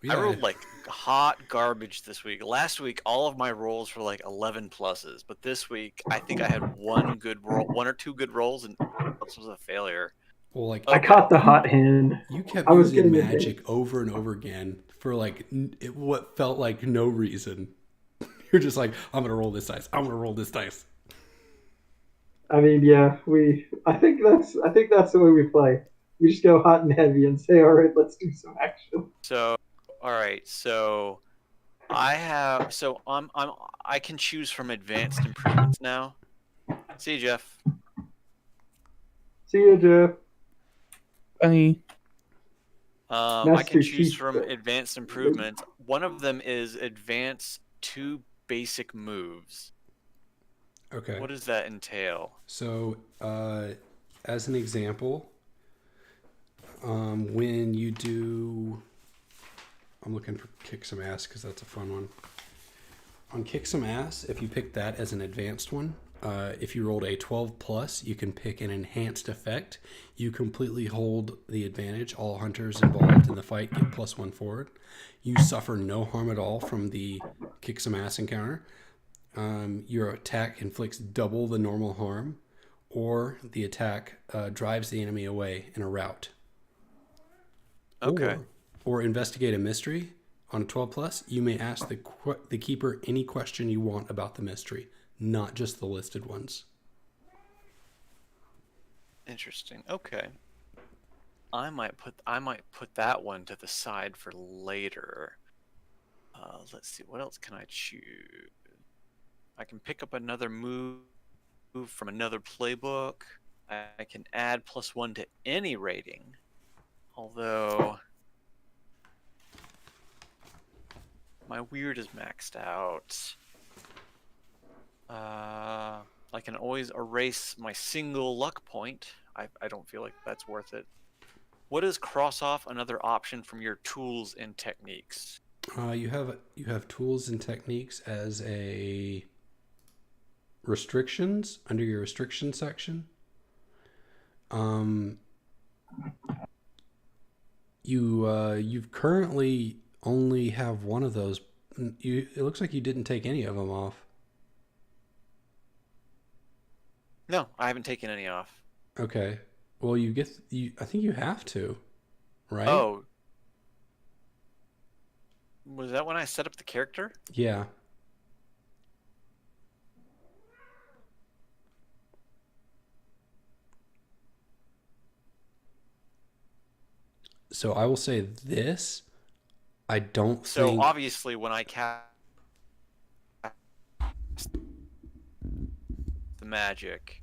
rolled like hot garbage this week. Last week, all of my rolls were like 11 pluses, but this week I think I had one or two good rolls, and this was a failure. Well, like I caught the hot hand. you kept I was using getting a magic over and over again for like what felt like no reason. You're just like, I'm gonna roll this dice. I'm gonna roll this dice. I mean, yeah, I think that's the way we play. We just go hot and heavy and say, all right, let's do some action. So, all right. So, I can choose from advanced improvements now. See you, Jeff. See you, Jeff. I I Master can choose Chief. from advanced improvements. One of them is advance 2 basic moves. Okay. What does that entail? So, as an example, when you do, I'm looking for Kick Some Ass because that's a fun one. On Kick Some Ass, if you pick that as an advanced one, if you rolled a 12 plus, you can pick an enhanced effect. You completely hold the advantage. All hunters involved in the fight get +1 forward. You suffer no harm at all from the Kick Some Ass encounter. Your attack inflicts double the normal harm, or the attack drives the enemy away in a rout. Okay. Or investigate a mystery. On a 12 plus, you may ask the keeper any question you want about the mystery, not just the listed ones. Interesting. Okay. I might put that one to the side for later. Let's see. What else can I choose? I can pick up another move from another playbook. I can add +1 to any rating. Although my weird is maxed out. I can always erase my single luck point. I don't feel like that's worth it. What is cross off another option from your tools and techniques? You have tools and techniques as a restrictions under your restriction section. You've currently only have one of those. It looks like you didn't take any of them off. No, I haven't taken any off. Okay. Well, I think you have to, right? Oh. Was that when I set up the character? Yeah. So I will say this. I don't So think. obviously when I cast the magic,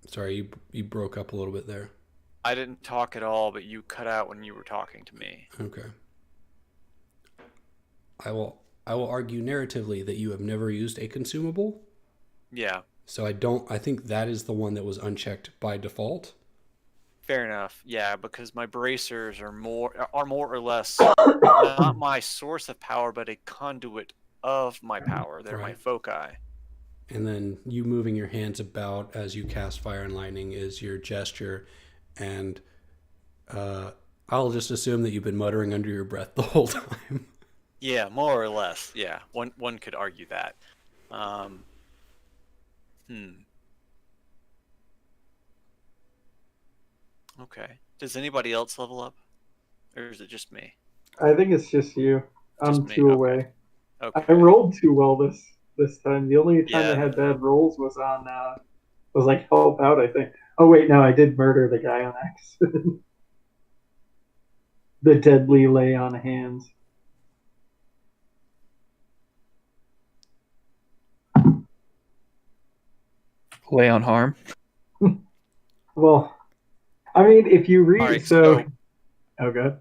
Sorry, you broke up a little bit there. I didn't talk at all, but you cut out when you were talking to me. Okay. I will argue narratively that you have never used a consumable. Yeah, So I think that is the one that was unchecked by default. fair enough. Yeah, because my bracers are more or less not my source of power, but a conduit of my power. They're my Right. foci. And then you moving your hands about as you cast Fire and Lightning is your gesture. And I'll just assume that you've been muttering under your breath the whole time. Yeah, more or less. Yeah, one could argue that. Okay. Does anybody else level up, or is it just me? I think it's just you. I'm Just me, 2 okay. away. Okay. I rolled too well this time. The only time Yeah. I had bad rolls was on was like help out, I think. Oh wait, no, I did murder the guy on accident. The deadly lay on hands. lay on harm. Well, I mean, if you read All right, oh good.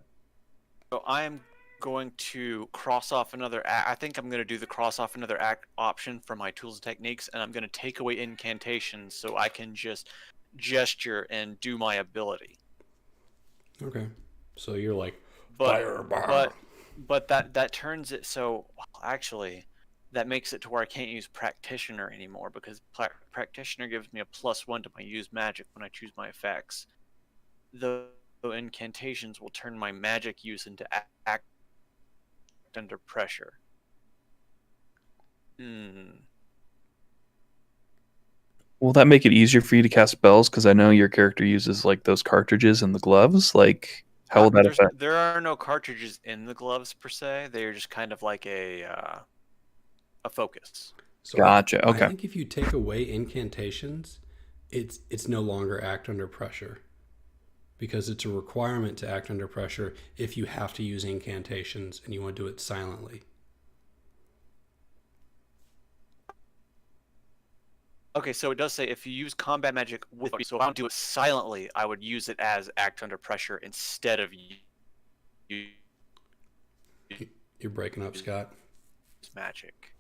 So I am going to cross off another. I think I'm going to do the cross off another option from my tools and techniques, and I'm going to take away incantations so I can just gesture and do my ability. Okay. So you're like, But fire bar. but that turns it. So actually, that makes it to where I can't use practitioner anymore because practitioner gives me a +1 to my use magic when I choose my effects. The incantations will turn my magic use into act under pressure. Will that make it easier for you to cast spells? Because I know your character uses like those cartridges and the gloves. Like, how will that affect? There are no cartridges in the gloves per se. They're just kind of like a focus. So Gotcha. Okay. I think if you take away incantations, it's no longer act under pressure, because it's a requirement to act under pressure if you have to use incantations and you want to do it silently. Okay, so it does say if you use combat magic with, so if I don't do it silently, I would use it as act under pressure instead of You're breaking up, Scott. magic.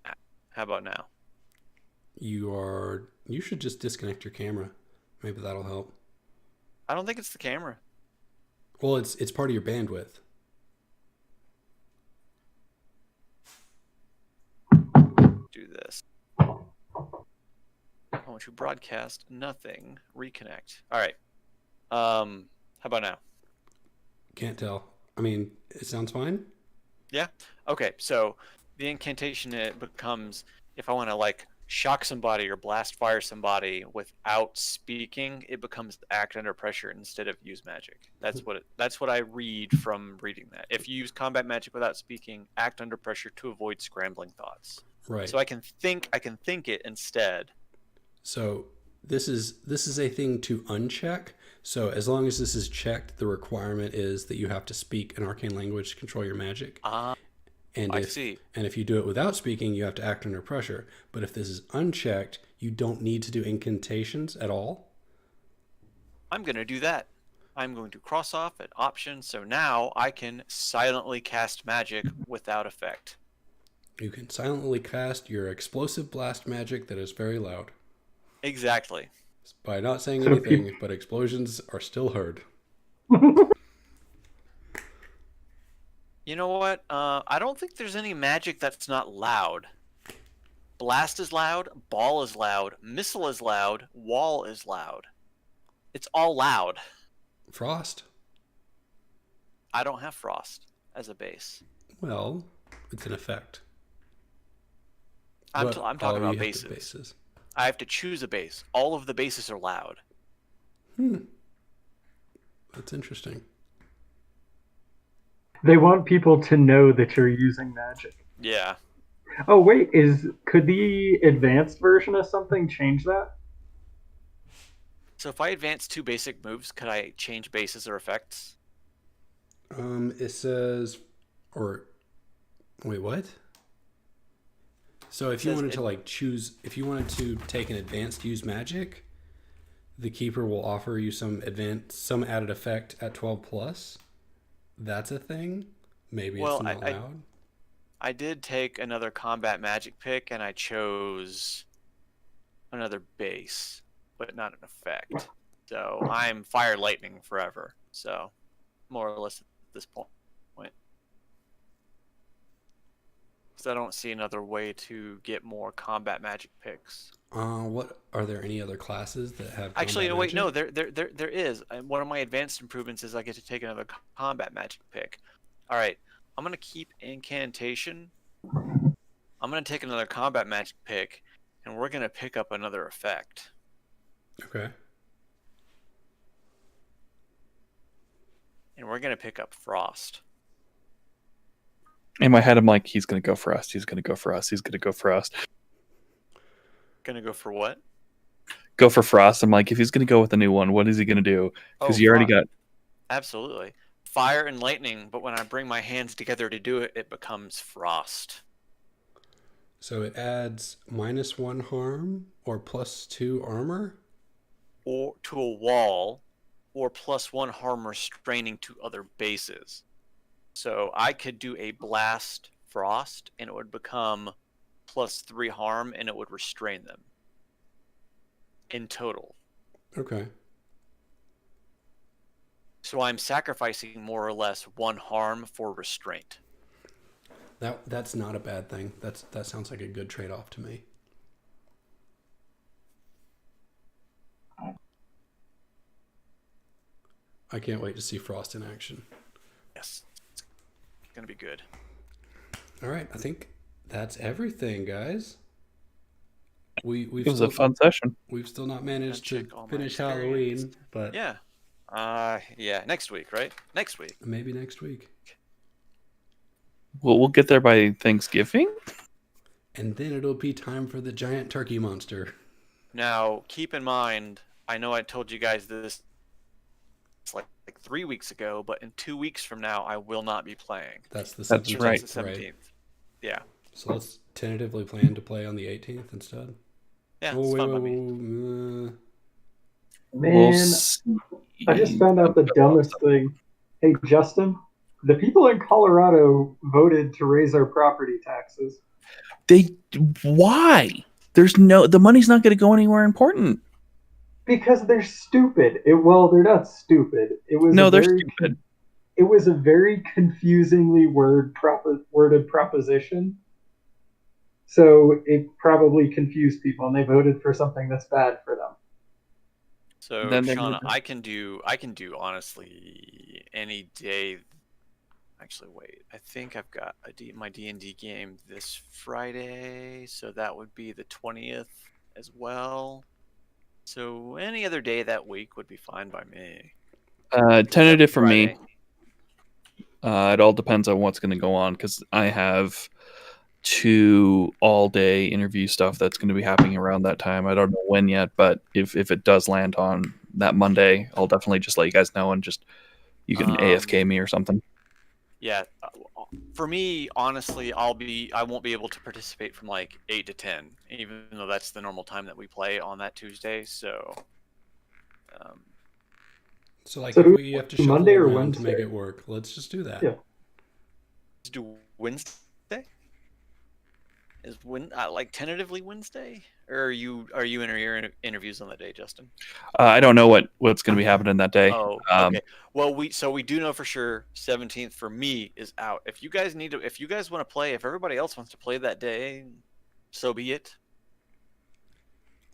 How about now? You should just disconnect your camera. Maybe that'll help. I don't think it's the camera. Well, it's part of your bandwidth. Do this. I want to broadcast nothing. Reconnect. All right. How about now? Can't tell. I mean, it sounds fine. Yeah. Okay. So the incantation, it becomes if I want to like shock somebody or blast fire somebody without speaking, it becomes act under pressure instead of use magic. That's what I read from reading that. If you use combat magic without speaking, act under pressure to avoid scrambling thoughts. Right. So I can think it instead. So this is a thing to uncheck. So as long as this is checked, the requirement is that you have to speak an arcane language to control your magic. I see. And if you do it without speaking, you have to act under pressure. But if this is unchecked, you don't need to do incantations at all. I'm going to do that. I'm going to cross off an option, so now I can silently cast magic without effect. You can silently cast your explosive blast magic that is very loud. Exactly. By not saying anything, but explosions are still heard. You know what? I don't think there's any magic that's not loud. Blast is loud, ball is loud, missile is loud, wall is loud. It's all loud. Frost? I don't have frost as a base. Well, it's an effect. I'm talking about bases. I have to choose a base. All of the bases are loud. That's interesting. They want people to know that you're using magic. Yeah. Oh wait, could the advanced version of something change that? So if I advance 2 basic moves, could I change bases or effects? It says, or wait, what? So if you wanted to like choose, if you wanted to take an advanced use magic, the keeper will offer you some added effect at 12+. That's a thing. Maybe it's not loud. I did take another combat magic pick, and I chose another base, but not an effect. So I'm fire lightning forever. So more or less at this point. So I don't see another way to get more combat magic picks. What are there any other classes that have? Actually, no, wait, no, there is. One of my advanced improvements is I get to take another combat magic pick. All right, I'm gonna keep incantation. I'm gonna take another combat magic pick, and we're gonna pick up another effect. Okay. And we're gonna pick up frost. In my head, I'm like, he's going to go for us. He's going to go for us. He's going to go for us. Gonna go for what? Go for frost. I'm like, if he's going to go with a new one, what is he going to do? Because you already got... Absolutely. Fire and lightning, but when I bring my hands together to do it, it becomes frost. So it adds -1 harm or +2 armor? Or to a wall, or +1 harm restraining to other bases. So I could do a blast frost, and it would become +3 harm, and it would restrain them. In total. Okay. So I'm sacrificing more or less 1 harm for restraint. That's not a bad thing. That sounds like a good trade-off to me. I can't wait to see Frost in action. Yes, it's gonna be good. All right, I think that's everything, guys. We've It was still, a fun session. we've still not managed Check to all my finish experience. Halloween, but Yeah. Yeah, next week, right? Next week. maybe next week. We'll get there by Thanksgiving. And then it'll be time for the giant turkey monster. Now, keep in mind, I know I told you guys this like 3 weeks ago, but in 2 weeks from now, I will not be playing. That's the That's 17th, right. That's the 17th. Yeah. So let's tentatively plan to play on the 18th instead. Yeah, Oh, it's wait, fun by wait, me. We'll Man, see. I just found out the dumbest thing. Hey, Justin, the people in Colorado voted to raise our property taxes. Why? The money's not going to go anywhere important. Because they're stupid. Well, they're not stupid. They're stupid. It was a very confusingly worded proposition. So it probably confused people, and they voted for something that's bad for them. So, Then they Shauna, need to- I can do honestly any day. Actually, wait. I think I've got my D&D game this Friday, so that would be the 20th as well. So any other day that week would be fine by me. Tentative for Friday. me. It all depends on what's going to go on because I have 2 all-day interview stuff that's going to be happening around that time. I don't know when yet, but if it does land on that Monday, I'll definitely just let you guys know and just you can AFK me or something. Yeah, for me, honestly, I won't be able to participate from like 8 to 10, even though that's the normal time that we play on that Tuesday. So, So like So if do we have to shuffle Monday or around to make Wednesday? it work, let's just do that. Yeah. let's do Wednesday. Is like tentatively Wednesday, or are you in your interviews on that day, Justin? I don't know what's going to be happening that day. Oh, okay. Well, we do know for sure 17th for me is out. If you guys want to play, if everybody else wants to play that day, so be it.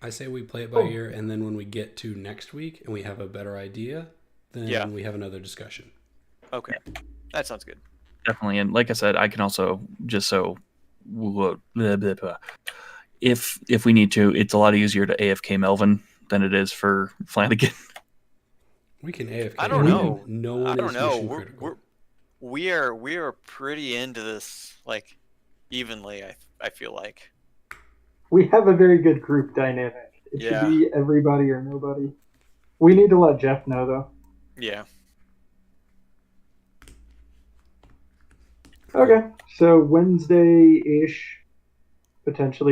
I say we play it by ear, and then when we get to next week and we have a better idea, then we have another discussion. Okay, that sounds good. Definitely, and like I said, I can also just if we need to, it's a lot easier to AFK Melvin than it is for Flanagan. We can AFK. I don't know. No one I don't is know. mission critical. We are pretty into this like evenly. I feel like We have a very good group dynamic. It should be everybody or nobody. We need to let Jeff know, though. yeah. Okay, so Wednesday-ish, potentially